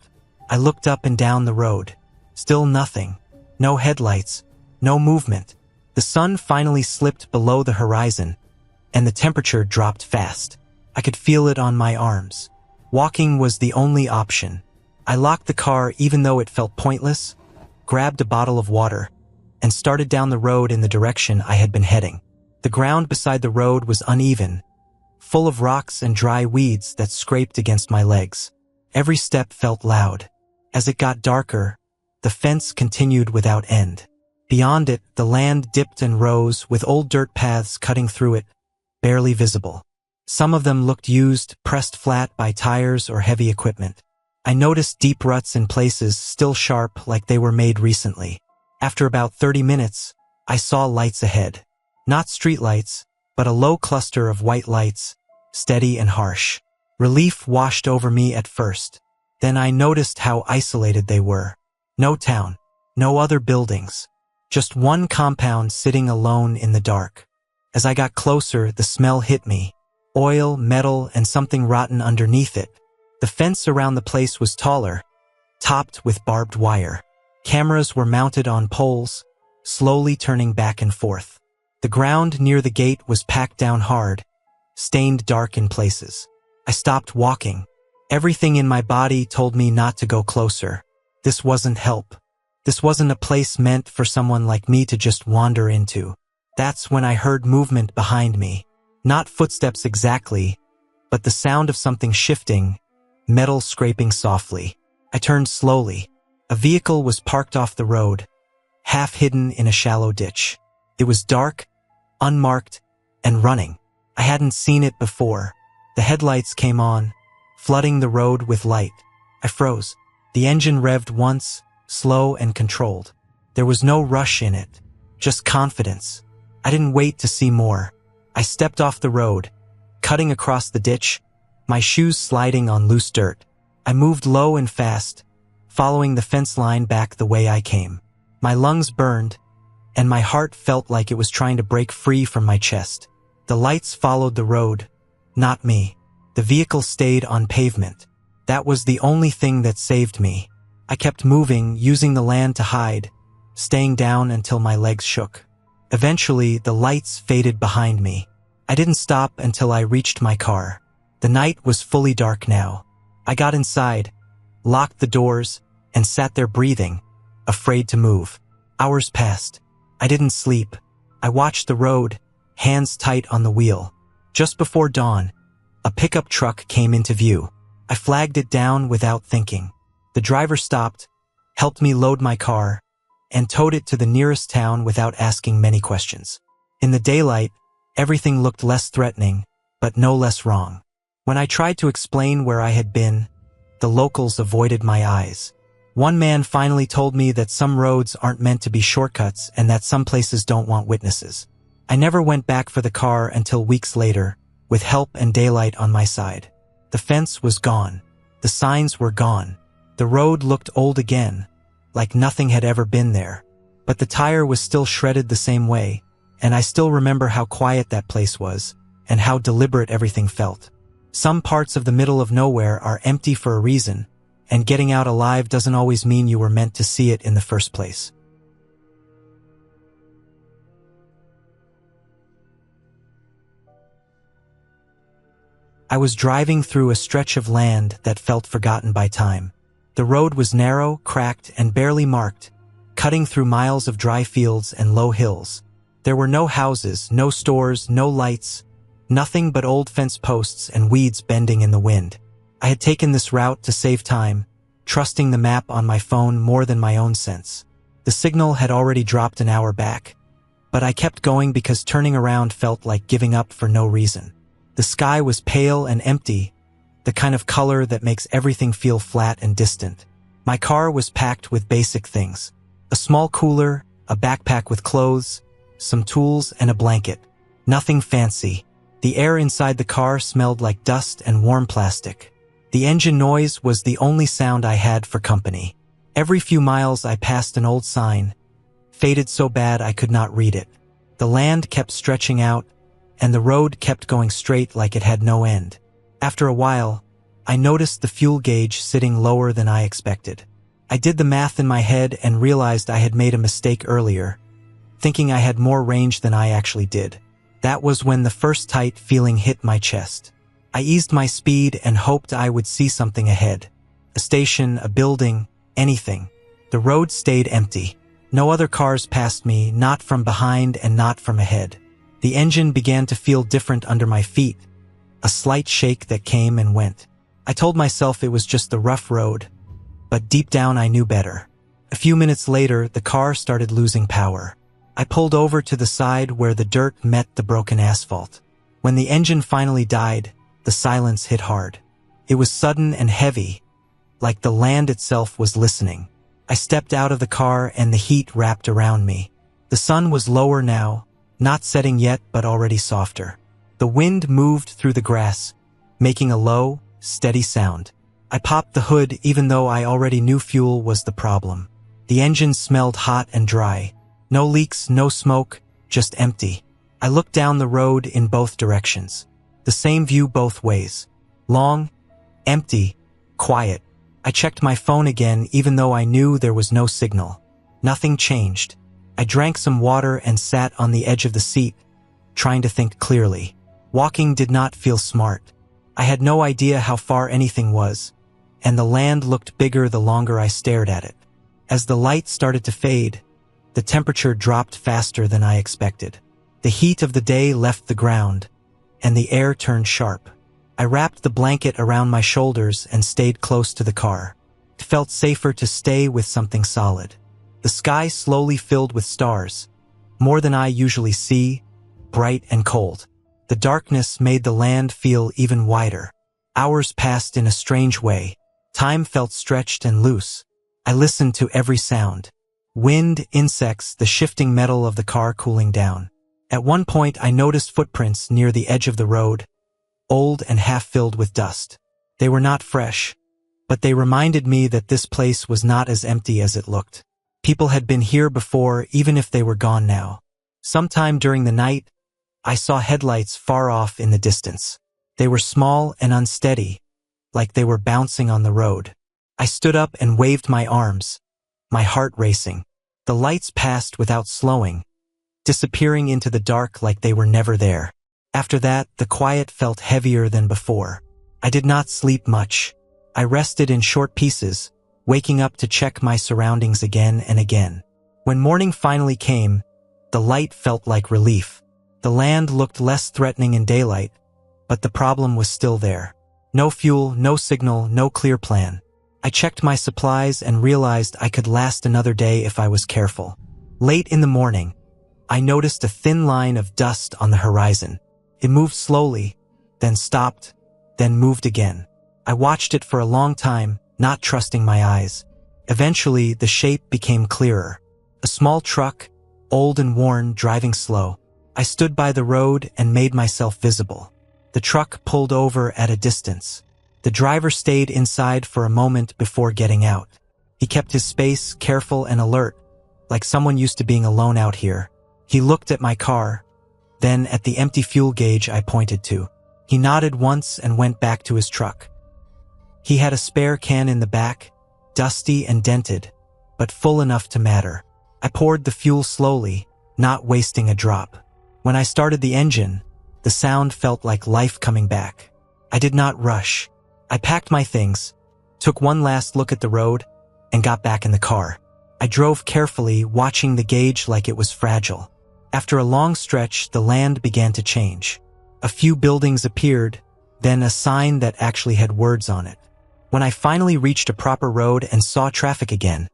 I looked up and down the road. Still nothing. No headlights. No movement. The sun finally slipped below the horizon, and the temperature dropped fast. I could feel it on my arms. Walking was the only option. I locked the car even though it felt pointless, grabbed a bottle of water, and started down the road in the direction I had been heading. The ground beside the road was uneven, full of rocks and dry weeds that scraped against my legs. Every step felt loud. As it got darker, the fence continued without end. Beyond it, the land dipped and rose, with old dirt paths cutting through it, barely visible. Some of them looked used, pressed flat by tires or heavy equipment. I noticed deep ruts in places still sharp like they were made recently. After about 30 minutes, I saw lights ahead. Not streetlights, but a low cluster of white lights, steady and harsh. Relief washed over me at first. Then I noticed how isolated they were. No town, no other buildings. Just one compound sitting alone in the dark. As I got closer, the smell hit me. Oil, metal, and something rotten underneath it. The fence around the place was taller, topped with barbed wire. Cameras were mounted on poles, slowly turning back and forth. The ground near the gate was packed down hard, stained dark in places. I stopped walking. Everything in my body told me not to go closer. This wasn't help. This wasn't a place meant for someone like me to just wander into. That's when I heard movement behind me. Not footsteps exactly, but the sound of something shifting, metal scraping softly. I turned slowly. A vehicle was parked off the road, half hidden in a shallow ditch. It was dark, unmarked, and running. I hadn't seen it before. The headlights came on, flooding the road with light. I froze. The engine revved once, slow and controlled. There was no rush in it, just confidence. I didn't wait to see more. I stepped off the road, cutting across the ditch, my shoes sliding on loose dirt. I moved low and fast, following the fence line back the way I came. My lungs burned, and my heart felt like it was trying to break free from my chest. The lights followed the road, not me. The vehicle stayed on pavement. That was the only thing that saved me. I kept moving, using the land to hide, staying down until my legs shook. Eventually, the lights faded behind me. I didn't stop until I reached my car. The night was fully dark now. I got inside, locked the doors, and sat there breathing, afraid to move. Hours passed. I didn't sleep. I watched the road, hands tight on the wheel. Just before dawn, a pickup truck came into view. I flagged it down without thinking. The driver stopped, helped me load my car, and towed it to the nearest town without asking many questions. In the daylight, everything looked less threatening, but no less wrong. When I tried to explain where I had been, the locals avoided my eyes. One man finally told me that some roads aren't meant to be shortcuts and that some places don't want witnesses. I never went back for the car until weeks later, with help and daylight on my side. The fence was gone. The signs were gone. The road looked old again, like nothing had ever been there. But the tire was still shredded the same way, and I still remember how quiet that place was, and how deliberate everything felt. Some parts of the middle of nowhere are empty for a reason, and getting out alive doesn't always mean you were meant to see it in the first place. I was driving through a stretch of land that felt forgotten by time. The road was narrow, cracked, and barely marked, cutting through miles of dry fields and low hills. There were no houses, no stores, no lights, nothing but old fence posts and weeds bending in the wind. I had taken this route to save time, trusting the map on my phone more than my own sense. The signal had already dropped an hour back, but I kept going because turning around felt like giving up for no reason. The sky was pale and empty, the kind of color that makes everything feel flat and distant. My car was packed with basic things: a small cooler, a backpack with clothes, some tools, and a blanket. Nothing fancy. The air inside the car smelled like dust and warm plastic. The engine noise was the only sound I had for company. Every few miles I passed an old sign, faded so bad I could not read it. The land kept stretching out, and the road kept going straight like it had no end. After a while, I noticed the fuel gauge sitting lower than I expected. I did the math in my head and realized I had made a mistake earlier, thinking I had more range than I actually did. That was when the first tight feeling hit my chest. I eased my speed and hoped I would see something ahead. A station, a building, anything. The road stayed empty. No other cars passed me, not from behind and not from ahead. The engine began to feel different under my feet, a slight shake that came and went. I told myself it was just the rough road, but deep down I knew better. A few minutes later, the car started losing power. I pulled over to the side where the dirt met the broken asphalt. When the engine finally died, the silence hit hard. It was sudden and heavy, like the land itself was listening. I stepped out of the car and the heat wrapped around me. The sun was lower now, not setting yet but already softer. The wind moved through the grass, making a low, steady sound. I popped the hood even though I already knew fuel was the problem. The engine smelled hot and dry. No leaks, no smoke, just empty. I looked down the road in both directions. The same view both ways. Long, empty, quiet. I checked my phone again even though I knew there was no signal. Nothing changed. I drank some water and sat on the edge of the seat, trying to think clearly. Walking did not feel smart. I had no idea how far anything was, and the land looked bigger the longer I stared at it. As the light started to fade, the temperature dropped faster than I expected. The heat of the day left the ground, and the air turned sharp. I wrapped the blanket around my shoulders and stayed close to the car. It felt safer to stay with something solid. The sky slowly filled with stars, more than I usually see, bright and cold. The darkness made the land feel even wider. Hours passed in a strange way. Time felt stretched and loose. I listened to every sound. Wind, insects, the shifting metal of the car cooling down. At one point I noticed footprints near the edge of the road, old and half filled with dust. They were not fresh, but they reminded me that this place was not as empty as it looked. People had been here before, even if they were gone now. Sometime during the night, I saw headlights far off in the distance. They were small and unsteady, like they were bouncing on the road. I stood up and waved my arms, my heart racing. The lights passed without slowing, disappearing into the dark like they were never there. After that, the quiet felt heavier than before. I did not sleep much. I rested in short pieces, waking up to check my surroundings again and again. When morning finally came, the light felt like relief. The land looked less threatening in daylight, but the problem was still there. No fuel, no signal, no clear plan. I checked my supplies and realized I could last another day if I was careful. Late in the morning, I noticed a thin line of dust on the horizon. It moved slowly, then stopped, then moved again. I watched it for a long time, not trusting my eyes. Eventually, the shape became clearer. A small truck, old and worn, driving slow. I stood by the road and made myself visible. The truck pulled over at a distance. The driver stayed inside for a moment before getting out. He kept his space, careful and alert, like someone used to being alone out here. He looked at my car, then at the empty fuel gauge I pointed to. He nodded once and went back to his truck. He had a spare can in the back, dusty and dented, but full enough to matter. I poured the fuel slowly, not wasting a drop. When I started the engine, the sound felt like life coming back. I did not rush. I packed my things, took one last look at the road, and got back in the car. I drove carefully, watching the gauge like it was fragile. After a long stretch, the land began to change. A few buildings appeared, then a sign that actually had words on it. When I finally reached a proper road and saw traffic again,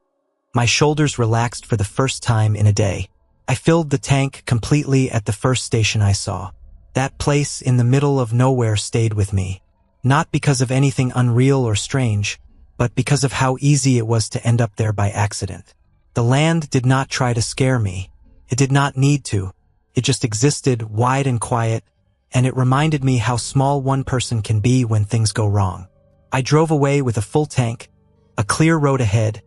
my shoulders relaxed for the first time in a day. I filled the tank completely at the first station I saw. That place in the middle of nowhere stayed with me. Not because of anything unreal or strange, but because of how easy it was to end up there by accident. The land did not try to scare me. It did not need to. It just existed, wide and quiet, and it reminded me how small one person can be when things go wrong. I drove away with a full tank, a clear road ahead,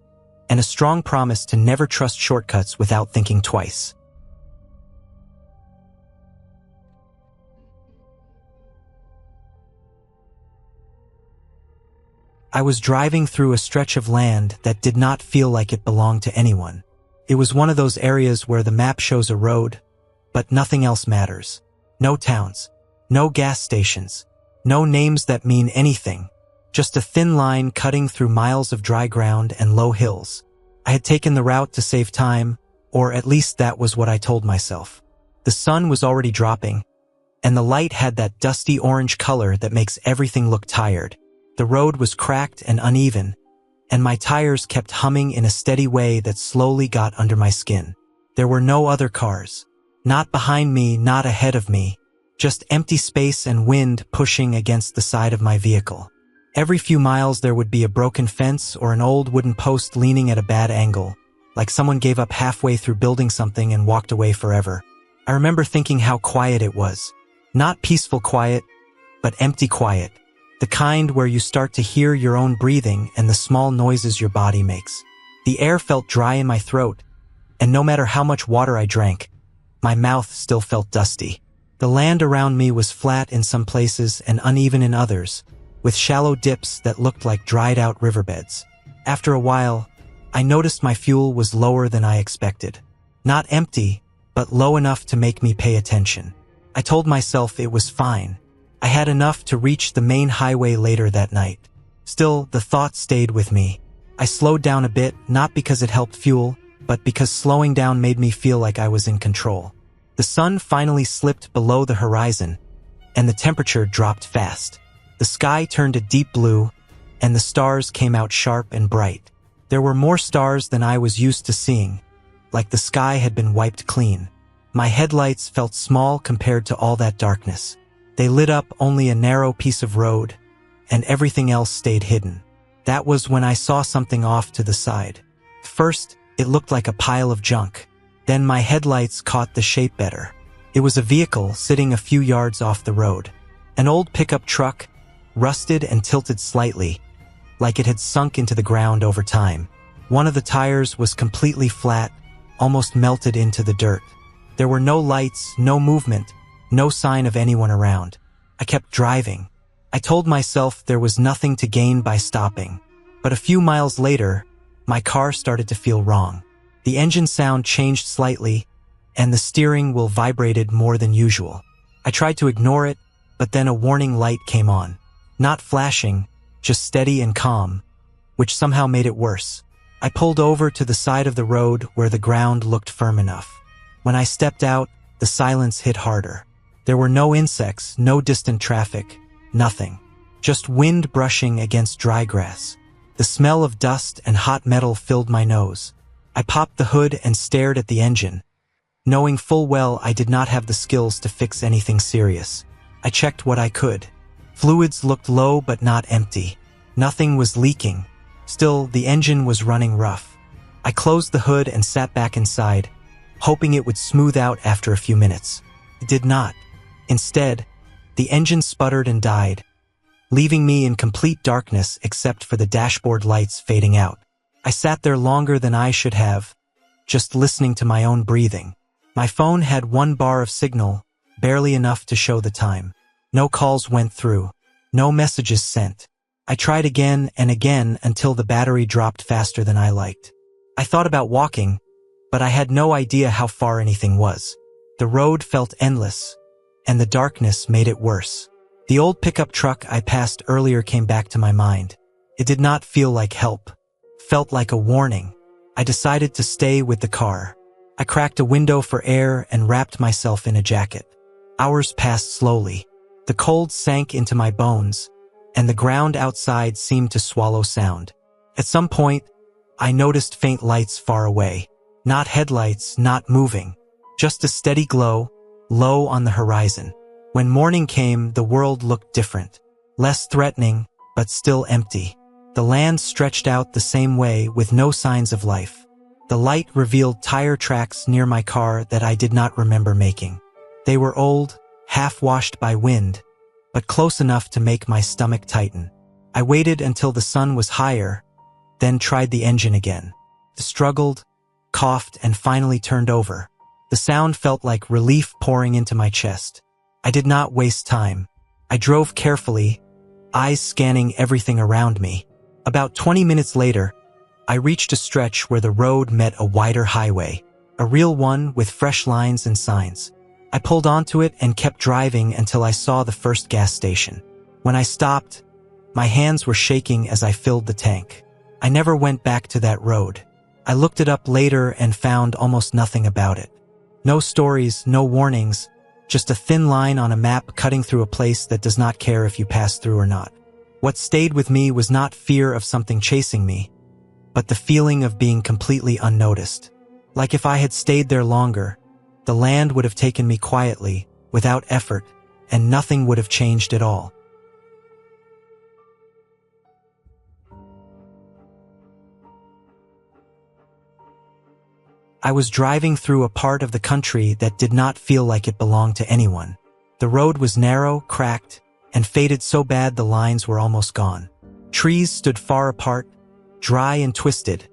and a strong promise to never trust shortcuts without thinking twice. I was driving through a stretch of land that did not feel like it belonged to anyone. It was one of those areas where the map shows a road, but nothing else matters. No towns, no gas stations, no names that mean anything, just a thin line cutting through miles of dry ground and low hills. I had taken the route to save time, or at least that was what I told myself. The sun was already dropping, and the light had that dusty orange color that makes everything look tired. The road was cracked and uneven, and my tires kept humming in a steady way that slowly got under my skin. There were no other cars. Not behind me, not ahead of me. Just empty space and wind pushing against the side of my vehicle. Every few miles there would be a broken fence or an old wooden post leaning at a bad angle, like someone gave up halfway through building something and walked away forever. I remember thinking how quiet it was. Not peaceful quiet, but empty quiet. The kind where you start to hear your own breathing and the small noises your body makes. The air felt dry in my throat, and no matter how much water I drank, my mouth still felt dusty. The land around me was flat in some places and uneven in others, with shallow dips that looked like dried-out riverbeds. After a while, I noticed my fuel was lower than I expected. Not empty, but low enough to make me pay attention. I told myself it was fine. I had enough to reach the main highway later that night. Still, the thought stayed with me. I slowed down a bit, not because it helped fuel, but because slowing down made me feel like I was in control. The sun finally slipped below the horizon, and the temperature dropped fast. The sky turned a deep blue, and the stars came out sharp and bright. There were more stars than I was used to seeing, like the sky had been wiped clean. My headlights felt small compared to all that darkness. They lit up only a narrow piece of road, and everything else stayed hidden. That was when I saw something off to the side. First, it looked like a pile of junk. Then my headlights caught the shape better. It was a vehicle sitting a few yards off the road. An old pickup truck, rusted and tilted slightly, like it had sunk into the ground over time. One of the tires was completely flat, almost melted into the dirt. There were no lights, no movement, no sign of anyone around. I kept driving. I told myself there was nothing to gain by stopping. But a few miles later, my car started to feel wrong. The engine sound changed slightly, and the steering wheel vibrated more than usual. I tried to ignore it, but then a warning light came on. Not flashing, just steady and calm, which somehow made it worse. I pulled over to the side of the road where the ground looked firm enough. When I stepped out, the silence hit harder. There were no insects, no distant traffic, nothing. Just wind brushing against dry grass. The smell of dust and hot metal filled my nose. I popped the hood and stared at the engine, knowing full well I did not have the skills to fix anything serious. I checked what I could. Fluids looked low but not empty. Nothing was leaking. Still, the engine was running rough. I closed the hood and sat back inside, hoping it would smooth out after a few minutes. It did not. Instead, the engine sputtered and died, leaving me in complete darkness except for the dashboard lights fading out. I sat there longer than I should have, just listening to my own breathing. My phone had 1 bar of signal, barely enough to show the time. No calls went through. No messages sent. I tried again and again until the battery dropped faster than I liked. I thought about walking, but I had no idea how far anything was. The road felt endless, and the darkness made it worse. The old pickup truck I passed earlier came back to my mind. It did not feel like help. Felt like a warning. I decided to stay with the car. I cracked a window for air and wrapped myself in a jacket. Hours passed slowly. The cold sank into my bones, and the ground outside seemed to swallow sound. At some point, I noticed faint lights far away. Not headlights, not moving. Just a steady glow, low on the horizon. When morning came, the world looked different. Less threatening, but still empty. The land stretched out the same way with no signs of life. The light revealed tire tracks near my car that I did not remember making. They were old, half-washed by wind, but close enough to make my stomach tighten. I waited until the sun was higher, then tried the engine again. It struggled, coughed, and finally turned over. The sound felt like relief pouring into my chest. I did not waste time. I drove carefully, eyes scanning everything around me. About 20 minutes later, I reached a stretch where the road met a wider highway, a real one with fresh lines and signs. I pulled onto it and kept driving until I saw the first gas station. When I stopped, my hands were shaking as I filled the tank. I never went back to that road. I looked it up later and found almost nothing about it. No stories, no warnings, just a thin line on a map cutting through a place that does not care if you pass through or not. What stayed with me was not fear of something chasing me, but the feeling of being completely unnoticed. Like if I had stayed there longer, the land would have taken me quietly, without effort, and nothing would have changed at all. I was driving through a part of the country that did not feel like it belonged to anyone. The road was narrow, cracked, and faded so bad the lines were almost gone. Trees stood far apart, dry and twisted,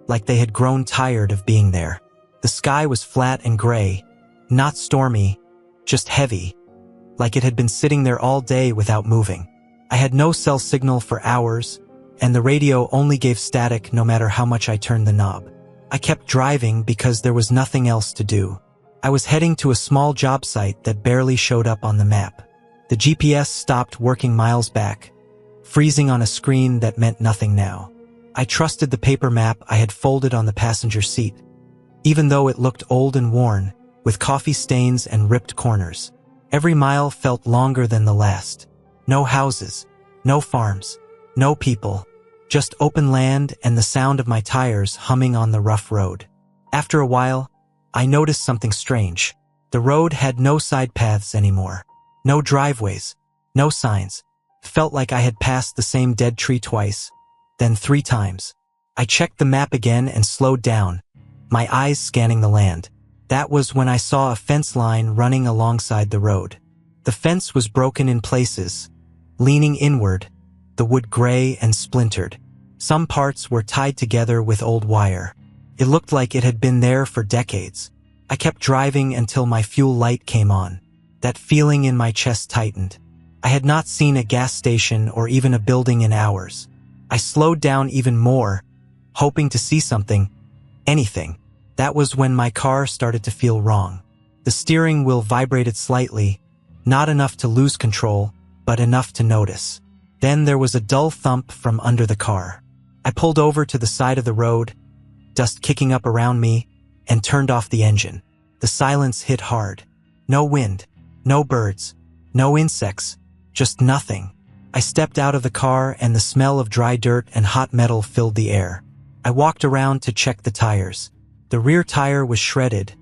like they had grown tired of being there. The sky was flat and gray, not stormy, just heavy, like it had been sitting there all day without moving. I had no cell signal for hours, and the radio only gave static no matter how much I turned the knob. I kept driving because there was nothing else to do. I was heading to a small job site that barely showed up on the map. The GPS stopped working miles back, freezing on a screen that meant nothing now. I trusted the paper map I had folded on the passenger seat, even though it looked old and worn, with coffee stains and ripped corners. Every mile felt longer than the last. No houses, no farms, no people, just open land and the sound of my tires humming on the rough road. After a while, I noticed something strange. The road had no side paths anymore. No driveways, no signs. It felt like I had passed the same dead tree twice, then 3 times. I checked the map again and slowed down, my eyes scanning the land. That was when I saw a fence line running alongside the road. The fence was broken in places, leaning inward, the wood gray and splintered. Some parts were tied together with old wire. It looked like it had been there for decades. I kept driving until my fuel light came on. That feeling in my chest tightened. I had not seen a gas station or even a building in hours. I slowed down even more, hoping to see something, anything. That was when my car started to feel wrong. The steering wheel vibrated slightly, not enough to lose control, but enough to notice. Then there was a dull thump from under the car. I pulled over to the side of the road, dust kicking up around me, and turned off the engine. The silence hit hard. No wind, no birds, no insects, just nothing. I stepped out of the car and the smell of dry dirt and hot metal filled the air. I walked around to check the tires. The rear tire was shredded,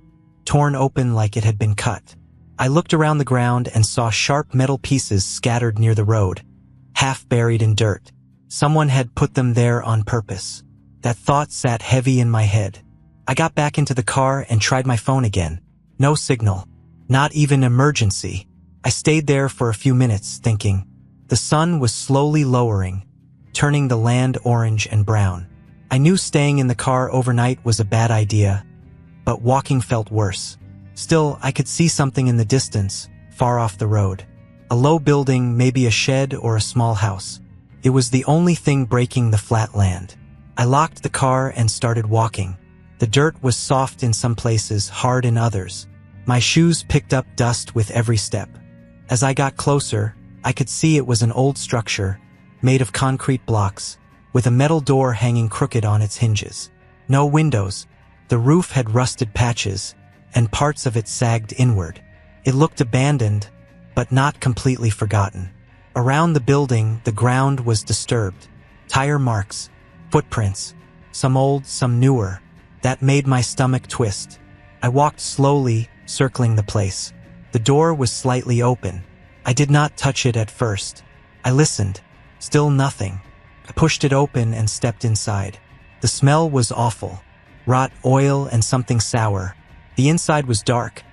torn open like it had been cut. I looked around the ground and saw sharp metal pieces scattered near the road, half buried in dirt. Someone had put them there on purpose. That thought sat heavy in my head. I got back into the car and tried my phone again. No signal. Not even emergency. I stayed there for a few minutes, thinking. The sun was slowly lowering, turning the land orange and brown. I knew staying in the car overnight was a bad idea, but walking felt worse. Still, I could see something in the distance, far off the road. A low building, maybe a shed or a small house. It was the only thing breaking the flat land. I locked the car and started walking. The dirt was soft in some places, hard in others. My shoes picked up dust with every step. As I got closer, I could see it was an old structure, made of concrete blocks, with a metal door hanging crooked on its hinges. No windows. The roof had rusted patches, and parts of it sagged inward. It looked abandoned, but not completely forgotten. Around the building, the ground was disturbed. Tire marks, footprints, some old, some newer. That made my stomach twist. I walked slowly, circling the place. The door was slightly open. I did not touch it at first. I listened. Still nothing. I pushed it open and stepped inside. The smell was awful. Rot oil and something sour. The inside was dark,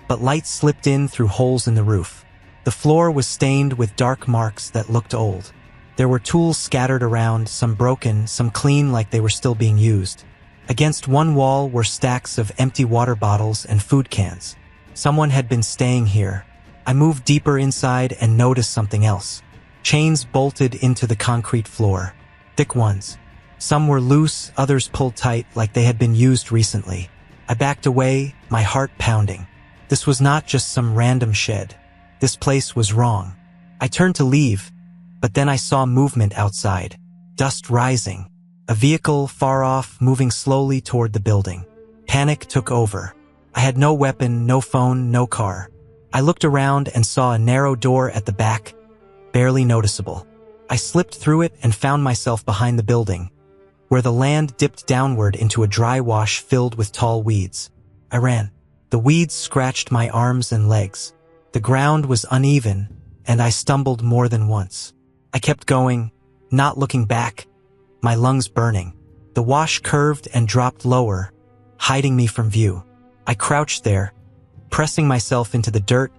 but light slipped in through holes in the roof. The floor was stained with dark marks that looked old. There were tools scattered around, some broken, some clean like they were still being used. Against one wall were stacks of empty water bottles and food cans. Someone had been staying here. I moved deeper inside and noticed something else. Chains bolted into the concrete floor. Thick ones. Some were loose, others pulled tight like they had been used recently. I backed away, my heart pounding. This was not just some random shed. This place was wrong. I turned to leave, but then I saw movement outside. Dust rising. A vehicle far off, moving slowly toward the building. Panic took over. I had no weapon, no phone, no car. I looked around and saw a narrow door at the back, barely noticeable. I slipped through it and found myself behind the building, where the land dipped downward into a dry wash filled with tall weeds. I ran. The weeds scratched my arms and legs. The ground was uneven, and I stumbled more than once. I kept going, not looking back, my lungs burning. The wash curved and dropped lower, hiding me from view. I crouched there, pressing myself into the dirt,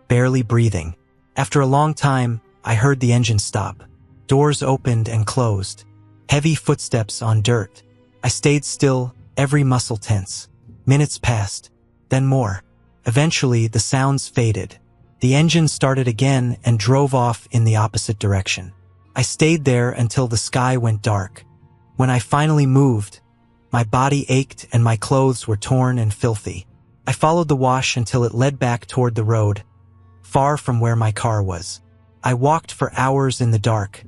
barely breathing. After a long time, I heard the engine stop. Doors opened and closed. Heavy footsteps on dirt. I stayed still, every muscle tense. Minutes passed, then more. Eventually, the sounds faded. The engine started again and drove off in the opposite direction. I stayed there until the sky went dark. When I finally moved, my body ached and my clothes were torn and filthy. I followed the wash until it led back toward the road, far from where my car was. I walked for hours in the dark,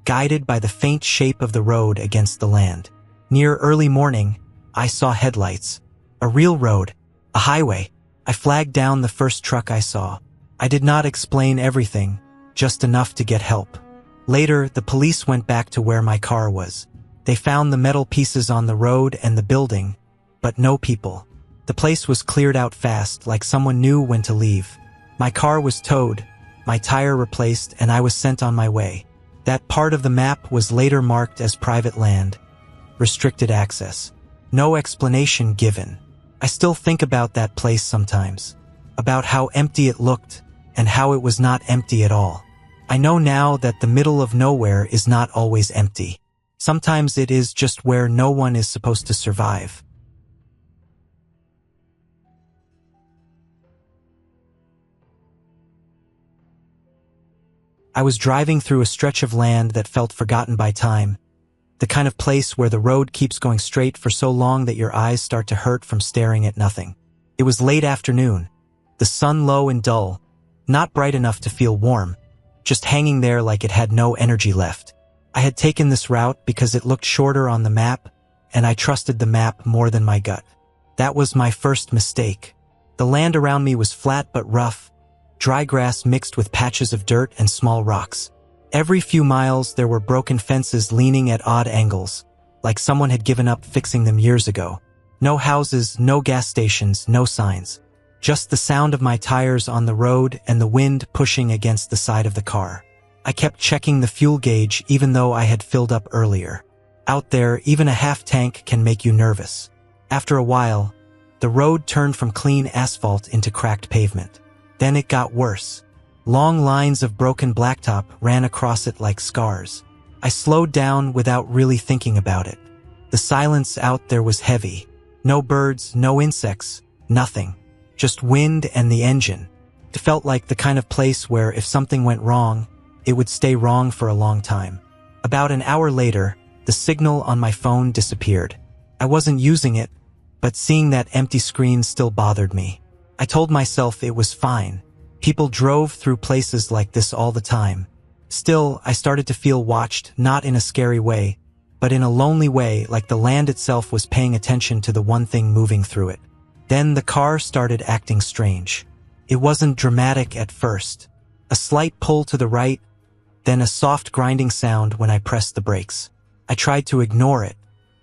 guided by the faint shape of the road against the land. Near early morning, I saw headlights. A real road, a highway. I flagged down the first truck I saw. I did not explain everything, just enough to get help. Later, the police went back to where my car was. They found the metal pieces on the road and the building, but no people. The place was cleared out fast, like someone knew when to leave. My car was towed, my tire replaced, and I was sent on my way. That part of the map was later marked as private land, restricted access. No explanation given. I still think about that place sometimes, about how empty it looked and how it was not empty at all. I know now that the middle of nowhere is not always empty. Sometimes it is just where no one is supposed to survive. I was driving through a stretch of land that felt forgotten by time, the kind of place where the road keeps going straight for so long that your eyes start to hurt from staring at nothing. It was late afternoon, the sun low and dull, not bright enough to feel warm, just hanging there like it had no energy left. I had taken this route because it looked shorter on the map, and I trusted the map more than my gut. That was my first mistake. The land around me was flat but rough, dry grass mixed with patches of dirt and small rocks. Every few miles there were broken fences leaning at odd angles, like someone had given up fixing them years ago. No houses, no gas stations, no signs. just the sound of my tires on the road and the wind pushing against the side of the car. I kept checking the fuel gauge even though I had filled up earlier. Out there, even a half tank can make you nervous. After a while, the road turned from clean asphalt into cracked pavement. Then it got worse. Long lines of broken blacktop ran across it like scars. I slowed down without really thinking about it. The silence out there was heavy. No birds, no insects, nothing. Just wind and the engine. It felt like the kind of place where if something went wrong, it would stay wrong for a long time. About an hour later, the signal on my phone disappeared. I wasn't using it, but seeing that empty screen still bothered me. I told myself it was fine. People drove through places like this all the time. Still, I started to feel watched, not in a scary way, but in a lonely way, like the land itself was paying attention to the one thing moving through it. Then the car started acting strange. It wasn't dramatic at first. A slight pull to the right, then a soft grinding sound when I pressed the brakes. I tried to ignore it.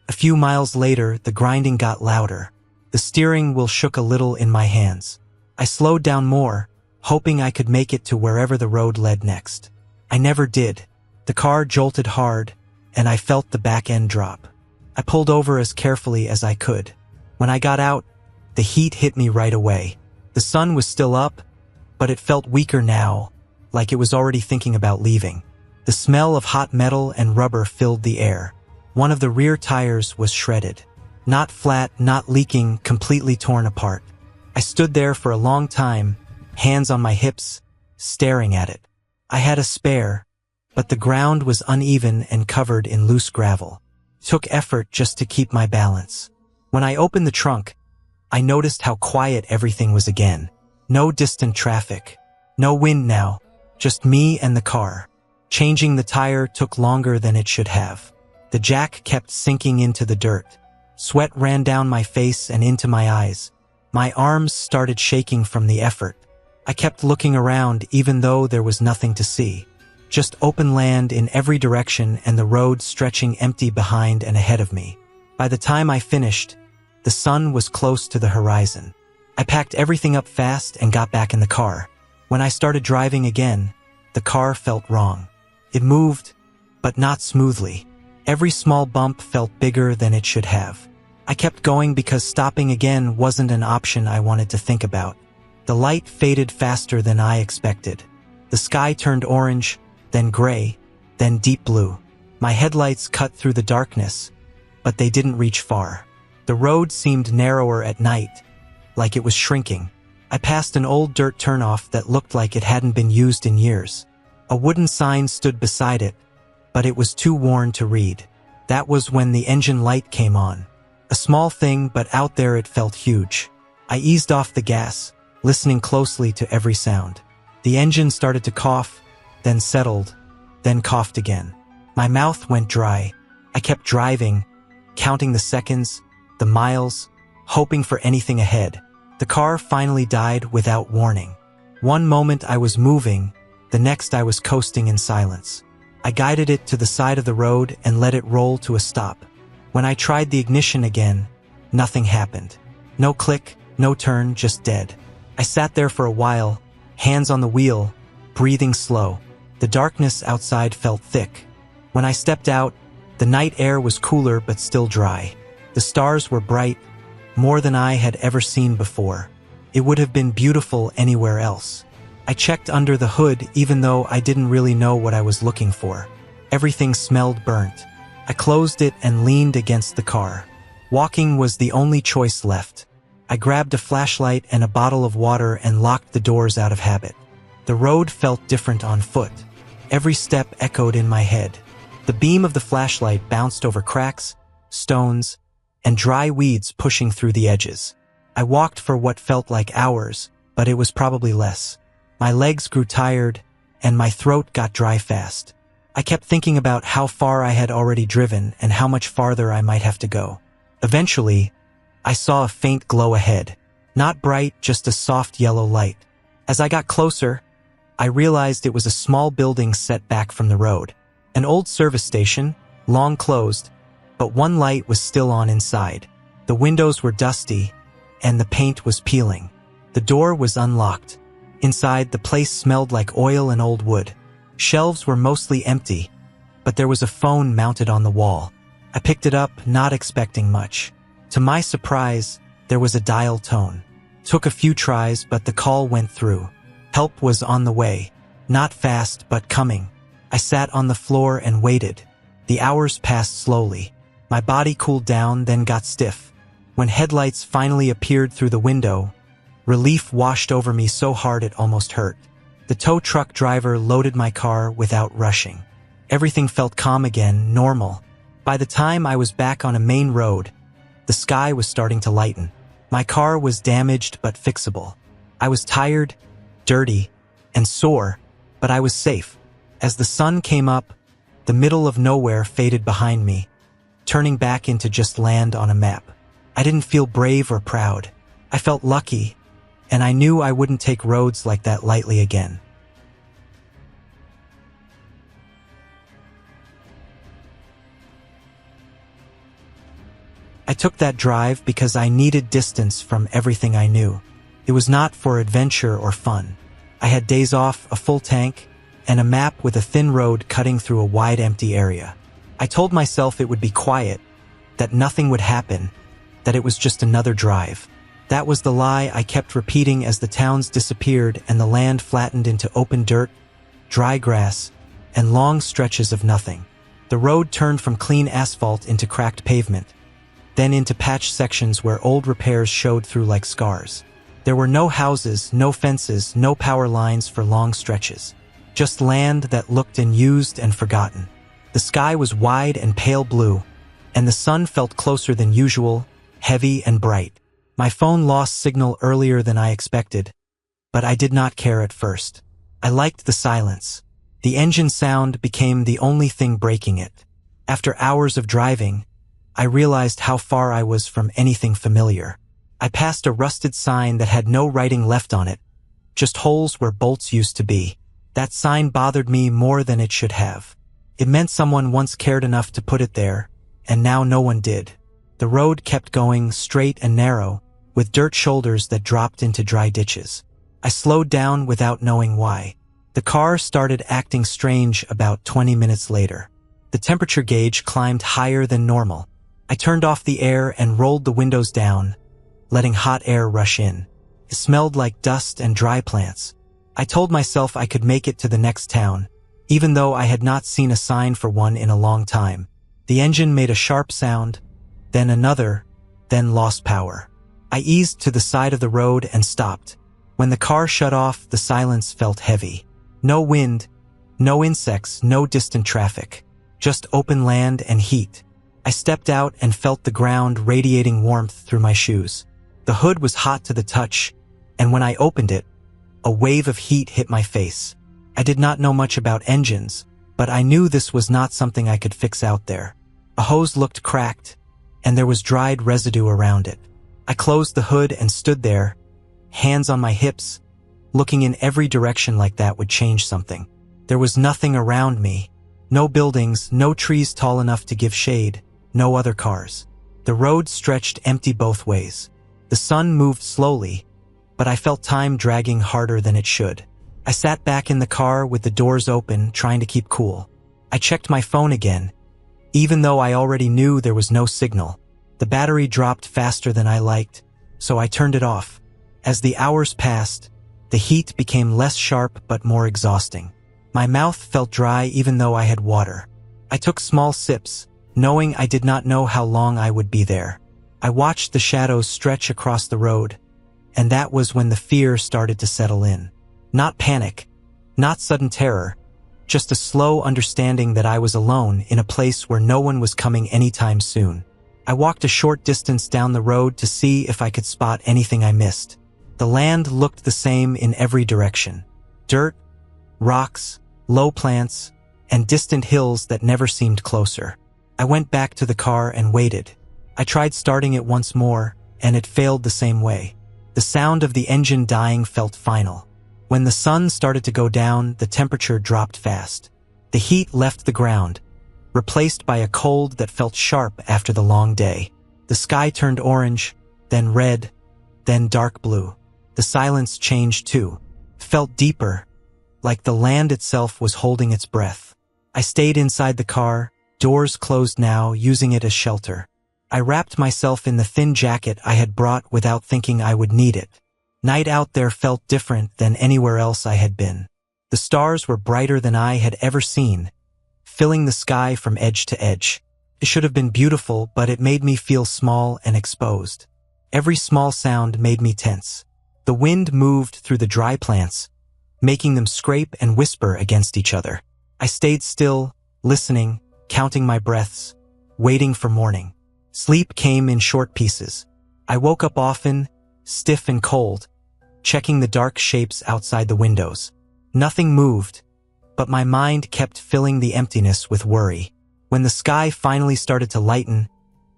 A few miles later, the grinding got louder. The steering wheel shook a little in my hands. I slowed down more, hoping I could make it to wherever the road led next. I never did. The car jolted hard, and I felt the back end drop. I pulled over as carefully as I could. When I got out, the heat hit me right away. The sun was still up, but it felt weaker now, like it was already thinking about leaving. The smell of hot metal and rubber filled the air. One of the rear tires was shredded. Not flat, not leaking, completely torn apart. I stood there for a long time, hands on my hips, staring at it. I had a spare, but the ground was uneven and covered in loose gravel. It took effort just to keep my balance. When I opened the trunk, I noticed how quiet everything was again. No distant traffic. No wind now. Just me and the car. Changing the tire took longer than it should have. The jack kept sinking into the dirt. Sweat ran down my face and into my eyes. My arms started shaking from the effort. I kept looking around even though there was nothing to see. Just open land in every direction and the road stretching empty behind and ahead of me. By the time I finished, the sun was close to the horizon. I packed everything up fast and got back in the car. When I started driving again, the car felt wrong. It moved, but not smoothly. Every small bump felt bigger than it should have. I kept going because stopping again wasn't an option I wanted to think about. The light faded faster than I expected. The sky turned orange, then gray, then deep blue. My headlights cut through the darkness, but they didn't reach far. The road seemed narrower at night, like it was shrinking. I passed an old dirt turnoff that looked like it hadn't been used in years. A wooden sign stood beside it, but it was too worn to read. That was when the engine light came on. A small thing, but out there it felt huge. I eased off the gas, listening closely to every sound. The engine started to cough, then settled, then coughed again. My mouth went dry. I kept driving, counting the seconds, the miles, hoping for anything ahead. The car finally died without warning. One moment I was moving, the next I was coasting in silence. I guided it to the side of the road and let it roll to a stop. When I tried the ignition again, nothing happened. No click, no turn, just dead. I sat there for a while, hands on the wheel, breathing slow. The darkness outside felt thick. When I stepped out, the night air was cooler but still dry. The stars were bright, more than I had ever seen before. It would have been beautiful anywhere else. I checked under the hood even though I didn't really know what I was looking for. Everything smelled burnt. I closed it and leaned against the car. Walking was the only choice left. I grabbed a flashlight and a bottle of water and locked the doors out of habit. The road felt different on foot. Every step echoed in my head. The beam of the flashlight bounced over cracks, stones, and dry weeds pushing through the edges. I walked for what felt like hours, but it was probably less. My legs grew tired, and my throat got dry fast. I kept thinking about how far I had already driven and how much farther I might have to go. Eventually, I saw a faint glow ahead. Not bright, just a soft yellow light. As I got closer, I realized it was a small building set back from the road. An old service station, long closed, but one light was still on inside. The windows were dusty, and the paint was peeling. The door was unlocked. Inside, the place smelled like oil and old wood. Shelves were mostly empty, but there was a phone mounted on the wall. I picked it up, not expecting much. To my surprise, there was a dial tone. Took a few tries, but the call went through. Help was on the way. Not fast, but coming. I sat on the floor and waited. The hours passed slowly. My body cooled down, then got stiff. When headlights finally appeared through the window, relief washed over me so hard it almost hurt. The tow truck driver loaded my car without rushing. Everything felt calm again, normal. By the time I was back on a main road, the sky was starting to lighten. My car was damaged but fixable. I was tired, dirty, and sore, but I was safe. As the sun came up, the middle of nowhere faded behind me, turning back into just land on a map. I didn't feel brave or proud. I felt lucky, and I knew I wouldn't take roads like that lightly again. I took that drive because I needed distance from everything I knew. It was not for adventure or fun. I had days off, a full tank, and a map with a thin road cutting through a wide empty area. I told myself it would be quiet, that nothing would happen, that it was just another drive. That was the lie I kept repeating as the towns disappeared and the land flattened into open dirt, dry grass, and long stretches of nothing. The road turned from clean asphalt into cracked pavement, then into patched sections where old repairs showed through like scars. There were no houses, no fences, no power lines for long stretches. Just land that looked unused and forgotten. The sky was wide and pale blue, and the sun felt closer than usual, heavy and bright. My phone lost signal earlier than I expected, but I did not care at first. I liked the silence. The engine sound became the only thing breaking it. After hours of driving, I realized how far I was from anything familiar. I passed a rusted sign that had no writing left on it, just holes where bolts used to be. That sign bothered me more than it should have. It meant someone once cared enough to put it there, and now no one did. The road kept going straight and narrow, with dirt shoulders that dropped into dry ditches. I slowed down without knowing why. The car started acting strange about 20 minutes later. The temperature gauge climbed higher than normal. I turned off the air and rolled the windows down, letting hot air rush in. It smelled like dust and dry plants. I told myself I could make it to the next town, even though I had not seen a sign for one in a long time. The engine made a sharp sound, then another, then lost power. I eased to the side of the road and stopped. When the car shut off, the silence felt heavy. No wind, no insects, no distant traffic. Just open land and heat. I stepped out and felt the ground radiating warmth through my shoes. The hood was hot to the touch, and when I opened it, a wave of heat hit my face. I did not know much about engines, but I knew this was not something I could fix out there. A hose looked cracked, and there was dried residue around it. I closed the hood and stood there, hands on my hips, looking in every direction like that would change something. There was nothing around me. No buildings, no trees tall enough to give shade, no other cars. The road stretched empty both ways. The sun moved slowly, but I felt time dragging harder than it should. I sat back in the car with the doors open, trying to keep cool. I checked my phone again, even though I already knew there was no signal. The battery dropped faster than I liked, so I turned it off. As the hours passed, the heat became less sharp but more exhausting. My mouth felt dry even though I had water. I took small sips, knowing I did not know how long I would be there. I watched the shadows stretch across the road, and that was when the fear started to settle in. Not panic, not sudden terror, just a slow understanding that I was alone in a place where no one was coming anytime soon. I walked a short distance down the road to see if I could spot anything I missed. The land looked the same in every direction. Dirt, rocks, low plants, and distant hills that never seemed closer. I went back to the car and waited. I tried starting it once more, and it failed the same way. The sound of the engine dying felt final. When the sun started to go down, the temperature dropped fast. The heat left the ground, replaced by a cold that felt sharp after the long day. The sky turned orange, then red, then dark blue. The silence changed too. Felt deeper, like the land itself was holding its breath. I stayed inside the car, doors closed now, using it as shelter. I wrapped myself in the thin jacket I had brought without thinking I would need it. Night out there felt different than anywhere else I had been. The stars were brighter than I had ever seen, filling the sky from edge to edge. It should have been beautiful, but it made me feel small and exposed. Every small sound made me tense. The wind moved through the dry plants, making them scrape and whisper against each other. I stayed still, listening, counting my breaths, waiting for morning. Sleep came in short pieces. I woke up often, stiff and cold, checking the dark shapes outside the windows. Nothing moved, but my mind kept filling the emptiness with worry. When the sky finally started to lighten,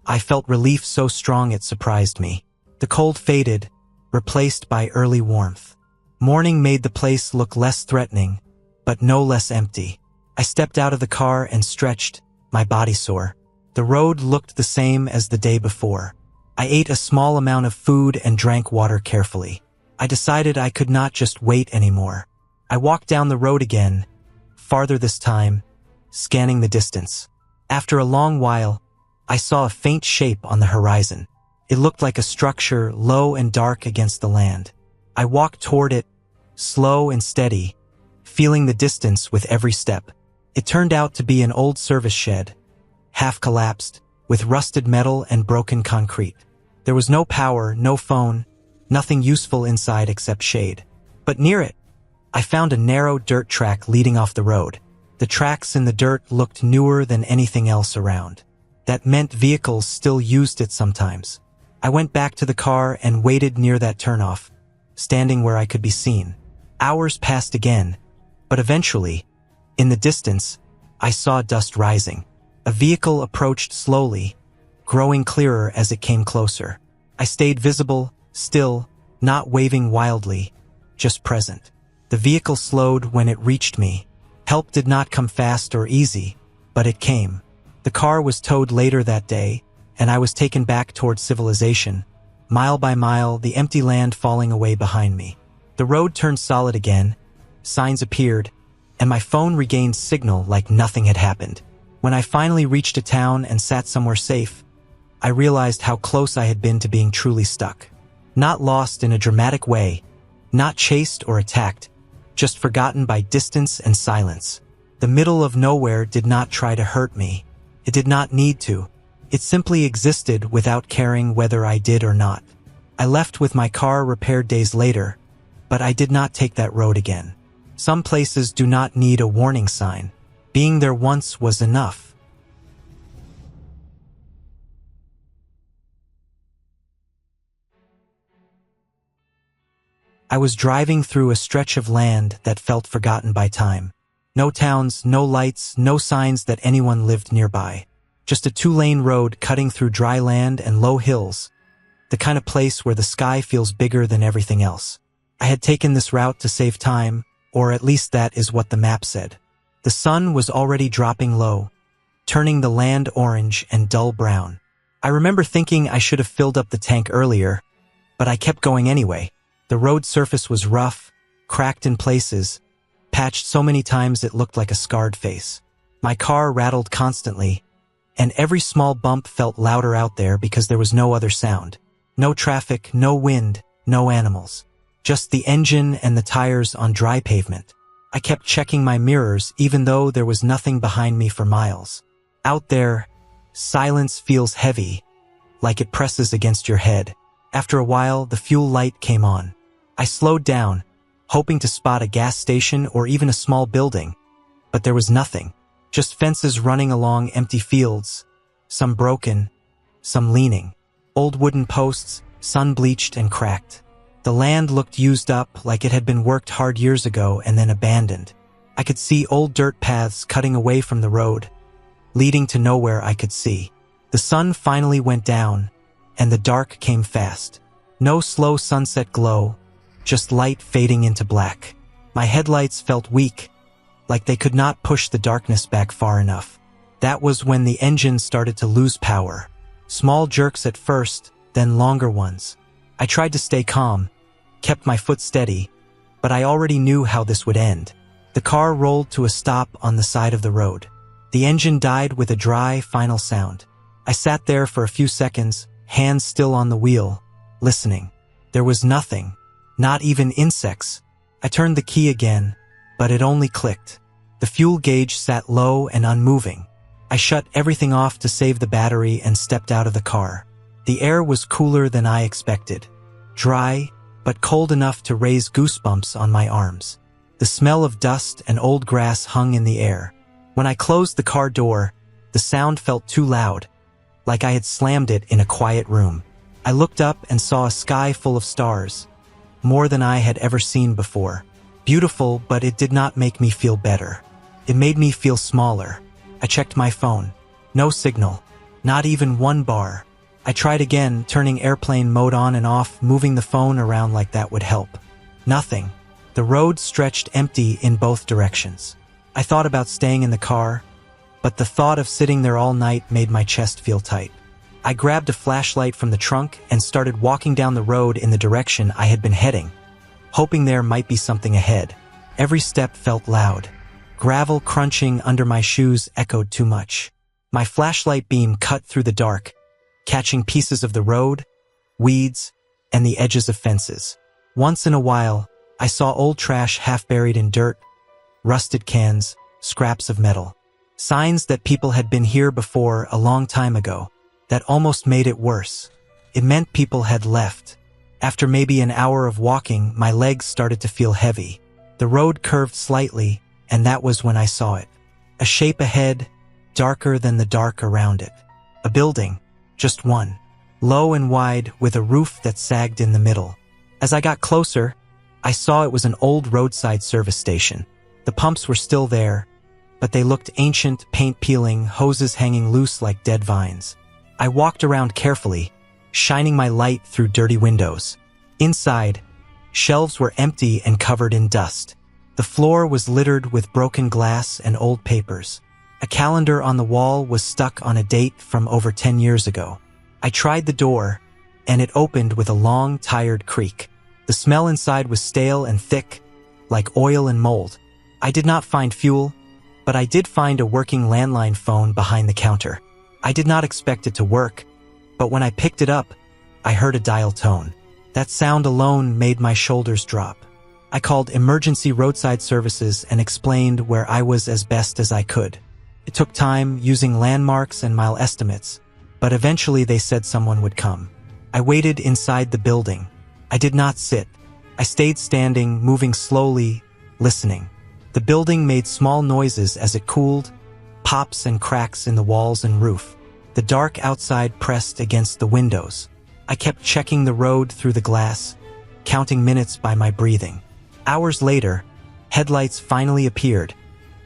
I felt relief so strong it surprised me. The cold faded, replaced by early warmth. Morning made the place look less threatening, but no less empty. I stepped out of the car and stretched, my body sore. The road looked the same as the day before. I ate a small amount of food and drank water carefully. I decided I could not just wait anymore. I walked down the road again, farther this time, scanning the distance. After a long while, I saw a faint shape on the horizon. It looked like a structure low and dark against the land. I walked toward it, slow and steady, feeling the distance with every step. It turned out to be an old service shed, half collapsed, with rusted metal and broken concrete. There was no power, no phone, nothing useful inside except shade. But near it, I found a narrow dirt track leading off the road. The tracks in the dirt looked newer than anything else around. That meant vehicles still used it sometimes. I went back to the car and waited near that turnoff, standing where I could be seen. Hours passed again, but eventually, in the distance, I saw dust rising. A vehicle approached slowly, growing clearer as it came closer. I stayed visible, still, not waving wildly, just present. The vehicle slowed when it reached me. Help did not come fast or easy, but it came. The car was towed later that day, and I was taken back toward civilization, mile by mile, the empty land falling away behind me. The road turned solid again, signs appeared, and my phone regained signal like nothing had happened. When I finally reached a town and sat somewhere safe, I realized how close I had been to being truly stuck. Not lost in a dramatic way, not chased or attacked, just forgotten by distance and silence. The middle of nowhere did not try to hurt me. It did not need to. It simply existed without caring whether I did or not. I left with my car repaired days later, but I did not take that road again. Some places do not need a warning sign. Being there once was enough. I was driving through a stretch of land that felt forgotten by time. No towns, no lights, no signs that anyone lived nearby. Just a two-lane road cutting through dry land and low hills, the kind of place where the sky feels bigger than everything else. I had taken this route to save time, or at least that is what the map said. The sun was already dropping low, turning the land orange and dull brown. I remember thinking I should have filled up the tank earlier, but I kept going anyway. The road surface was rough, cracked in places, patched so many times it looked like a scarred face. My car rattled constantly, and every small bump felt louder out there because there was no other sound. No traffic, no wind, no animals. Just the engine and the tires on dry pavement. I kept checking my mirrors even though there was nothing behind me for miles. Out there, silence feels heavy, like it presses against your head. After a while, the fuel light came on. I slowed down, hoping to spot a gas station or even a small building, but there was nothing. Just fences running along empty fields, some broken, some leaning. Old wooden posts, sun-bleached and cracked. The land looked used up like it had been worked hard years ago and then abandoned. I could see old dirt paths cutting away from the road, leading to nowhere I could see. The sun finally went down, and the dark came fast. No slow sunset glow, just light fading into black. My headlights felt weak, like they could not push the darkness back far enough. That was when the engine started to lose power. Small jerks at first, then longer ones. I tried to stay calm, kept my foot steady, but I already knew how this would end. The car rolled to a stop on the side of the road. The engine died with a dry, final sound. I sat there for a few seconds, hands still on the wheel, listening. There was nothing, not even insects. I turned the key again, but it only clicked. The fuel gauge sat low and unmoving. I shut everything off to save the battery and stepped out of the car. The air was cooler than I expected. Dry, but cold enough to raise goosebumps on my arms. The smell of dust and old grass hung in the air. When I closed the car door, the sound felt too loud, like I had slammed it in a quiet room. I looked up and saw a sky full of stars, more than I had ever seen before. Beautiful, but it did not make me feel better. It made me feel smaller. I checked my phone. No signal. Not even one bar. I tried again, turning airplane mode on and off, moving the phone around like that would help. Nothing. The road stretched empty in both directions. I thought about staying in the car, but the thought of sitting there all night made my chest feel tight. I grabbed a flashlight from the trunk and started walking down the road in the direction I had been heading, hoping there might be something ahead. Every step felt loud. Gravel crunching under my shoes echoed too much. My flashlight beam cut through the dark, catching pieces of the road, weeds, and the edges of fences. Once in a while, I saw old trash half buried in dirt, rusted cans, scraps of metal. Signs that people had been here before a long time ago. That almost made it worse. It meant people had left. After maybe an hour of walking, my legs started to feel heavy. The road curved slightly, and that was when I saw it. A shape ahead, darker than the dark around it. A building, just one. Low and wide, with a roof that sagged in the middle. As I got closer, I saw it was an old roadside service station. The pumps were still there, but they looked ancient, paint peeling, hoses hanging loose like dead vines. I walked around carefully, shining my light through dirty windows. Inside, shelves were empty and covered in dust. The floor was littered with broken glass and old papers. A calendar on the wall was stuck on a date from over 10 years ago. I tried the door, and it opened with a long, tired creak. The smell inside was stale and thick, like oil and mold. I did not find fuel, but I did find a working landline phone behind the counter. I did not expect it to work, but when I picked it up, I heard a dial tone. That sound alone made my shoulders drop. I called emergency roadside services and explained where I was as best as I could. It took time, using landmarks and mile estimates, but eventually they said someone would come. I waited inside the building. I did not sit. I stayed standing, moving slowly, listening. The building made small noises as it cooled, pops and cracks in the walls and roof. The dark outside pressed against the windows. I kept checking the road through the glass, counting minutes by my breathing. Hours later, headlights finally appeared,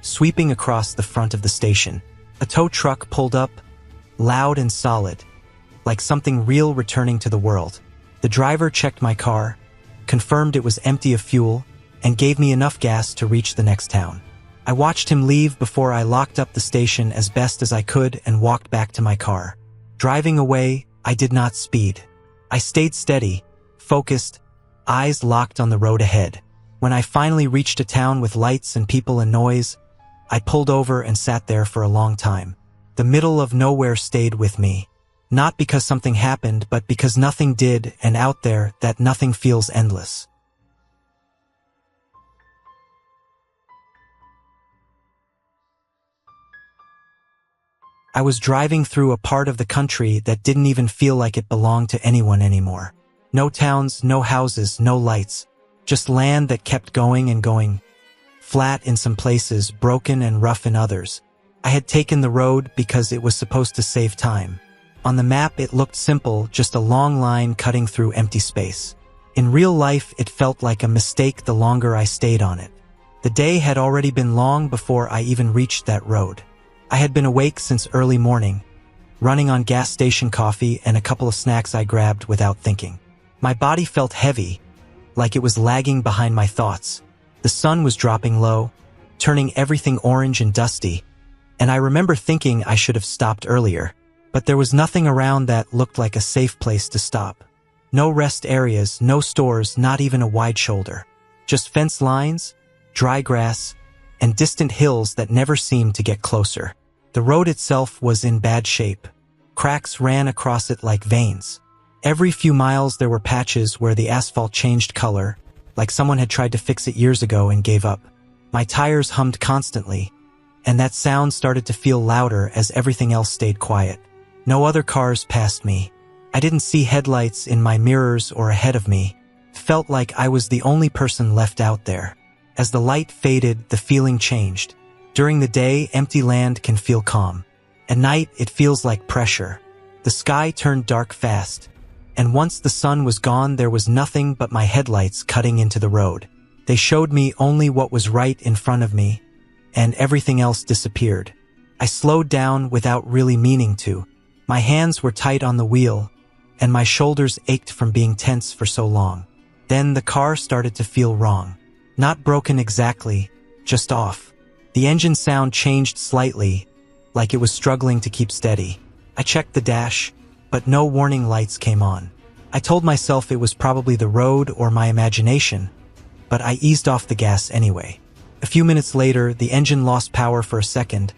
sweeping across the front of the station. A tow truck pulled up, loud and solid, like something real returning to the world. The driver checked my car, confirmed it was empty of fuel, and gave me enough gas to reach the next town. I watched him leave before I locked up the station as best as I could and walked back to my car. Driving away, I did not speed. I stayed steady, focused, eyes locked on the road ahead. When I finally reached a town with lights and people and noise, I pulled over and sat there for a long time. The middle of nowhere stayed with me. Not because something happened, but because nothing did, and out there, that nothing feels endless. I was driving through a part of the country that didn't even feel like it belonged to anyone anymore. No towns, no houses, no lights. Just land that kept going and going. Flat in some places, broken and rough in others. I had taken the road because it was supposed to save time. On the map it looked simple, just a long line cutting through empty space. In real life it felt like a mistake the longer I stayed on it. The day had already been long before I even reached that road. I had been awake since early morning, running on gas station coffee and a couple of snacks I grabbed without thinking. My body felt heavy, like it was lagging behind my thoughts. The sun was dropping low, turning everything orange and dusty, and I remember thinking I should have stopped earlier, but there was nothing around that looked like a safe place to stop. No rest areas, no stores, not even a wide shoulder. Just fence lines, dry grass, and distant hills that never seemed to get closer. The road itself was in bad shape. Cracks ran across it like veins. Every few miles there were patches where the asphalt changed color, like someone had tried to fix it years ago and gave up. My tires hummed constantly, and that sound started to feel louder as everything else stayed quiet. No other cars passed me. I didn't see headlights in my mirrors or ahead of me. It felt like I was the only person left out there. As the light faded, the feeling changed. During the day, empty land can feel calm. At night, it feels like pressure. The sky turned dark fast, and once the sun was gone, there was nothing but my headlights cutting into the road. They showed me only what was right in front of me, and everything else disappeared. I slowed down without really meaning to. My hands were tight on the wheel, and my shoulders ached from being tense for so long. Then the car started to feel wrong. Not broken exactly, just off. The engine sound changed slightly, like it was struggling to keep steady. I checked the dash, but no warning lights came on. I told myself it was probably the road or my imagination, but I eased off the gas anyway. A few minutes later, the engine lost power for a second,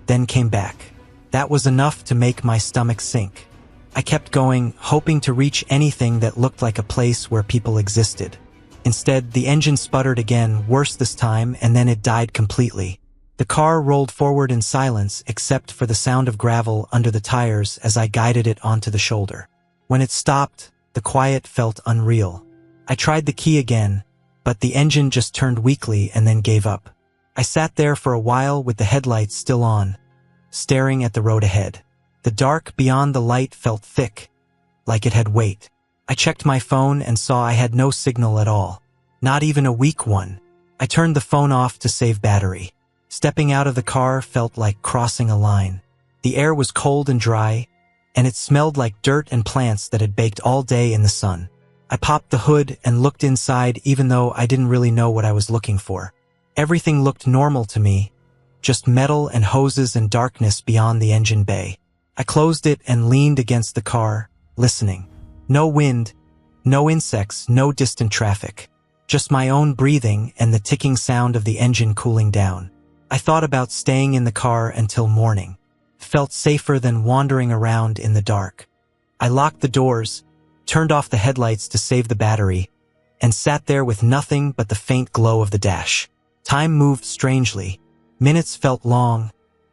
then came back. That was enough to make my stomach sink. I kept going, hoping to reach anything that looked like a place where people existed. Instead, the engine sputtered again, worse this time, and then it died completely. The car rolled forward in silence except for the sound of gravel under the tires as I guided it onto the shoulder. When it stopped, the quiet felt unreal. I tried the key again, but the engine just turned weakly and then gave up. I sat there for a while with the headlights still on, staring at the road ahead. The dark beyond the light felt thick, like it had weight. I checked my phone and saw I had no signal at all, not even a weak one. I turned the phone off to save battery. Stepping out of the car felt like crossing a line. The air was cold and dry, and it smelled like dirt and plants that had baked all day in the sun. I popped the hood and looked inside even though I didn't really know what I was looking for. Everything looked normal to me, just metal and hoses and darkness beyond the engine bay. I closed it and leaned against the car, listening. No wind, no insects, no distant traffic. Just my own breathing and the ticking sound of the engine cooling down. I thought about staying in the car until morning. Felt safer than wandering around in the dark. I locked the doors, turned off the headlights to save the battery, and sat there with nothing but the faint glow of the dash. Time moved strangely. Minutes felt long,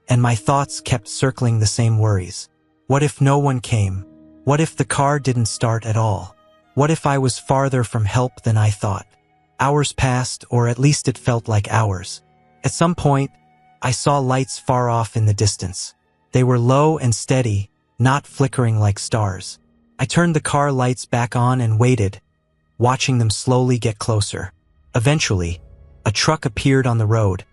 and my thoughts kept circling the same worries. What if no one came? What if the car didn't start at all? What if I was farther from help than I thought? Hours passed, or at least it felt like hours. At some point, I saw lights far off in the distance. They were low and steady, not flickering like stars. I turned the car lights back on and waited, watching them slowly get closer. Eventually, a truck appeared on the road,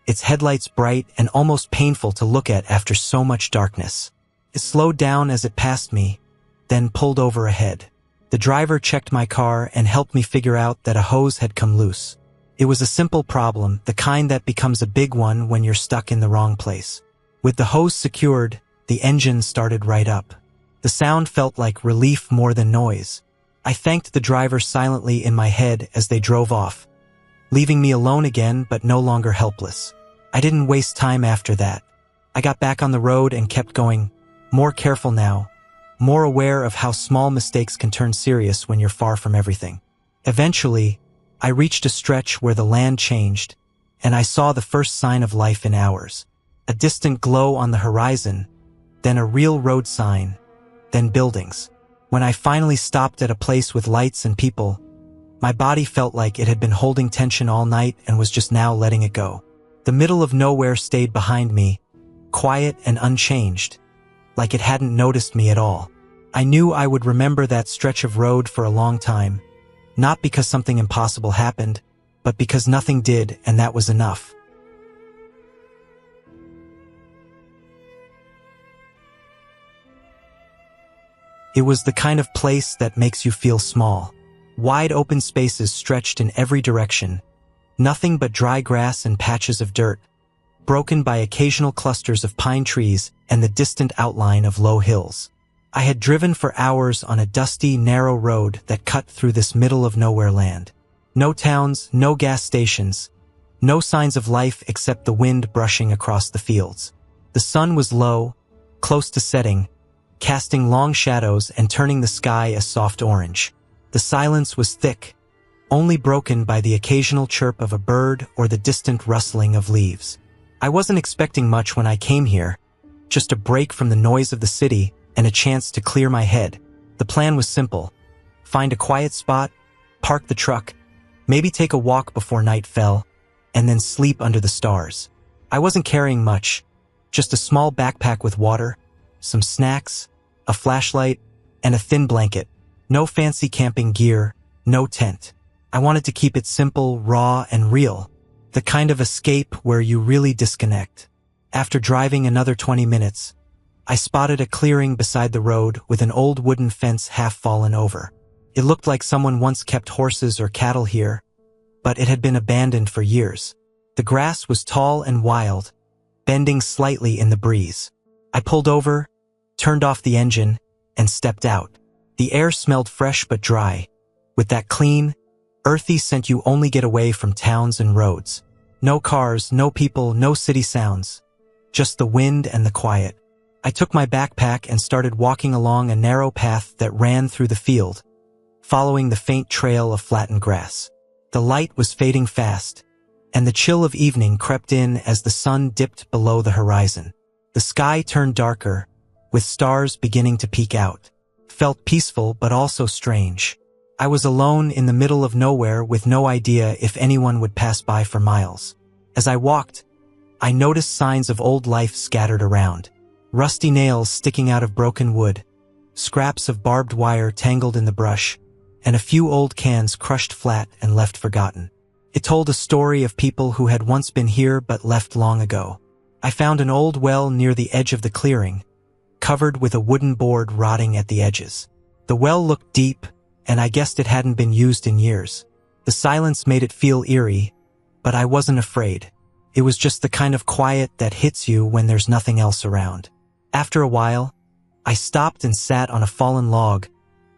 its headlights bright and almost painful to look at after so much darkness. It slowed down as it passed me, then pulled over ahead. The driver checked my car and helped me figure out that a hose had come loose. It was a simple problem, the kind that becomes a big one when you're stuck in the wrong place. With the hose secured, the engine started right up. The sound felt like relief more than noise. I thanked the driver silently in my head as they drove off, leaving me alone again but no longer helpless. I didn't waste time after that. I got back on the road and kept going, more careful now, more aware of how small mistakes can turn serious when you're far from everything. Eventually, I reached a stretch where the land changed, and I saw the first sign of life in hours. A distant glow on the horizon, then a real road sign, then buildings. When I finally stopped at a place with lights and people, my body felt like it had been holding tension all night and was just now letting it go. The middle of nowhere stayed behind me, quiet and unchanged, like it hadn't noticed me at all. I knew I would remember that stretch of road for a long time, not because something impossible happened, but because nothing did, and that was enough. It was the kind of place that makes you feel small. Wide open spaces stretched in every direction, nothing but dry grass and patches of dirt, broken by occasional clusters of pine trees and the distant outline of low hills. I had driven for hours on a dusty, narrow road that cut through this middle-of-nowhere land. No towns, no gas stations, no signs of life except the wind brushing across the fields. The sun was low, close to setting, casting long shadows and turning the sky a soft orange. The silence was thick, only broken by the occasional chirp of a bird or the distant rustling of leaves. I wasn't expecting much when I came here, just a break from the noise of the city and a chance to clear my head. The plan was simple: find a quiet spot, park the truck, maybe take a walk before night fell, and then sleep under the stars. I wasn't carrying much, just a small backpack with water, some snacks, a flashlight, and a thin blanket. No fancy camping gear, no tent. I wanted to keep it simple, raw, and real, the kind of escape where you really disconnect. After driving another 20 minutes, I spotted a clearing beside the road with an old wooden fence half fallen over. It looked like someone once kept horses or cattle here, but it had been abandoned for years. The grass was tall and wild, bending slightly in the breeze. I pulled over, turned off the engine, and stepped out. The air smelled fresh but dry, with that clean, earthy scent you only get away from towns and roads. No cars, no people, no city sounds, just the wind and the quiet. I took my backpack and started walking along a narrow path that ran through the field, following the faint trail of flattened grass. The light was fading fast, and the chill of evening crept in as the sun dipped below the horizon. The sky turned darker, with stars beginning to peek out. Felt peaceful but also strange. I was alone in the middle of nowhere with no idea if anyone would pass by for miles. As I walked, I noticed signs of old life scattered around. Rusty nails sticking out of broken wood, scraps of barbed wire tangled in the brush, and a few old cans crushed flat and left forgotten. It told a story of people who had once been here but left long ago. I found an old well near the edge of the clearing, covered with a wooden board rotting at the edges. The well looked deep, and I guessed it hadn't been used in years. The silence made it feel eerie, but I wasn't afraid. It was just the kind of quiet that hits you when there's nothing else around. After a while, I stopped and sat on a fallen log,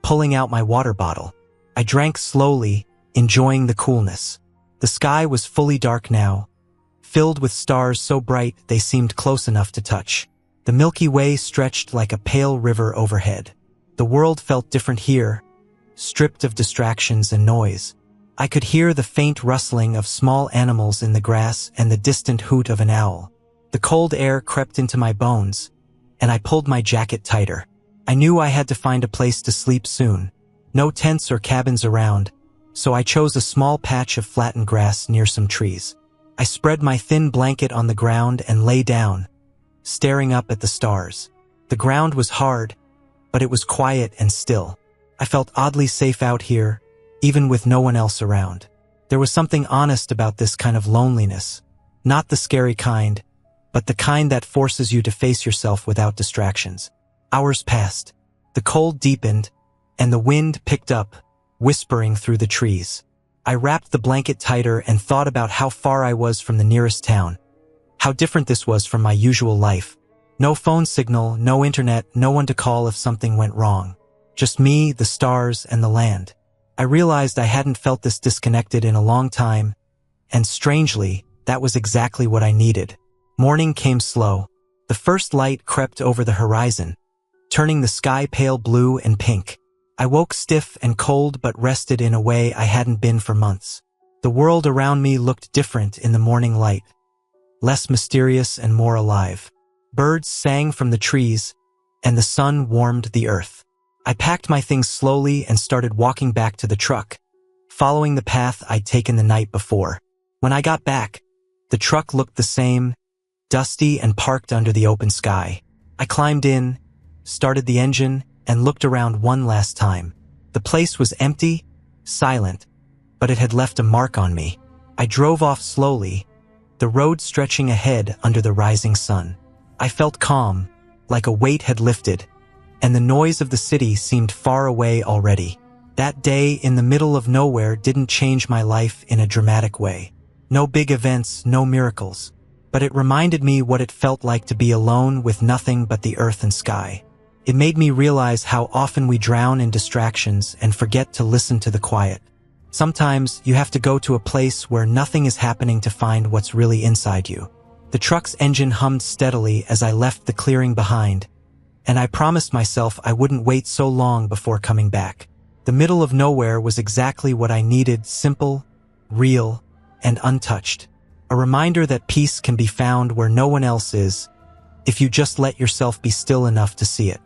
pulling out my water bottle. I drank slowly, enjoying the coolness. The sky was fully dark now, filled with stars so bright they seemed close enough to touch. The Milky Way stretched like a pale river overhead. The world felt different here, stripped of distractions and noise. I could hear the faint rustling of small animals in the grass and the distant hoot of an owl. The cold air crept into my bones, and I pulled my jacket tighter. I knew I had to find a place to sleep soon. No tents or cabins around, so I chose a small patch of flattened grass near some trees. I spread my thin blanket on the ground and lay down, staring up at the stars. The ground was hard, but it was quiet and still. I felt oddly safe out here, even with no one else around. There was something honest about this kind of loneliness, not the scary kind, but the kind that forces you to face yourself without distractions. Hours passed. The cold deepened, and the wind picked up, whispering through the trees. I wrapped the blanket tighter and thought about how far I was from the nearest town. How different this was from my usual life. No phone signal, no internet, no one to call if something went wrong. Just me, the stars, and the land. I realized I hadn't felt this disconnected in a long time, and strangely, that was exactly what I needed. Morning came slow. The first light crept over the horizon, turning the sky pale blue and pink. I woke stiff and cold but rested in a way I hadn't been for months. The world around me looked different in the morning light, less mysterious and more alive. Birds sang from the trees, and the sun warmed the earth. I packed my things slowly and started walking back to the truck, following the path I'd taken the night before. When I got back, the truck looked the same, dusty and parked under the open sky. I climbed in, started the engine, and looked around one last time. The place was empty, silent, but it had left a mark on me. I drove off slowly, the road stretching ahead under the rising sun. I felt calm, like a weight had lifted, and the noise of the city seemed far away already. That day in the middle of nowhere didn't change my life in a dramatic way. No big events, no miracles. But it reminded me what it felt like to be alone with nothing but the earth and sky. It made me realize how often we drown in distractions and forget to listen to the quiet. Sometimes you have to go to a place where nothing is happening to find what's really inside you. The truck's engine hummed steadily as I left the clearing behind, and I promised myself I wouldn't wait so long before coming back. The middle of nowhere was exactly what I needed: simple, real, and untouched. A reminder that peace can be found where no one else is, if you just let yourself be still enough to see it.